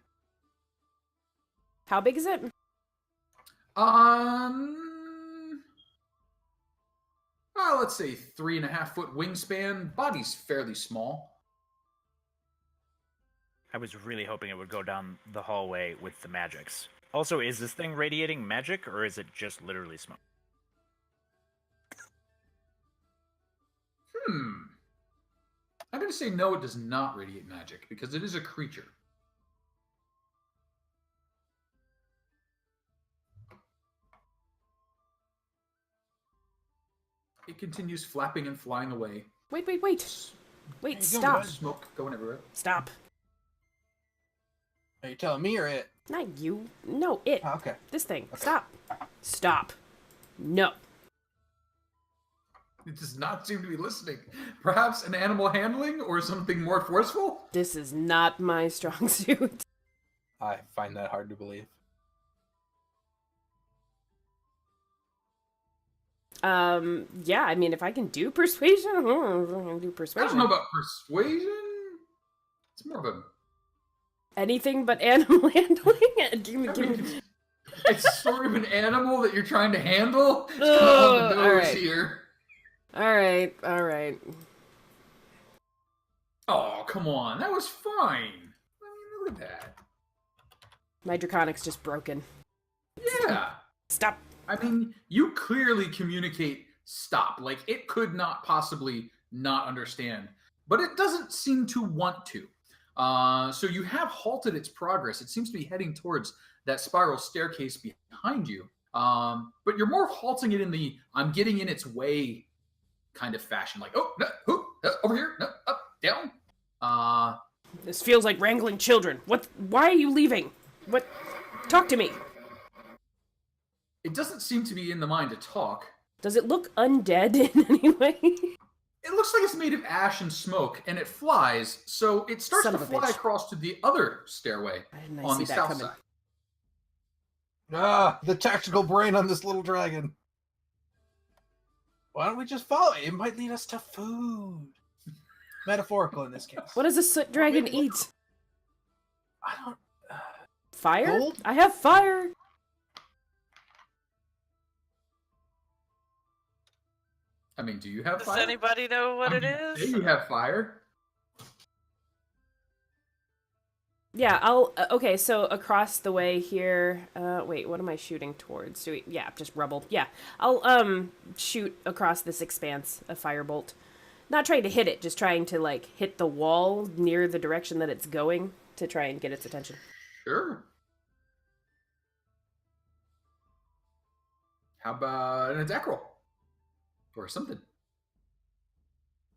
How big is it? Let's say 3.5-foot wingspan. Body's fairly small. I was really hoping it would go down the hallway with the magics. Also, is this thing radiating magic, or is it just literally smoke? I'm going to say no, it does not radiate magic, because it is a creature. It continues flapping and flying away. Wait. Wait, Hey, go, stop. bud. Smoke going everywhere. Stop. Are you telling me or it? Not you. No, it. Oh, okay. This thing. Okay. Stop. Stop. No. It does not seem to be listening. Perhaps an animal handling or something more forceful? This is not my strong suit. I find that hard to believe. Yeah, I mean, if I can do persuasion, I can do I persuasion. don't know about persuasion. It's more of a Anything but animal handling? It's sort of an animal that you're trying to handle. It's kind of Oh, on the all nose right. here. Alright. Oh, come on. That was fine. I mean, look at that. My Draconic's just broken. Yeah. Stop. I mean, you clearly communicate stop. Like, it could not possibly not understand. But it doesn't seem to want to. So you have halted its progress. It seems to be heading towards that spiral staircase behind you. But you're more halting it in the I'm getting in its way kind of fashion. Like, oh, no, over here, no, up, down. This feels like wrangling children. What? Why are you leaving? What? Talk to me. It doesn't seem to be in the mind to talk. Does it look undead in any way? It looks like it's made of ash and smoke, and it flies, so it starts Son to of a fly bitch. across to the other stairway Why didn't I on see the that south coming? side. Ah, the tactical brain on this little dragon. Why don't we just follow it? It might lead us to food. Metaphorical in this case. What does a soot dragon Wait, eat? I don't. Fire? Gold? I have fire. I mean, do you have Does fire? anybody know what it Say is? you have fire. Yeah, I'll. Okay, so across the way here. Wait, what am I shooting towards? Yeah, just rubble. Yeah, I'll shoot across this expanse a firebolt. Not trying to hit it, just trying to like hit the wall near the direction that it's going to try and get its attention. Sure. How about an attack roll? Or something.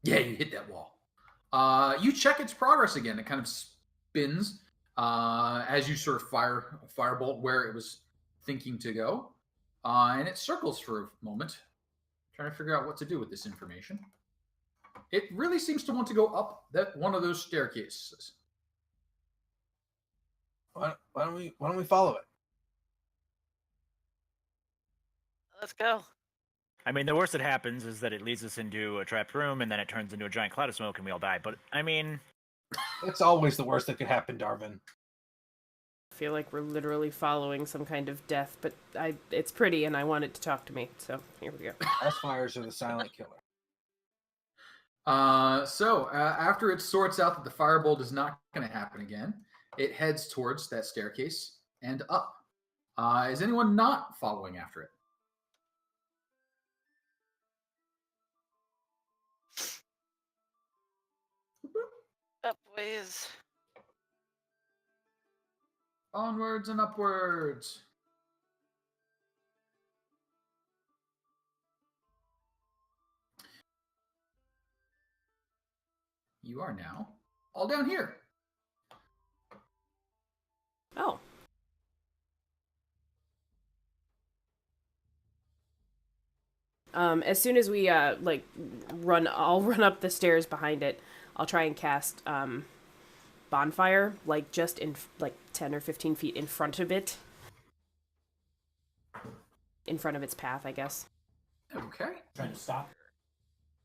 Yeah, you hit that wall. You check its progress again. It kind of spins as you sort of firebolt where it was thinking to go. And it circles for a moment, trying to figure out what to do with this information. It really seems to want to go up that one of those staircases. Why don't we follow it? Let's go. I mean, the worst that happens is that it leads us into a trapped room, and then it turns into a giant cloud of smoke, and we all die. But, I mean... That's always the worst that could happen, Darvin. I feel like we're literally following some kind of death, but it's pretty and I want it to talk to me, so here we go. House fires are the silent killer. After it sorts out that the firebolt is not going to happen again, it heads towards that staircase and up. Is anyone not following after it? Up ways. Onwards and upwards. You are now all down here. Oh. As soon as we I'll run up the stairs behind it. I'll try and cast bonfire, like just in 10 or 15 feet in front of it. In front of its path, I guess. Okay. Trying to stop her.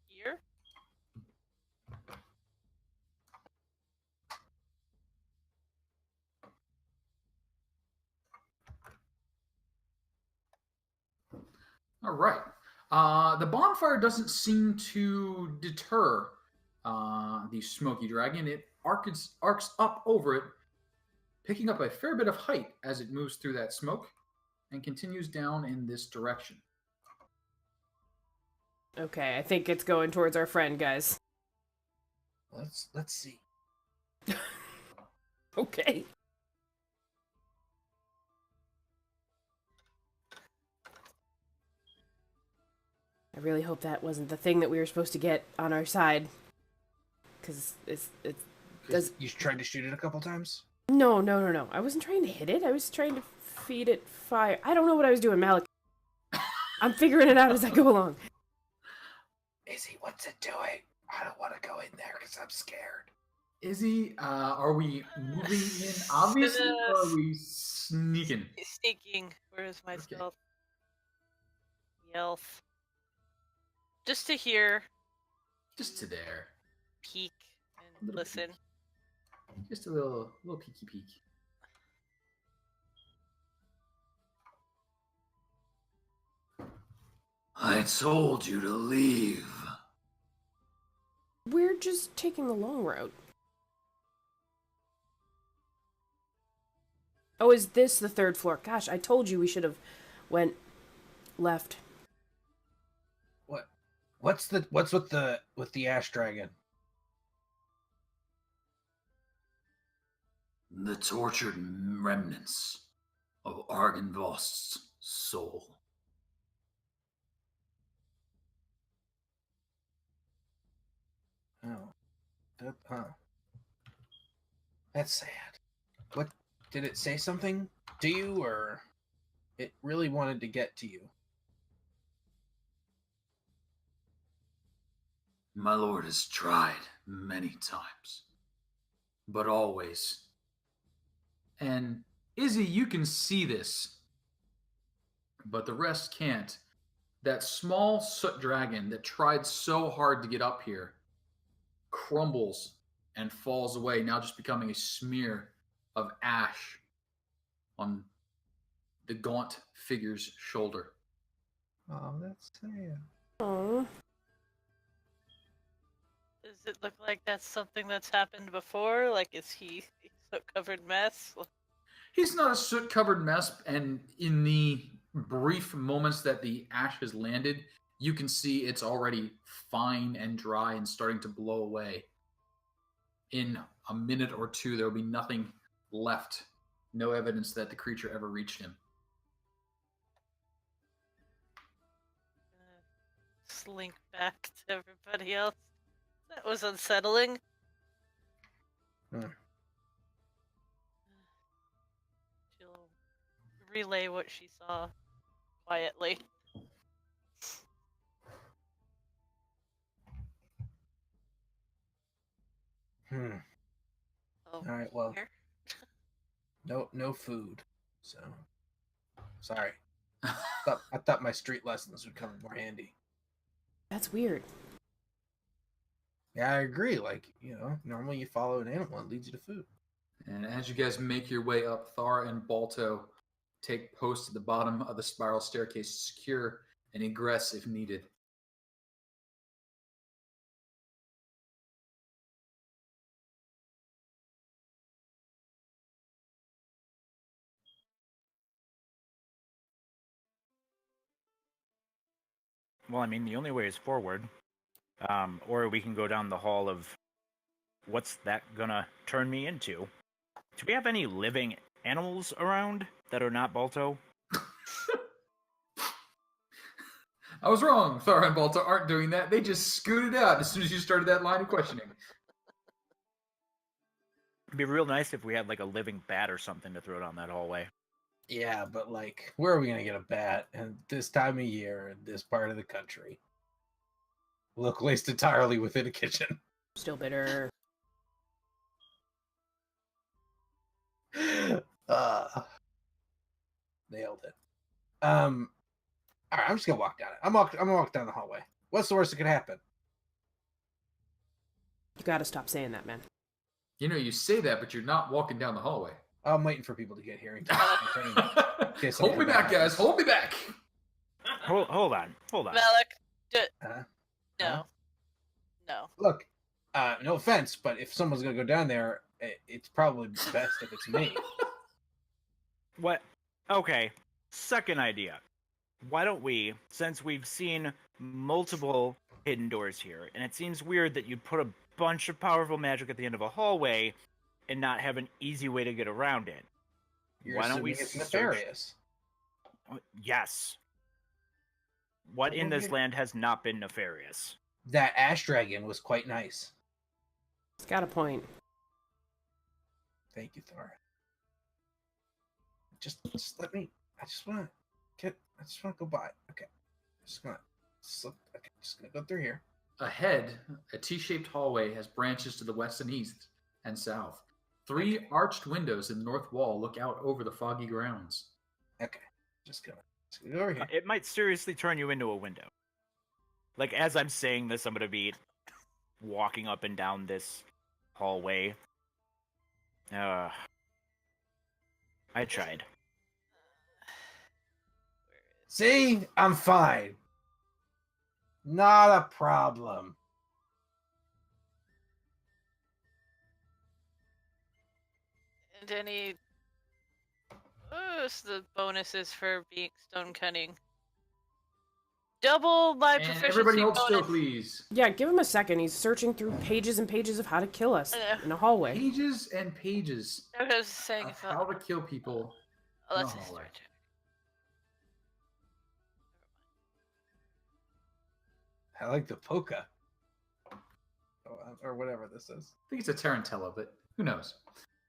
Here? All right. The bonfire doesn't seem to deter the smoky dragon. It arcs up over it, picking up a fair bit of height as it moves through that smoke and continues down in this direction. Okay, I think it's going towards our friend, guys. Let's see. Okay. I really hope that wasn't the thing that we were supposed to get on our side. Because it's does... You tried to shoot it a couple times? No. I wasn't trying to hit it. I was trying to feed it fire. I don't know what I was doing, Malik. I'm figuring it out as I go along. Izzy, what's it doing? I don't want to go in there because I'm scared. Izzy, are we moving in obviously, or are we sneaking? Sneaking. Where is my Okay. stealth? Yelf. Just to hear, Just to there. peek, and Little listen. Just a little peeky peek. I told you to leave. We're just taking the long route. Oh, is this the third floor? Gosh, I told you we should have went left. What's with the ash dragon? The tortured remnants of Argynvost's soul. Oh, that's sad. What did it say something to you, or it really wanted to get to you? My lord has tried many times, but always. And Izzy, you can see this, but the rest can't. That small soot dragon that tried so hard to get up here crumbles and falls away, now just becoming a smear of ash on the gaunt figure's shoulder. Oh, that's sad. Oh, Does it look like that's something that's happened before? Like, is he a soot-covered mess? He's not a soot-covered mess, and in the brief moments that the ash has landed, you can see it's already fine and dry and starting to blow away. In a minute or two, there will be nothing left. No evidence that the creature ever reached him. Slink back to everybody else. That was unsettling. She'll relay what she saw quietly. Hmm. Oh, All right, well. here. No food. So sorry. I thought my street lessons would come in more handy. that's weird. Yeah, I agree. Like, normally you follow an animal, it leads you to food. And as you guys make your way up, Thara and Balto take post at the bottom of the spiral staircase to secure an egress if needed. Well, I mean, the only way is forward. Or we can go down the hall of what's that gonna turn me into? Do we have any living animals around that are not Balto? I was wrong. Thara and Balto aren't doing that. They just scooted out as soon as you started that line of questioning. It'd be real nice if we had like a living bat or something to throw down that hallway. Yeah, but like, where are we gonna get a bat at this time of year in this part of the country? Localized entirely within a kitchen. Still bitter. Nailed it. All right, I'm just gonna walk down it. I'm gonna walk down the hallway. What's the worst that could happen? You gotta stop saying that, man. You know, you say that, but you're not walking down the hallway. I'm waiting for people to get here. Hold me back, guys. Hold me back. Hold on. Malik, Huh? no. No. Look, no offense, but if someone's gonna go down there, it's probably best if it's me. What? Okay. Second idea. Why don't we, since we've seen multiple hidden doors here, and it seems weird that you'd put a bunch of powerful magic at the end of a hallway and not have an easy way to get around it. You're Why don't we assuming it's search- nefarious? Yes. What in this land has not been nefarious? That ash dragon was quite nice. It's got a point. Thank you, Thor. Just let me. I just want to go by. Okay. Just gonna go through here. Ahead, a T-shaped hallway has branches to the west and east and south. Three arched windows in the north wall look out over the foggy grounds. Okay. Just gonna go over here. It might seriously turn you into a window. Like, as I'm saying this, I'm going to be walking up and down this hallway. I tried. See, I'm fine. Not a problem. And any what's the bonuses for being stone cunning? Double my And everybody proficiency hold still, bonus. please. Yeah, give him a second. He's searching through pages and pages of how to kill us in a hallway. Pages and pages I was saying of if how to kill people oh, in a that's a hallway. story check. I like the polka. Or whatever this is. I think it's a tarantella, but who knows?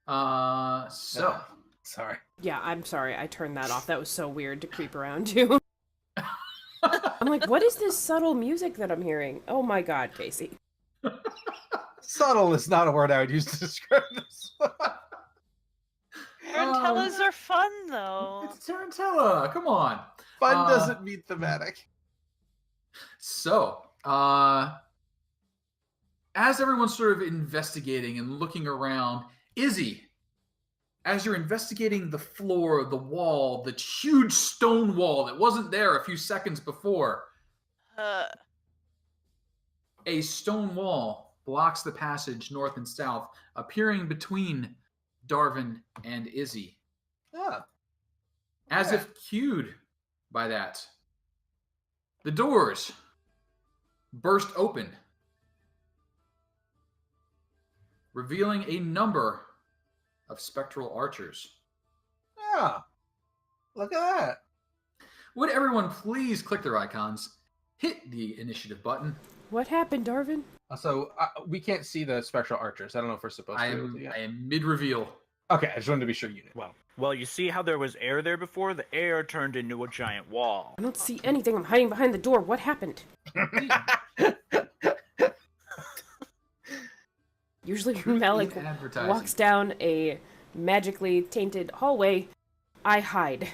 So. Sorry. Yeah, I'm sorry. I turned that off. That was so weird to creep around to. I'm like, what is this subtle music that I'm hearing? Oh my god, Casey. Subtle is not a word I would use to describe this. Tarantellas are fun though. It's tarantella. Come on. Fun doesn't mean thematic. So, as everyone's sort of investigating and looking around, Izzy, as you're investigating the floor, the wall, the huge stone wall that wasn't there a few seconds before, a stone wall blocks the passage north and south, appearing between Darvin and Izzy. Ah. As if cued by that, the doors burst open, revealing a number of spectral archers. Yeah. Look at that. Would everyone please click their icons, hit the initiative button. What happened, Darvin? So we can't see the spectral archers. I don't know if we're supposed I to. am mid-reveal. Okay, I just wanted to be sure you knew. Well, you see how there was air there before? The air turned into a giant wall. I don't see anything. I'm hiding behind the door. What happened? Usually when Malik walks down a magically tainted hallway, I hide.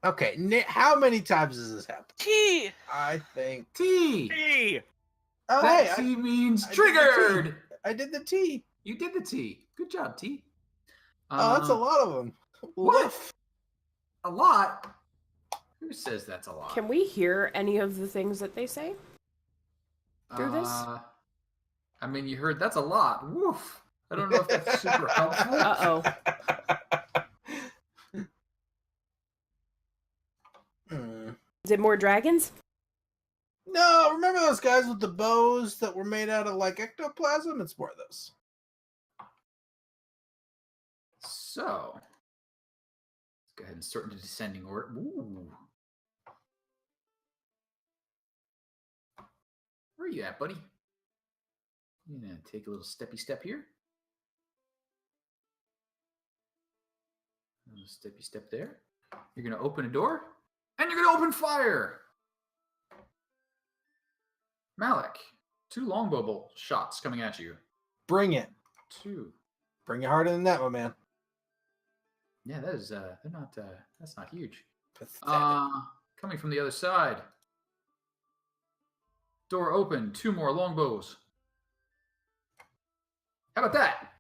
Okay, how many times has this happened? T. I think T. Hey! Oh, That hey, T means I did the triggered. I did the T. You did the T. Good job, T. Oh, that's a lot of them. What? A lot? Who says that's a lot? Can we hear any of the things that they say through this? I mean, you heard that's a lot. Woof. I don't know if that's super helpful. Uh-oh. Is it more dragons? No, remember those guys with the bows that were made out of like ectoplasm? It's more of those. So, let's go ahead and start into descending order. Ooh. Where are you at, buddy? I'm gonna take a little steppy step here. A little steppy step there. You're gonna open a door, and you're gonna open fire. Malik, 2 longbow bolt shots coming at you. Bring it. 2. Bring it harder than that, my man. Yeah, that is they're not that's not huge. Pathetic. Coming from the other side. Door open, 2 more longbows. How about that?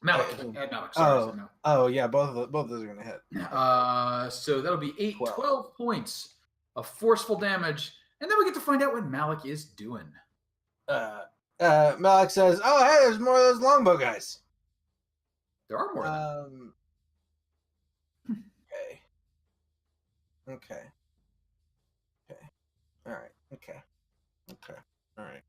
Malik. Sorry. Oh yeah, both of those are gonna hit. So that'll be 12 points of forceful damage, and then we get to find out what Malik is doing. Malik says, "Oh, hey, there's more of those longbow guys." There are more of them. Okay. All right. Okay. All right.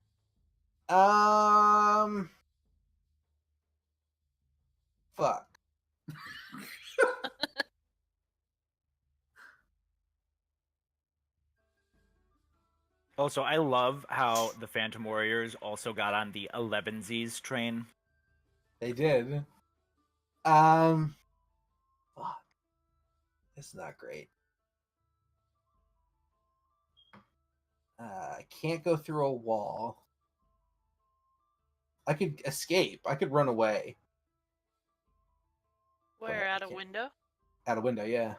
Fuck. Also, I love how the Phantom Warriors also got on the 11Zs train. They did. Fuck. It's not great. I can't go through a wall. I could escape. I could run away. Where? Out a window? Out a window, yeah.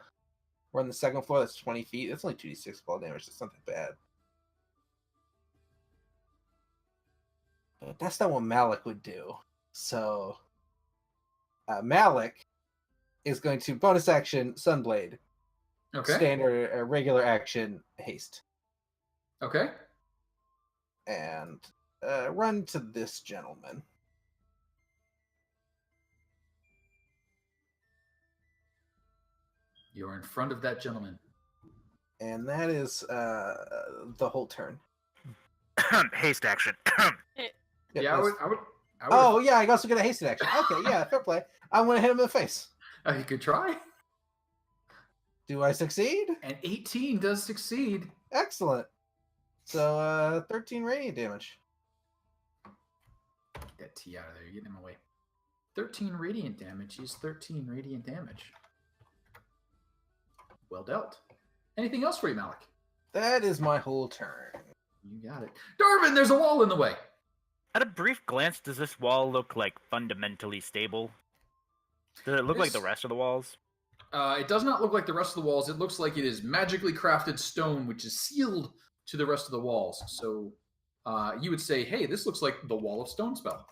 We're on the 2nd floor. That's 20 feet. That's only 2d6 ball damage. That's not that bad. That's not what Malik would do. So, Malik is going to bonus action Sunblade, Okay. standard regular action haste, Okay. and run to this gentleman. You're in front of that gentleman. And that is the whole turn. Haste action. Yep, Yeah, I that's- would. Oh, yeah, I also get a hasted action. Okay, yeah, fair play. I'm going to hit him in the face. You could try. Do I succeed? And 18 does succeed. Excellent. So, 13 radiant damage. Get that T out of there. You're getting in my way. 13 radiant damage. He's 13 radiant damage. Well dealt. Anything else for you, Malik? That is my whole turn. You got it. Darvin, there's a wall in the way. At a brief glance, does this wall look like fundamentally stable? Does it look like the This- rest of the walls? It does not look like the rest of the walls. It looks like it is magically crafted stone, which is sealed to the rest of the walls. So you would say, hey, this looks like the Wall of Stone spell.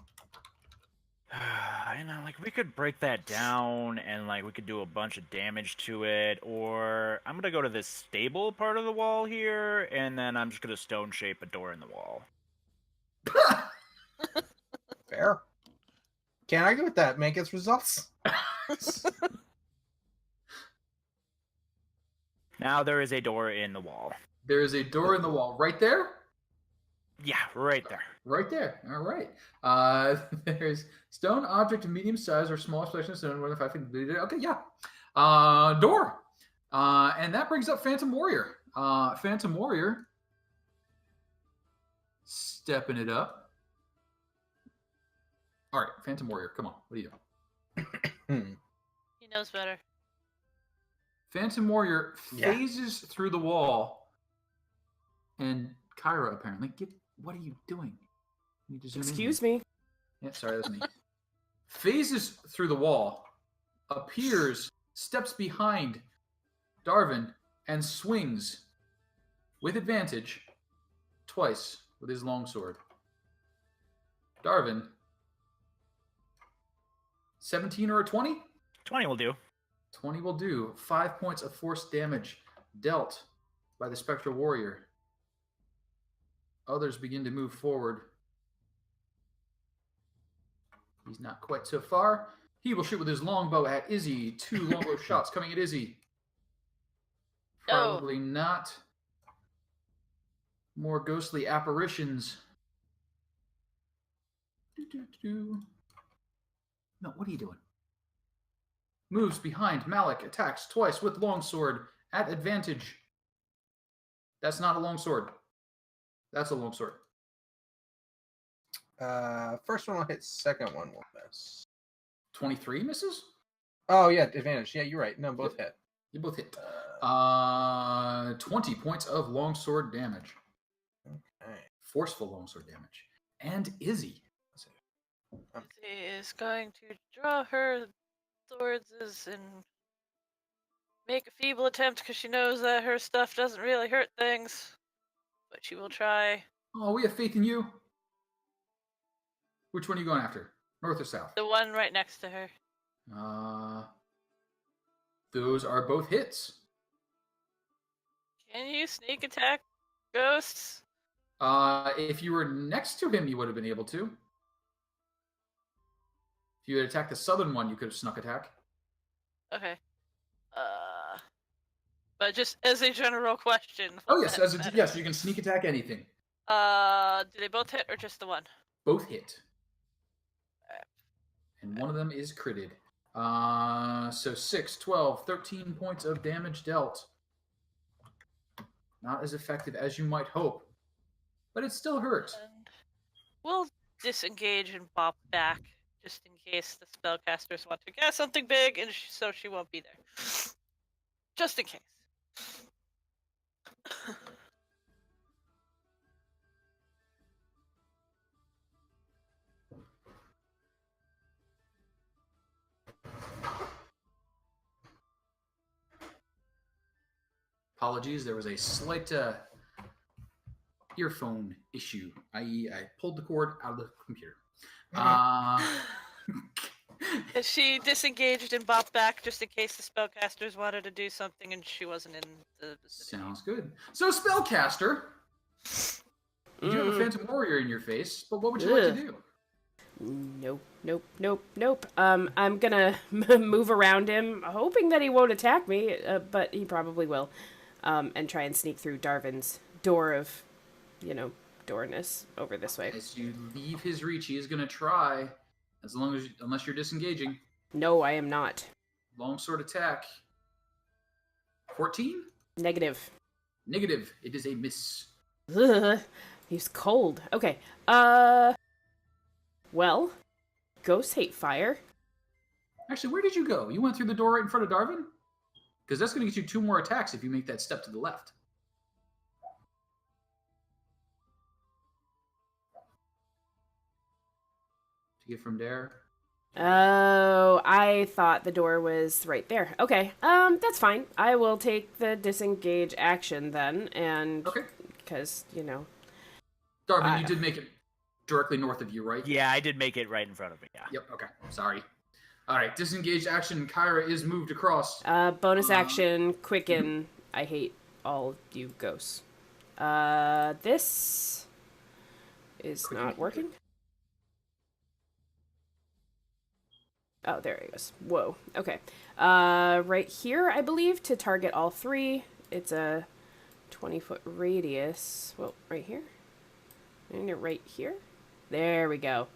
You know, like we could break that down and like we could do a bunch of damage to it, or I'm gonna go to this stable part of the wall here, and then I'm just gonna stone shape a door in the wall. Fair. Can't argue with that. Make its results. Now there is a door in the wall. There is a door in the wall right there. Yeah, right there. Right there. All right. There's stone object of medium size or small section of stone more than 5 feet. Okay, yeah. Door. And that brings up Phantom Warrior. Phantom Warrior. Stepping it up. All right, Phantom Warrior, come on. What are you doing? He knows better. Phantom Warrior Yeah. phases through the wall. And Kyra, apparently. What are you doing? You need to zoom in here. Excuse me. Yeah, sorry, that's me. Phases through the wall, appears, steps behind Darvin, and swings with advantage twice with his longsword. Darvin, 17 or a 20? 20 will do. 20 will do. 5 points of force damage dealt by the Spectral Warrior. Others begin to move forward. He's not quite so far. He will shoot with his longbow at Izzy. 2 longbow shots coming at Izzy. Probably not. More ghostly apparitions. No, what are you doing? Moves behind Malik, attacks twice with longsword at advantage. That's not a longsword. That's a longsword. First one will hit, second one will miss. 23 misses? Oh, yeah, advantage. Yeah, you're right. No, both hit. You both hit. 20 points of longsword damage. Okay. Forceful longsword damage. And Izzy. She is going to draw her swords and make a feeble attempt because she knows that her stuff doesn't really hurt things. But she will try. Oh, we have faith in you. Which one are you going after? North or south? The one right next to her. Those are both hits. Can you sneak attack ghosts? If you were next to him, you would have been able to. If you had attacked the southern one, you could have snuck attack. Okay. But just as a general question. Oh yes, that matter. yes, you can sneak attack anything. Do they both hit or just the one? Both hit. And one of them is critted. So 6, 12, 13 points of damage dealt. Not as effective as you might hope. But it still hurt. And we'll disengage and bop back just in case the spellcasters want to cast something big, and so she won't be there. Just in case. Apologies, there was a slight earphone issue, i.e., I pulled the cord out of the computer. She disengaged and bopped back just in case the spellcasters wanted to do something and she wasn't in the vicinity. Sounds good. So, spellcaster, you do have a phantom warrior in your face, but what would you like to do? Nope. I'm gonna move around him, hoping that he won't attack me, but he probably will. And try and sneak through Darvin's door of, doorness over this way. As you leave his reach, he is going to try, unless you're disengaging. No, I am not. Longsword attack. 14? Negative. It is a miss. Ugh, he's cold. Okay. Well, ghosts hate fire. Actually, where did you go? You went through the door right in front of Darvin? Because that's going to get you 2 more attacks if you make that step to the left. To get from there. Oh, I thought the door was right there. Okay, that's fine. I will take the disengage action then, and... Okay. Because, Darvin, you did make it directly north of you, right? Yeah, I did make it right in front of me, yeah. Yep, okay. Sorry. Alright, disengaged action. Kyra is moved across. Bonus action, quicken. I hate all you ghosts. This is Quicken. not working. Oh, there he goes. Whoa. Okay. Right here, I believe, to target all 3. It's a 20-foot radius. Well, right here. And right here. There we go.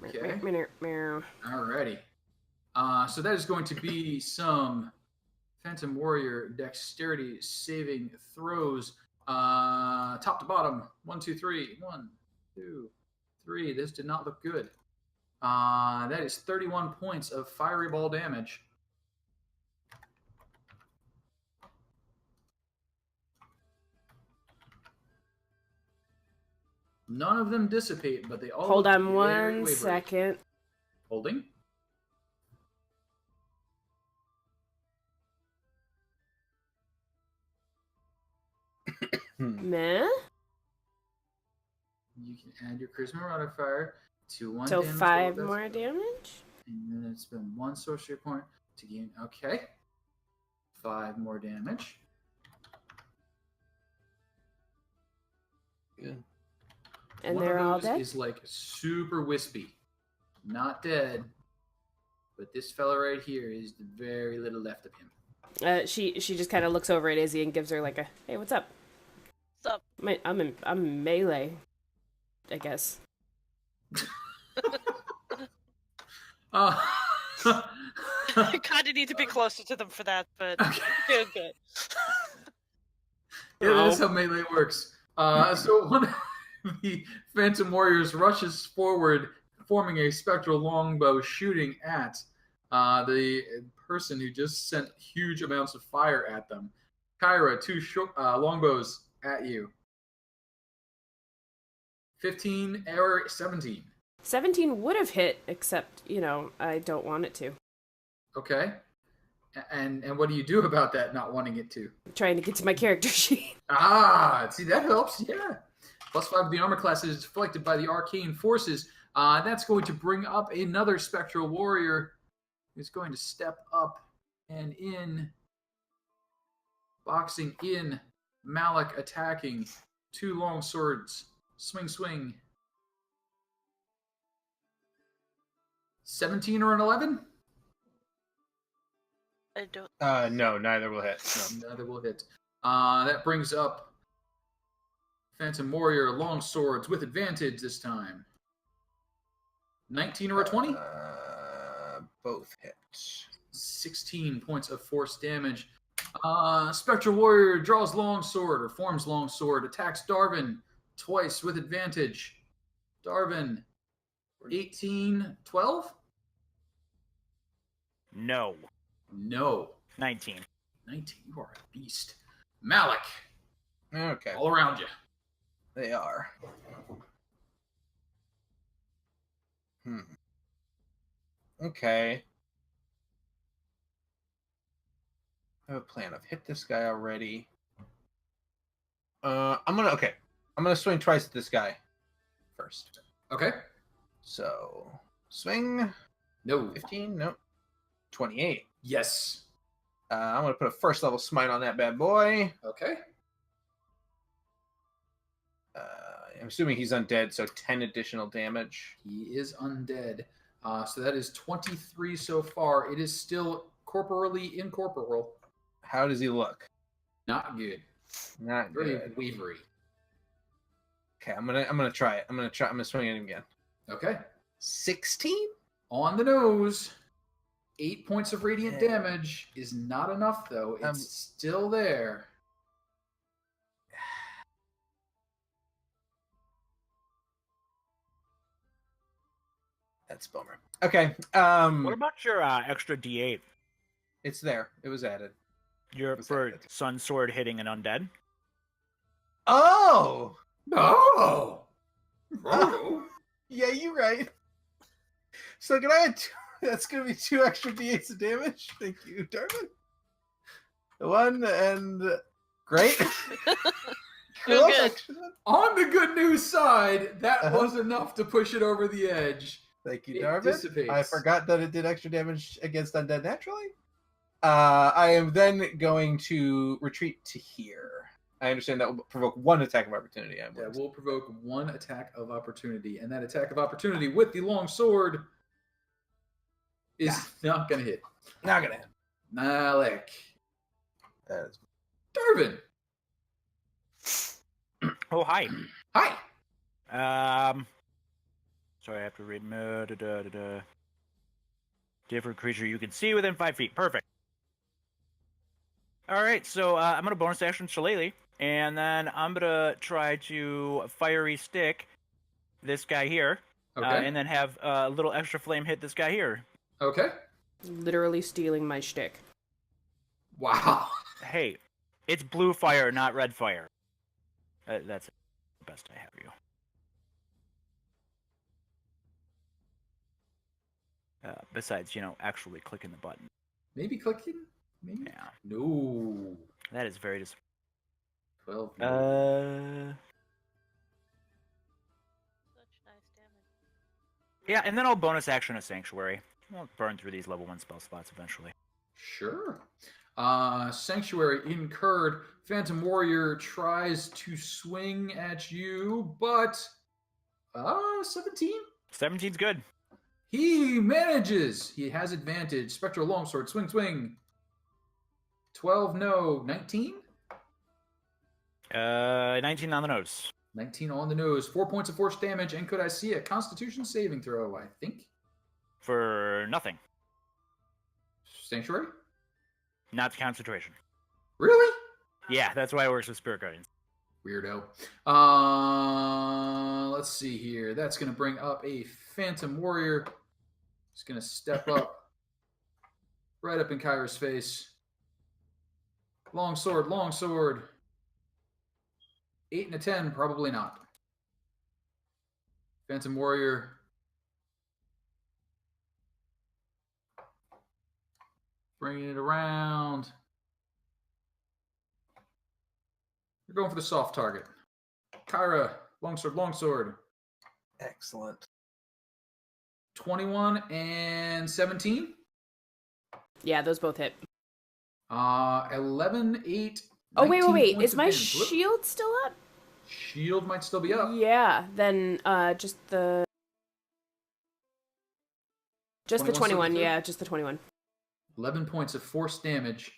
Okay. Meow. Alrighty. So that is going to be some Phantom Warrior dexterity saving throws. Top to bottom. 1, 2, 3. 1, 2, 3. This did not look good. That is 31 points of fiery ball damage. None of them dissipate, but they all Hold look on very one wavery. second. Holding. Meh? You can add your charisma modifier to 1 So damage. 5 roll. more That's- damage? And then it's been 1 sorcery point to gain. Okay. 5 more damage. Good. And One they're of all those dead? is like super wispy. Not dead. But this fella right here is very little left of him. She just kind of looks over at Izzy and gives her like a, hey, what's up? What's up? I'm melee, I guess. I kind of need to be closer to them for that, but you're good. Yeah, that's how melee works. So one of the Phantom Warriors rushes forward, forming a spectral longbow, shooting at the person who just sent huge amounts of fire at them. Kyra, 2 longbows at you. 15 or 17. 17 would have hit, except, I don't want it to. Okay. And what do you do about that not wanting it to? I'm trying to get to my character sheet. See, that helps. Yeah. +5 to the armor class is deflected by the arcane forces. That's going to bring up another spectral warrior who's going to step up and in. Boxing in. Malik attacking. 2 long swords. Swing. 17 or an 11? I don't. No, neither will hit. No. Neither will hit. That brings up Phantom Warrior long swords with advantage this time. 19 or a 20? Both hits. 16 points of force damage. Spectral Warrior draws long sword or forms long sword, attacks Darvin twice with advantage. Darvin, 18, 12? No. No. 19. 19, you are a beast. Malik, Okay. all around you. They are. Okay. I have a plan. I've hit this guy already. Okay. I'm gonna swing twice at this guy first. Okay. So swing. No. 15. Nope. 28. Yes. I'm gonna put a first level smite on that bad boy. Okay. I'm assuming he's undead, so 10 additional damage. He is undead. So that is 23 so far. It is still corporally incorporeal. How does he look? Not good. Not Very good. wavery. Okay, I'm gonna try it. I'm gonna swing at him again. Okay. 16? On the nose. 8 points of radiant damage is not enough, though. It's still there. That's a bummer. Okay. What about your extra D8? It's there. It was added. Your for Sun Sword hitting an undead? Oh! Oh! Oh! Yeah, you're right. So can I add that's gonna be 2 extra d8s of damage. Thank you, Darwin. The one and great. Feel good. On the good news side, that was enough to push it over the edge. Thank you, It Darwin. dissipates. I forgot that it did extra damage against undead naturally. I am then going to retreat to here. I understand that will provoke 1 attack of opportunity. That will provoke 1 attack of opportunity, and that attack of opportunity with the long sword is not going to hit. Not gonna hit. Nalek. That is... Darvin. Oh, hi. Hi. Sorry, I have to read. Different creature you can see within 5 feet. Perfect. All right, so I'm gonna bonus action Shillelagh, and then I'm gonna try to fiery stick this guy here, Okay. and then have a little extra flame hit this guy here. Okay. Literally stealing my shtick. Wow. Hey, it's blue fire, not red fire. That's the best I have you. Besides, actually clicking the button. Maybe clicking? Maybe? Yeah. No. That is very 12. Such nice damage. Yeah, and then I'll bonus action a Sanctuary. I'll burn through these level 1 spell slots eventually. Sure. Sanctuary incurred. Phantom Warrior tries to swing at you, but 17? 17's good. He manages. He has advantage. Spectral Longsword, swing, swing. 12, no. 19? 19 on the nose. 19 on the nose. 4 points of force damage, and could I see a Constitution saving throw, I think? For nothing. Sanctuary? Not concentration. Really? Yeah, that's why it works with Spirit Guardians. Weirdo. Let's see here. That's going to bring up a Phantom Warrior. He's going to step up. Right up in Kyra's face. Long sword, long sword. 8 and a 10, probably not. Phantom Warrior. Bringing it around. We're going for the soft target. Kyra, longsword, longsword. Excellent. 21 and 17. Yeah, those both hit. 11, 8. Oh, wait. points Is of my damage. shield still up? Shield might still be up. Yeah, then just the 21. still Yeah, just the 21. 11 points of force damage.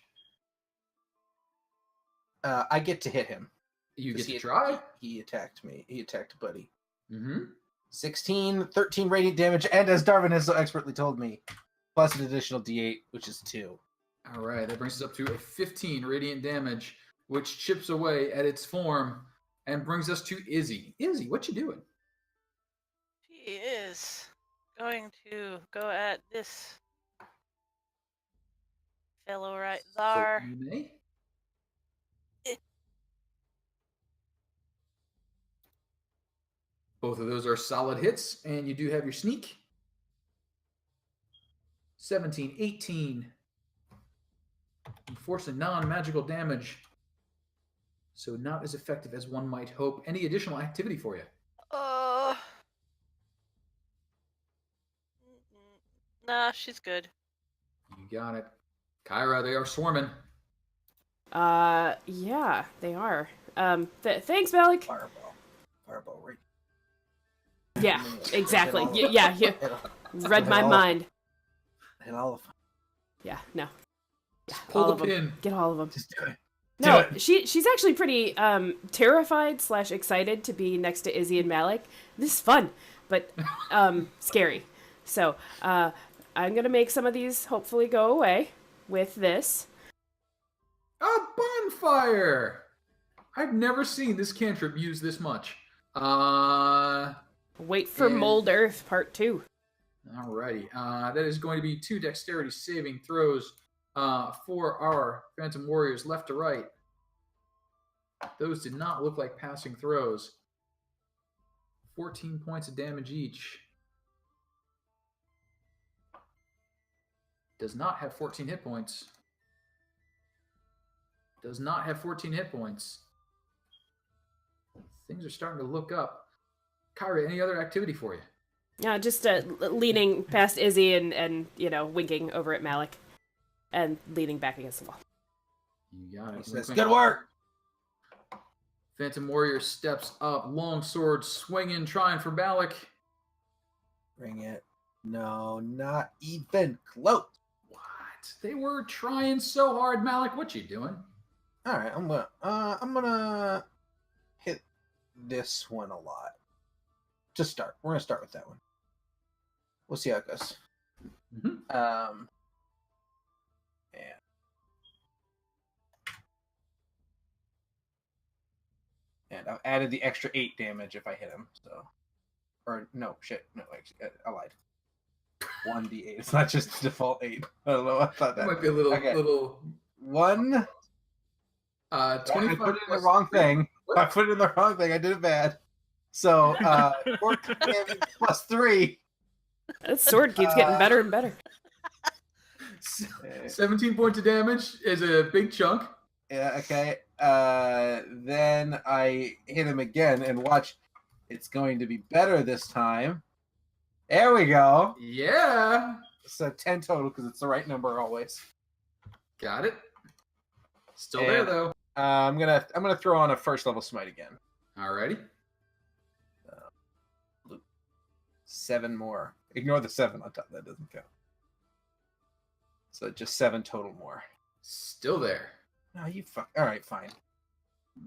I get to hit him. You get to He- try. He attacked me. He attacked Buddy. Mm-hmm. 16, 13 radiant damage, and as Darwin has so expertly told me, plus an additional d8, which is 2. All right, that brings us up to a 15 radiant damage, which chips away at its form and brings us to Izzy. Izzy, what you doing? She is going to go at this fellow right there. So you may. Both of those are solid hits, and you do have your sneak. 17, 18. Unfortunately, non-magical damage. So not as effective as one might hope. Any additional activity for you? Nah, she's good. You got it. Kyra, they are swarming. Yeah, they are. Thanks, Malik. Fireball. Fireball, right? Yeah, exactly. Hit Yeah, you read my mind. Hit all of them. Yeah, no. Yeah, Pull all the of them. pin. Get all of them. Just do it. No, Do it. she's actually pretty terrified / excited to be next to Izzy and Malik. This is fun, but scary. So I'm gonna make some of these hopefully go away with this. A bonfire! I've never seen this cantrip used this much. Wait for And- Mold Earth Part 2. Alrighty. That is going to be 2 dexterity saving throws for our Phantom Warriors left to right. Those did not look like passing throws. 14 points of damage each. Does not have 14 hit points. Does not have 14 hit points. Things are starting to look up. Kyra, any other activity for you? Yeah, just leaning past Izzy and winking over at Malik, and leaning back against the wall. You got it. Says, good work. Phantom Warrior steps up, long sword swinging, trying for Malik. Bring it. No, not even close. What? They were trying so hard, Malik. What you doing? All right, I'm gonna hit this one a lot. Just start. We're gonna start with that one. We'll see how it goes. Mm-hmm. And I've added the extra 8 damage if I hit him. So, or no, shit, no, actually, I lied. 1d8. It's not just default 8. I don't know. I thought that Might be a little. Okay. Little. 1. 25. I put it in the plus wrong 3. thing. What? I put it in the wrong thing. I did it bad. So 14 damage plus 3. That sword keeps getting better and better. 17 points of damage is a big chunk. Yeah. Okay. Then I hit him again, and watch. It's going to be better this time. There we go. Yeah. So 10 total because it's the right number always. Got it. Still there And- though. I'm gonna throw on a first level smite again. Alrighty. 7 more. Ignore the 7 on top. That doesn't count. So just 7 total more. Still there. No, you fuck. All right, fine.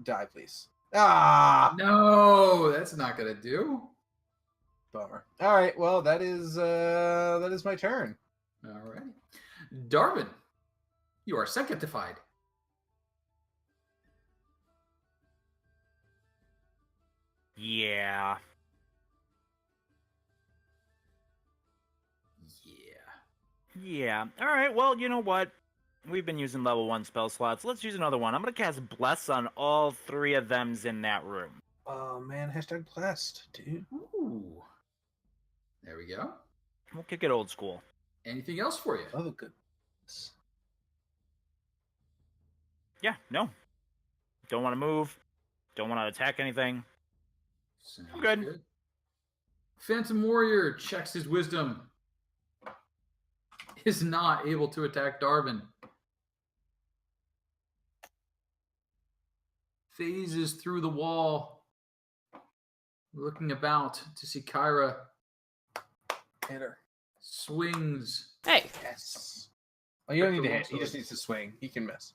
Die, please. Ah, No, that's not gonna do. bummer. All right, well that is my turn. Alrighty. Darwin, you are sanctified. Yeah. Yeah. Yeah. All right. Well, you know what? We've been using level 1 spell slots. Let's use another one. I'm going to cast Bless on all 3 of them's in that room. Oh man, hashtag blessed, dude. Ooh. There we go. We'll kick it old school. Anything else for you? Oh, good. Yeah. No. Don't want to move. Don't want to attack anything. Sounds good. Phantom Warrior checks his wisdom. Is not able to attack Darwin. Phases through the wall. Looking about to see Kyra. Hit her. Swings. Hey, Yes. Oh, you don't need to hit. He just needs to swing. He can miss.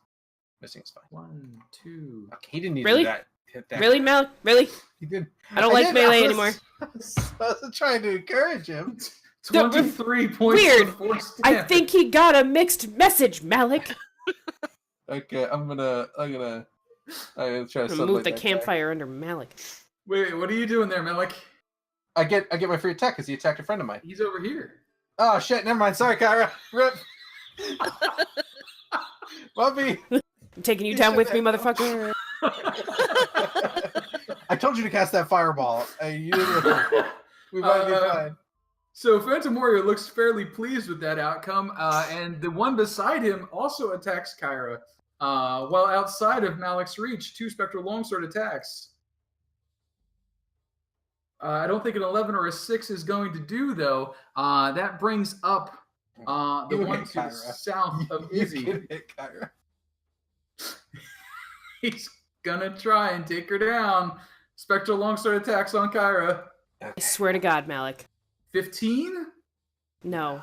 Missing is fine. 1, 2. Okay, he didn't need Really? to do that. Hit that. really, Malik? Really? He did. I don't like did- melee I was- anymore. I was trying to encourage him. 23 points Weird. of force I damage. think he got a mixed message, Malik. Okay, I'm gonna try to Move sunlight the that guy. campfire under Malik. Wait, what are you doing there, Malik? I get my free attack because he attacked a friend of mine. He's over here. Oh shit! Never mind. Sorry, Kyra. Rip. Bubby. I'm taking you You down said with me, that. motherfucker. I told you to cast that fireball. You didn't. We might be fine. So Phantom Warrior looks fairly pleased with that outcome, and the one beside him also attacks Kyra While outside of Malik's reach, 2 spectral longsword attacks. I don't think an 11 or a 6 is going to do, though. That brings up the You one hit to the Kyra. south of You Izzy. can hit Kyra. He's gonna try and take her down. Spectral longsword attacks on Kyra. I swear to God, Malik. 15? No.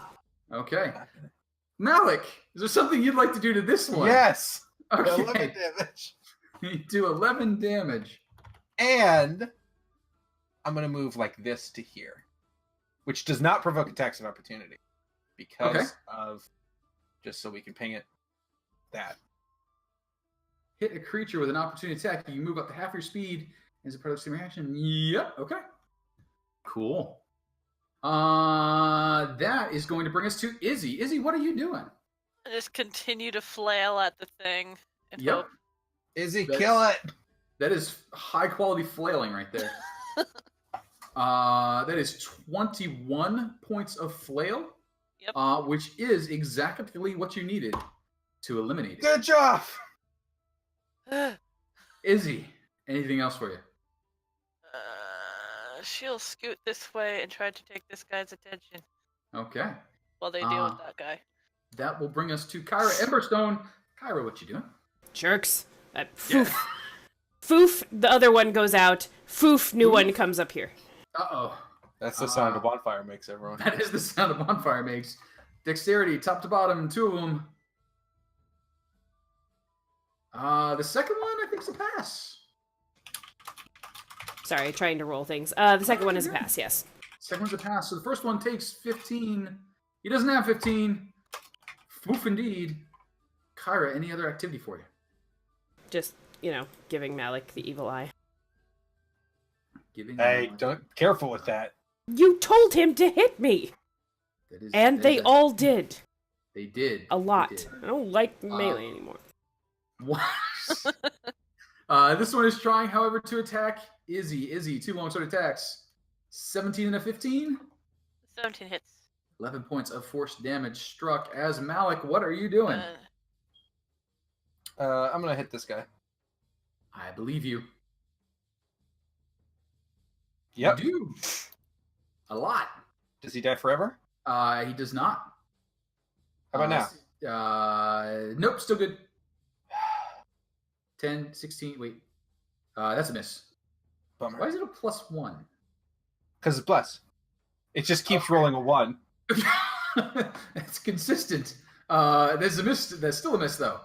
Okay. Malik, is there something you'd like to do to this one? Yes. 11 Okay. damage. You do 11 damage. And I'm going to move like this to here, which does not provoke attacks of opportunity because of, just so we can ping it, that. Hit a creature with an opportunity attack. You move up to half your speed as a part of the same reaction. Yep. Okay. Cool. That is going to bring us to Izzy. Izzy, what are you doing? I just continue to flail at the thing and Yep. hope. Izzy, That's- kill it. That is high quality flailing right there. That is 21 points of flail. Yep. Which is exactly what you needed to eliminate it. Good job. Izzy, anything else for you? She'll scoot this way and try to take this guy's attention Okay. while they deal with that guy. That will bring us to Kyra Emberstone. Kyra, what you doing? Jerks. Foof. Foof, the other one goes out. Foof, new one comes up here. Uh-oh. That's the sound a bonfire makes, everyone. That is the sound a bonfire makes. Dexterity, top to bottom, 2 of them. The second one, I think, is a pass. Sorry, trying to roll things. The second one is a pass, yes. Second one's a pass. So the first one takes 15. He doesn't have 15. Foof, indeed. Kyra, any other activity for you? Just, giving Malik the evil eye. Giving Hey, careful with that. You told him to hit me! And they all did. They did. A lot. They did. I don't like melee anymore. What? This one is trying, however, to attack Izzy. Izzy, 2 longsword attacks. 17 and a 15. 17 hits. 11 points of force damage struck. As Malik, what are you doing? I'm going to hit this guy. I believe you. Yep. You do. A lot. Does he die forever? He does not. How about now? Nope, still good. 10, 16, wait. That's a miss. Bummer. Why is it a +1? Because it's bless. It just keeps rolling a 1. That's consistent. There's a miss. That's still a miss, though.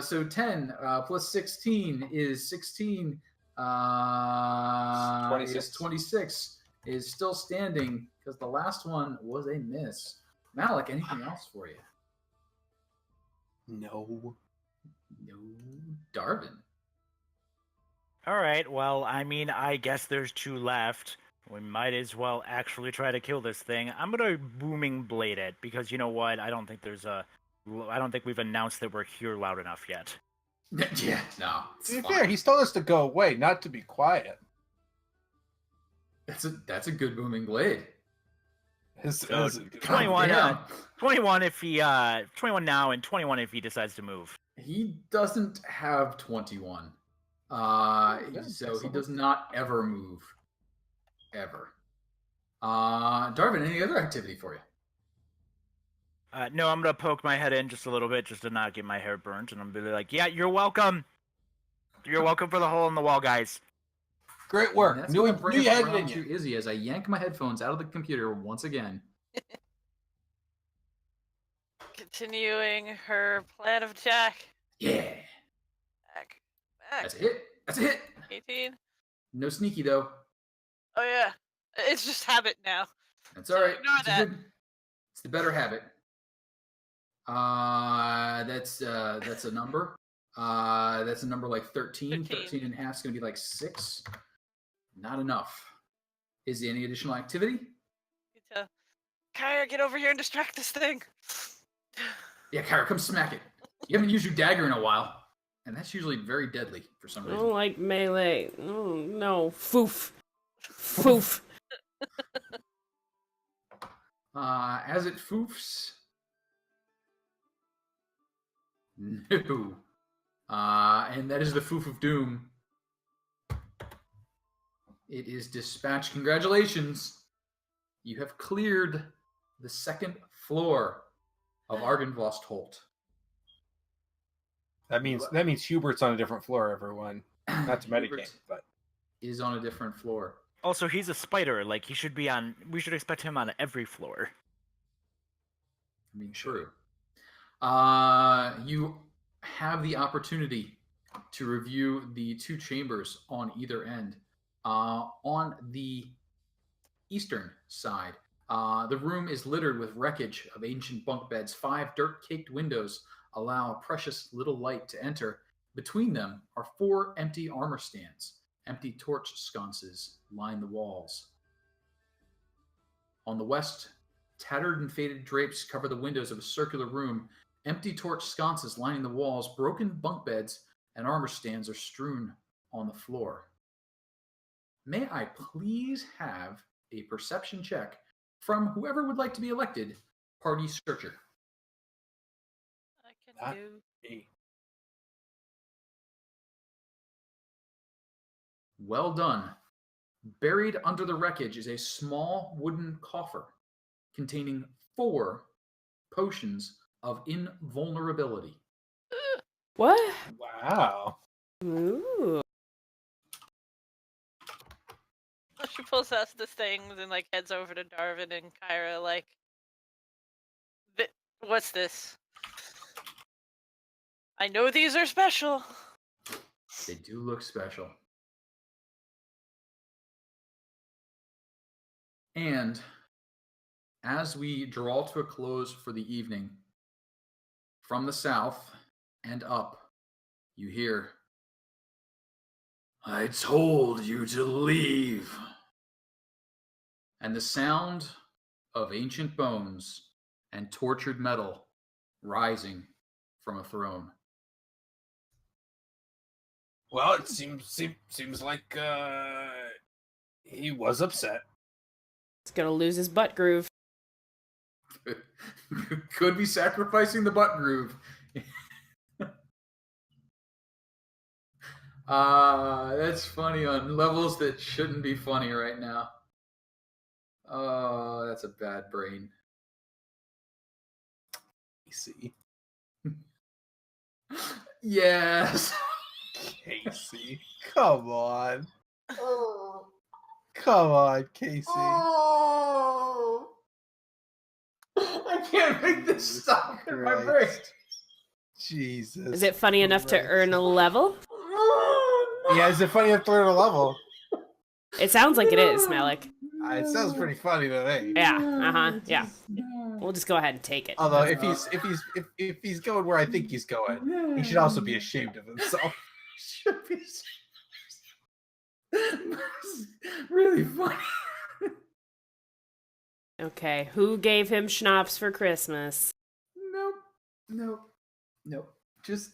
So 10 plus 16 is 16. 26. Is 26. Is still standing because the last one was a miss. Malik, anything else for you? No. No. Darvin. All right. Well, I guess there's 2 left. We might as well actually try to kill this thing. I'm gonna booming blade it because you know what? I don't think we've announced that we're here loud enough yet. Yeah, no. To be fair, he's told us to go away, not to be quiet. That's a good booming blade. So 21. Damn. 21 if he 21 now, and 21 if he decides to move. He doesn't have 21. So he does not ever move. Ever. Darvin, any other activity for you? No, I'm gonna poke my head in just a little bit, just to not get my hair burnt, and I'm gonna be like, "Yeah, you're welcome. You're welcome for the hole in the wall, guys." Great And work. that's Knew gonna you bring us had it around in to you. Izzy as I yank my headphones out of the computer once again. Continuing her plan of attack. Yeah. Back. That's a hit. That's a hit. 18. No sneaky, though. Oh, yeah. It's just habit now. That's all right. Ignore that. It's the better habit. That's a number. That's a number like 13. 13 and a half is going to be like 6. Not enough. Is there any additional activity? Kyra, get over here and distract this thing. Yeah, Kyra, come smack it. You haven't used your dagger in a while. And that's usually very deadly for some I reason. don't like melee. Oh, no. Foof. Foof. As it foofs. No. And that is the Foof of Doom. It is dispatched. Congratulations. You have cleared the second floor of Argynvost Holt. That means Hubert's on a different floor, everyone. Not to Hubert medicate, but is on a different floor. Also, he's a spider. Like, he should be on... We should expect him on every floor. I mean, true. You have the opportunity to review the two chambers on either end. On the eastern side, the room is littered with wreckage of ancient bunk beds. 5 dirt-caked windows allow precious little light to enter. Between them are 4 empty armor stands. Empty torch sconces line the walls. On the west, tattered and faded drapes cover the windows of a circular room. Empty torch sconces lining the walls. Broken bunk beds and armor stands are strewn on the floor. May I please have a perception check from whoever would like to be elected party searcher? I can do. me. Well done. Buried under the wreckage is a small wooden coffer containing 4 potions of invulnerability. What? Wow. Ooh. She pulls out the things and like heads over to Darvin and Kyra like, what's this? I know these are special. They do look special. And as we draw to a close for the evening, from the south and up, you hear, "I told you to leave." And the sound of ancient bones and tortured metal rising from a throne. Well, it seems like he was upset. He's gonna lose his butt groove. Could be sacrificing the butt groove. That's funny on levels that shouldn't be funny right now. Oh, that's a bad brain. Casey. Yes. Casey. Come on. Come on, Casey. Oh. I can't make this stop in my brain. Jesus. Is it funny enough to earn a level? Yeah, is it funny enough to earn a level? It sounds like it is, Malik. It sounds pretty funny to me. Yeah, yeah. We'll just go ahead and take it. Although if he's going where I think he's going, he should also be ashamed of himself. Should be really funny. Okay, who gave him schnapps for Christmas? Nope. Just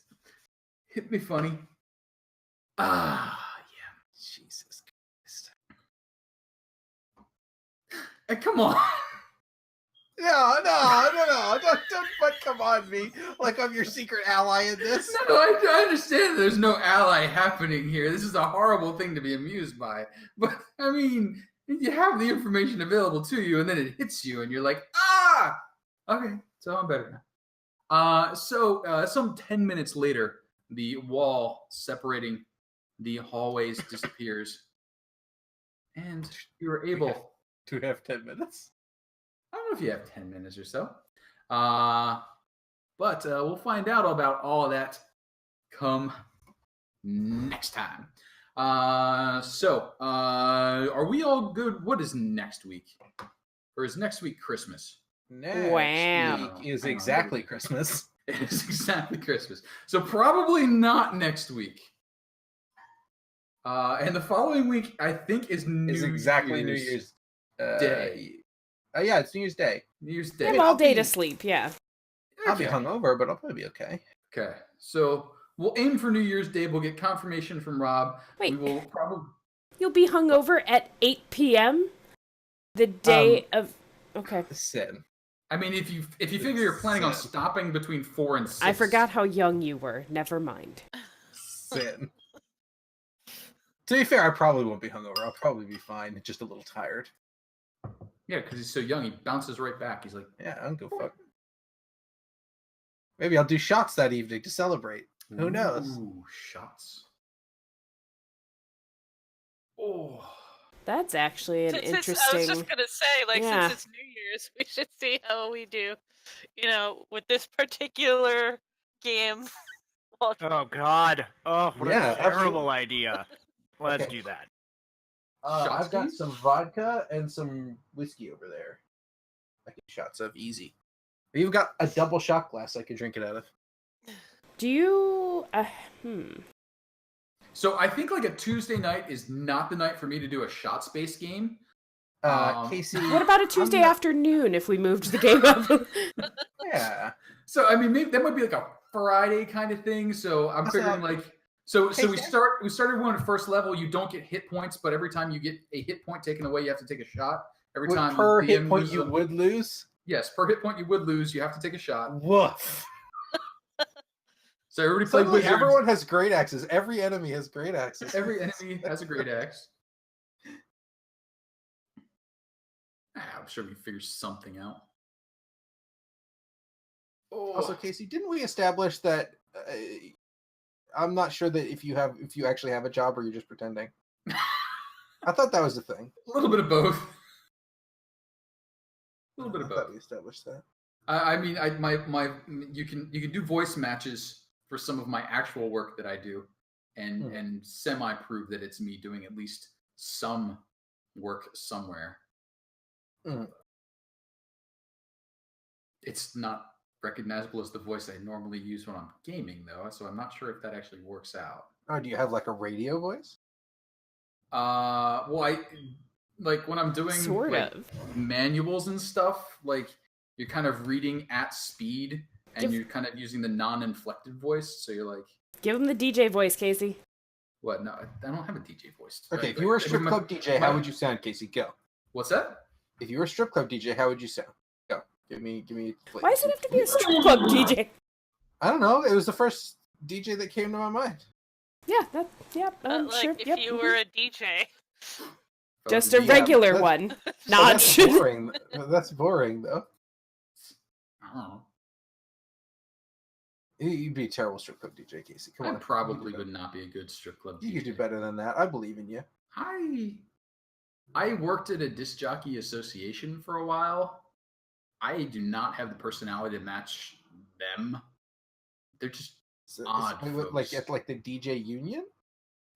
hit me funny. Yeah. Jesus Christ. Hey, come on. No, don't but come on me like I'm your secret ally in this. No, I understand there's no ally happening here. This is a horrible thing to be amused by. But, I mean, you have the information available to you, and then it hits you, and you're like, ah! Okay, so I'm better now. So some 10 minutes later, the wall separating the hallways disappears. And you're able to have 10 minutes. I don't know if you have 10 minutes or so. But we'll find out about all of that come next time. So are we all good? What is next week? Or is next week Christmas? Next Wow. week is exactly Christmas. It is exactly Christmas. So probably not next week. And the following week, I think, is New Year's Day. Yeah, it's New Year's Day. New Year's I Day. have all day to sleep, yeah. I'll be hungover, but I'll probably be okay. Okay. So we'll aim for New Year's Day. We'll get confirmation from Rob. Wait. We will probably... You'll be hungover at 8 p.m. the day of... Okay. Sin. I mean, if you figure you're planning on stopping between 4 and 6. I forgot how young you were. Never mind. Sin. To be fair, I probably won't be hungover. I'll probably be fine, just a little tired. Yeah, because he's so young, he bounces right back. He's like, Yeah, I don't give a fuck. Maybe I'll do shots that evening to celebrate. Who knows? Ooh, shots. Oh. That's actually an I was interesting. just gonna say, like, Yeah. since it's New Year's, we should see how we do, with this particular game. Oh God! Oh, what Yeah, a terrible absolutely. idea. Let's Okay. do that. I've got Shotskis? some vodka and some whiskey over there. I can shots of easy. You've got a double shot glass I could drink it out of. Do you? So I think like a Tuesday night is not the night for me to do a shot space game. Casey. What about a Tuesday afternoon if we moved the game up? Yeah. So I mean, maybe that might be like a Friday kind of thing. So I'm figuring like, so we started one at first level. You don't get hit points, but every time you get a hit point taken away, you have to take a shot. Every time per the hit DM point loses you a- would lose. Yes, per hit point you would lose. You have to take a shot. Woof. So everybody play Suddenly, wizards. everyone has great axes. Every enemy has great axes. Every enemy has a great axe. I'm sure we can figure something out. Oh. Also, Casey, didn't we establish that? I'm not sure that if you actually have a job or you're just pretending. I thought that was the thing. A little bit of both. A little bit of I thought both. we established that. I mean, you can do voice matches for some of my actual work that I do, and semi prove that it's me doing at least some work somewhere. It's not recognizable as the voice I normally use when I'm gaming, though, so I'm not sure if that actually works out. Oh, do you have like a radio voice? Well, I like when I'm doing Sort like, of. manuals and stuff, like you're kind of reading at speed and you're kind of using the non-inflected voice, so you're like, Give him the DJ voice, Casey. what? No, I don't have a DJ voice. Okay, if you were a strip club DJ, how would you sound, Casey? Go. What's that? If you were a strip club DJ, how would you sound? Go. Give me. Why does it have to be a strip club DJ? I don't know. It was the first DJ that came to my mind. Yeah, I'm Like, sure. if Yep. you were a DJ. Just a Yeah, regular that's- one. Well, Not that's boring. That's boring, though. I don't know. You'd be a terrible strip club DJ, Casey. Come I on. probably would not be a good strip club You DJ. could do better than that. I believe in you. I worked at a disc jockey association for a while. I do not have the personality to match them. They're just odd Like folks. at like the DJ union?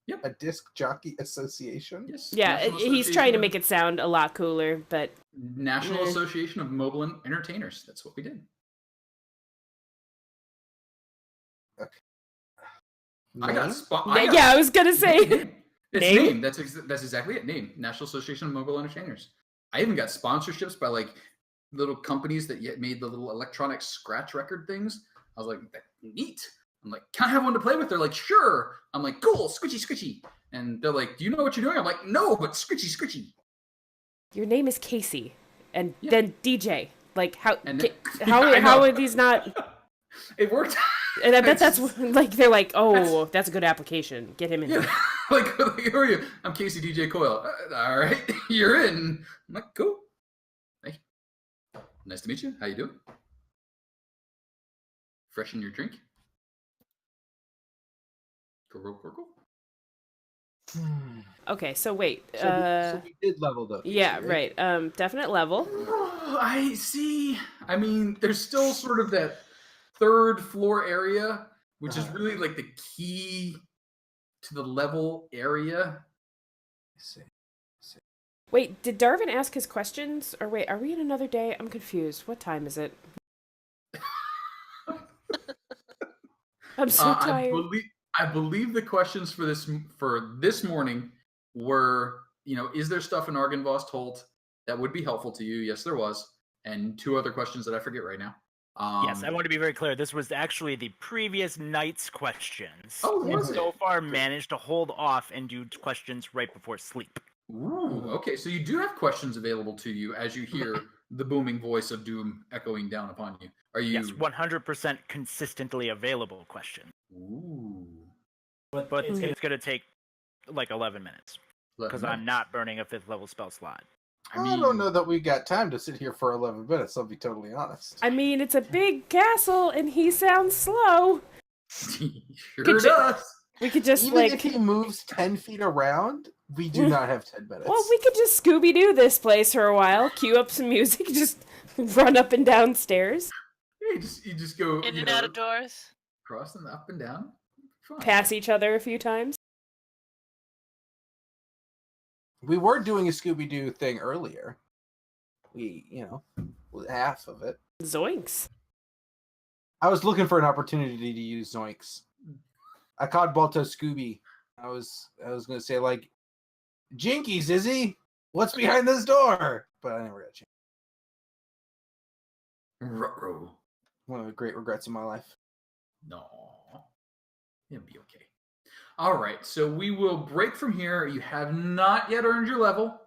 Yep. A disc jockey association? Yes. Yeah, National he's trying to Association make it sound a lot cooler, but of- National Association of Mobile Entertainers. That's what we did. Okay. I got Name? spot. yeah, I was gonna say. It's Name? name. That's exactly it. Name. National Association of Mobile Entertainers. I even got sponsorships by like little companies that yet made the little electronic scratch record things. I was like, neat. I'm like, can I have one to play with? They're like, sure. I'm like, cool, squishy, squishy. And they're like, do you know what you're doing? I'm like, no, but squishy, squishy. Your name is Casey, and Yeah. then DJ. Like how And then- how I how know. are these not? It worked. And I bet It's- that's like they're like, oh, that's a good application. Get him in. Yeah. like, who are you? I'm Casey DJ Coyle. All right, you're in. I'm like, cool. Hey, nice to meet you. How you doing? Fresh in your drink? Cool. Okay, so wait. So we did level though. Casey, Yeah, right. Definite level. I see. I mean, there's still sort of that third floor area, which is really like the key to the level area. I see. Wait, did Darvin ask his questions? Or wait, are we in another day? I'm confused. What time is it? I'm so tired. I believe the questions for this morning were, is there stuff in Argynvost Holt that would be helpful to you? Yes, there was. And two other questions that I forget right now. Yes, I want to be very clear. This was actually the previous night's questions. Oh, We've was it? so far managed to hold off and do questions right before sleep. Ooh, okay. So you do have questions available to you as you hear the booming voice of doom echoing down upon you. Are you? Yes, 100% consistently available question. Ooh. but it's going to take like 11 minutes because I'm not burning a 5th level spell slot. I don't know that we got time to sit here for 11 minutes, I'll be totally honest. I mean, it's a big castle, and he sounds slow. Sure does. We could just, Even if he moves 10 feet around, we do not have 10 minutes. Well, we could just Scooby-Doo this place for a while, cue up some music, just run up and down stairs. Yeah, you just go In and out of doors. crossing up and down. Fine. Pass each other a few times. We were doing a Scooby-Doo thing earlier. Half of it. Zoinks. I was looking for an opportunity to use Zoinks. I caught Balto Scooby. I was going to say, like, Jinkies, Izzy, what's behind this door? But I never got a chance. Ruh-roh. One of the great regrets of my life. No. It'll be okay. All right, so we will break from here. You have not yet earned your level,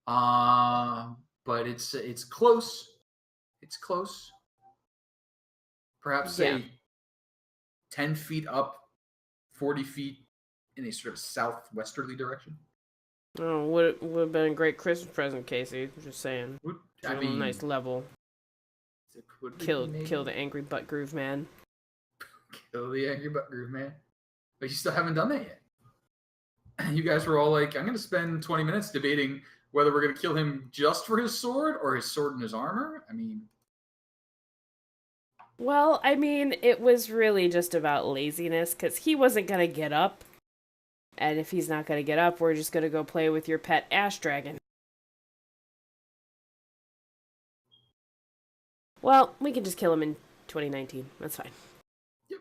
but it's close. It's close. Perhaps say 10 feet up, 40 feet in a sort of southwesterly direction. Oh, would have been a great Christmas present, Casey. Just saying. I mean, nice level. Kill the angry butt groove man. Kill the angry butt groove man. But you still haven't done that yet. You guys were all like, I'm going to spend 20 minutes debating whether we're going to kill him just for his sword or his sword and his armor. I mean... Well, I mean, it was really just about laziness, because he wasn't going to get up. And if he's not going to get up, we're just going to go play with your pet ash dragon. Well, we can just kill him in 2019. That's fine. Yep.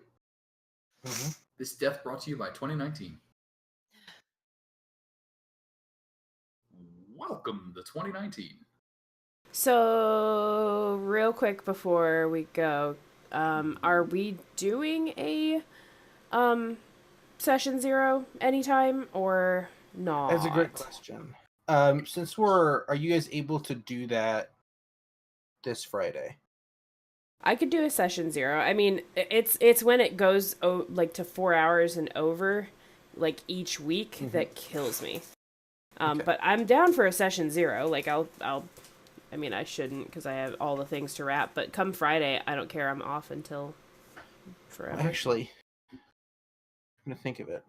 Mm-hmm. This death brought to you by 2019. Welcome to 2019. So, real quick before we go, are we doing a session 0 anytime or not? That's a great question. Are you guys able to do that this Friday? I could do a session 0. I mean, it's when it goes to 4 hours and over, like each week, that kills me. Okay. But I'm down for a session 0. Like I mean, I shouldn't because I have all the things to wrap. But come Friday, I don't care. I'm off until forever. Actually, I'm gonna think of it.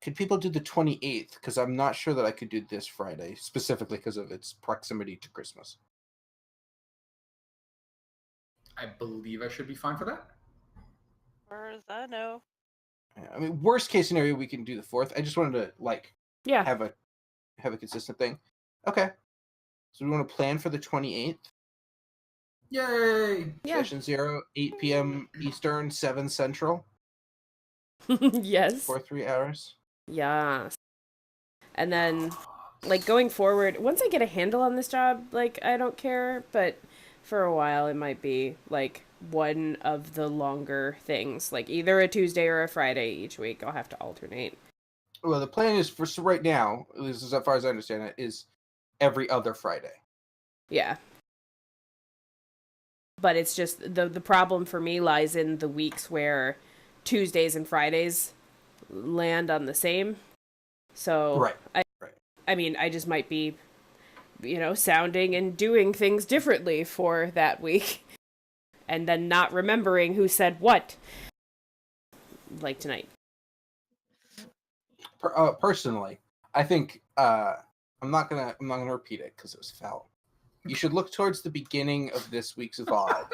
Could people do the 28th? Because I'm not sure that I could do this Friday specifically because of its proximity to Christmas. I believe I should be fine for that. As far as I know. I mean, worst case scenario, we can do the 4th. I just wanted to have a consistent thing. Okay. So we want to plan for the 28th. Yay! Session 0, 8 p.m. Eastern, 7 Central. Yes. For 3 hours. Yes. And then, going forward, once I get a handle on this job, I don't care, but for a while it might be, one of the longer things, either a Tuesday or a Friday each week. I'll have to alternate. Well, the plan is, for right now, at least as far as I understand it, is every other Friday. Yeah. But it's just, the problem for me lies in the weeks where Tuesdays and Fridays land on the same. So, right. I mean, I just might be, sounding and doing things differently for that week. And then not remembering who said what. Like tonight. Personally, I think I'm not gonna repeat it because it was foul. You should look towards the beginning of this week's VOD.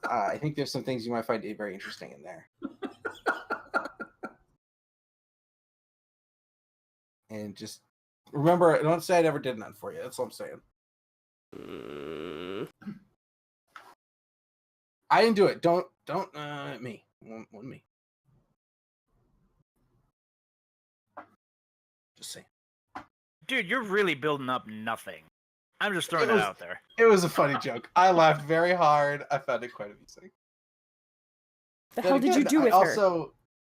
I think there's some things you might find very interesting in there. And just remember, don't say I never did none for you. That's all I'm saying. I didn't do it. Don't me. One me. Just saying. Dude, you're really building up nothing. I'm just throwing it out there. It was a funny joke. I laughed very hard. I found it quite amusing. The hell did you do with her?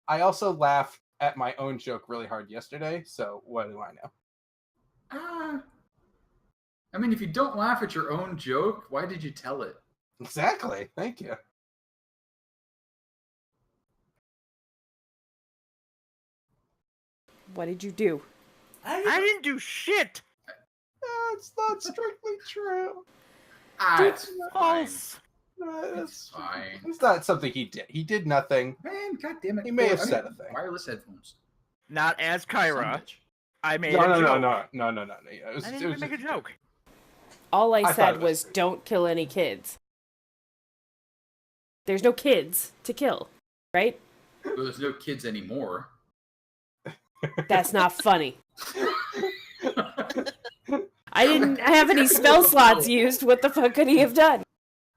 I also laughed at my own joke really hard yesterday, so what do I know? I mean, if you don't laugh at your own joke, why did you tell it? Exactly. Thank you. What did you do? I didn't do shit. That's not strictly true. It's fine. False. It's fine. It's not something he did. He did nothing. Man, goddammit. He may have said a thing. Wireless headphones. Not as Kyra. Bitch. I made a joke. No. I didn't even make a joke. All I thought said it was, was true. don't kill any kids. There's no kids to kill, right? Well, there's no kids anymore. That's not funny. I didn't have any spell slots used. What the fuck could he have done?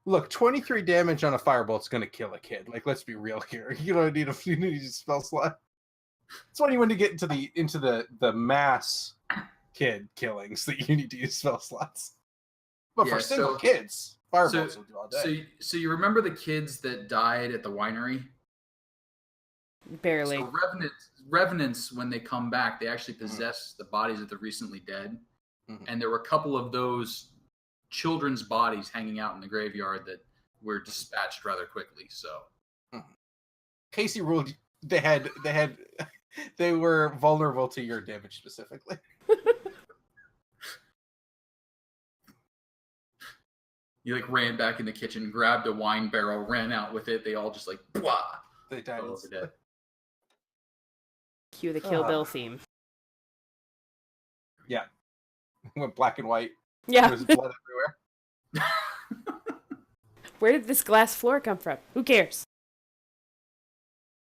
Look, 23 damage on a firebolt's gonna kill a kid. Like, let's be real here. You don't need a spell slot. It's when you want to get into the mass kid killings that you need to use spell slots. But for single kids, firebolts will do all day. So you remember the kids that died at the winery? Barely. So revenants, when they come back, they actually possess the bodies of the recently dead. Mhm. And there were a couple of those children's bodies hanging out in the graveyard that were dispatched rather quickly. So Casey ruled they were vulnerable to your damage specifically. you like ran back in the kitchen, grabbed a wine barrel, ran out with it. They all just like blah. They died. fell over dead. Cue the Kill Bill theme. Yeah. Went black and white. Yeah. There was blood everywhere. Where did this glass floor come from? Who cares?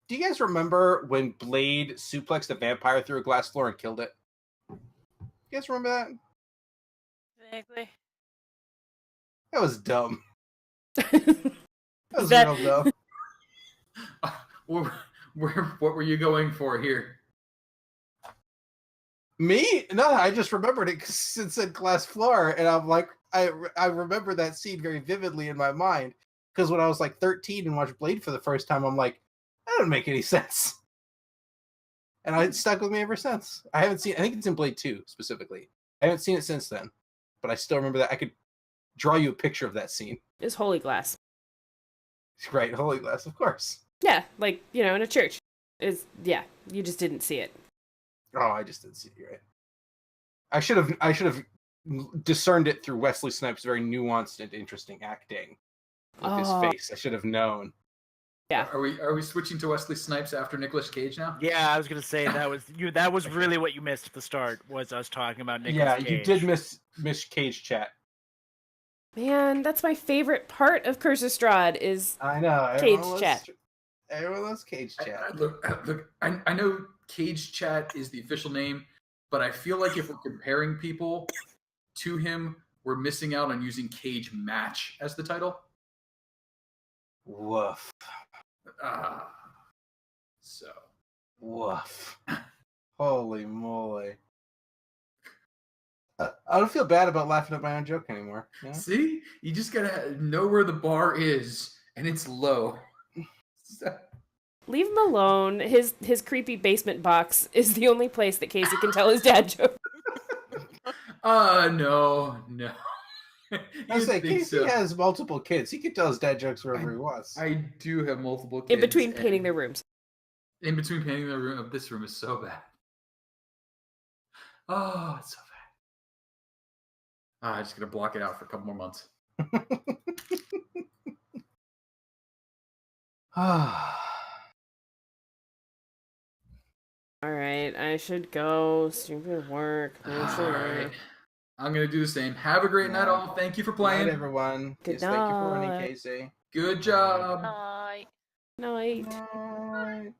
Do you guys remember when Blade suplexed a vampire through a glass floor and killed it? You guys remember that? Vaguely. That was dumb. That was real dumb. What were you going for here? Me? No, I just remembered it because it said glass floor, and I'm like, I remember that scene very vividly in my mind. Because when I was like 13 and watched Blade for the first time, I'm like, that doesn't make any sense. And it stuck with me ever since. I haven't seen. I think it's in Blade 2 specifically. I haven't seen it since then, but I still remember that. I could draw you a picture of that scene. It's holy glass. Right, holy glass, of course. Yeah, like, in a church. You just didn't see it. Oh, I just didn't see it. You're right. I should have discerned it through Wesley Snipes' very nuanced and interesting acting with his face. I should have known. Yeah. Are we switching to Wesley Snipes after Nicolas Cage now? Yeah, I was gonna say that was you. That was really what you missed at the start. Was us talking about Nicolas Cage. You did miss Cage chat. Man, that's my favorite part of Curse of Strahd is I know. Cage chat. Everyone loves Cage chat. Look, I know Cage Chat is the official name, but I feel like if we're comparing people to him, we're missing out on using Cage Match as the title. Woof. So. Woof. Holy moly. I don't feel bad about laughing at my own joke anymore. You know? See? You just gotta know where the bar is, and it's low. Leave him alone. His creepy basement box is the only place that Casey can tell his dad joke. No. I was like, Casey has multiple kids. He can tell his dad jokes wherever he wants. I do have multiple kids. In between painting their rooms. In between painting their room. This room is so bad. Oh, it's so bad. I'm just going to block it out for a couple more months. Alright, I should go. Stupid work. Alright. I'm going to do the same. Have a great night, all. Thank you for playing. Night, everyone. Good Thank you for night. running, Casey. Good job. Night. Night. Night.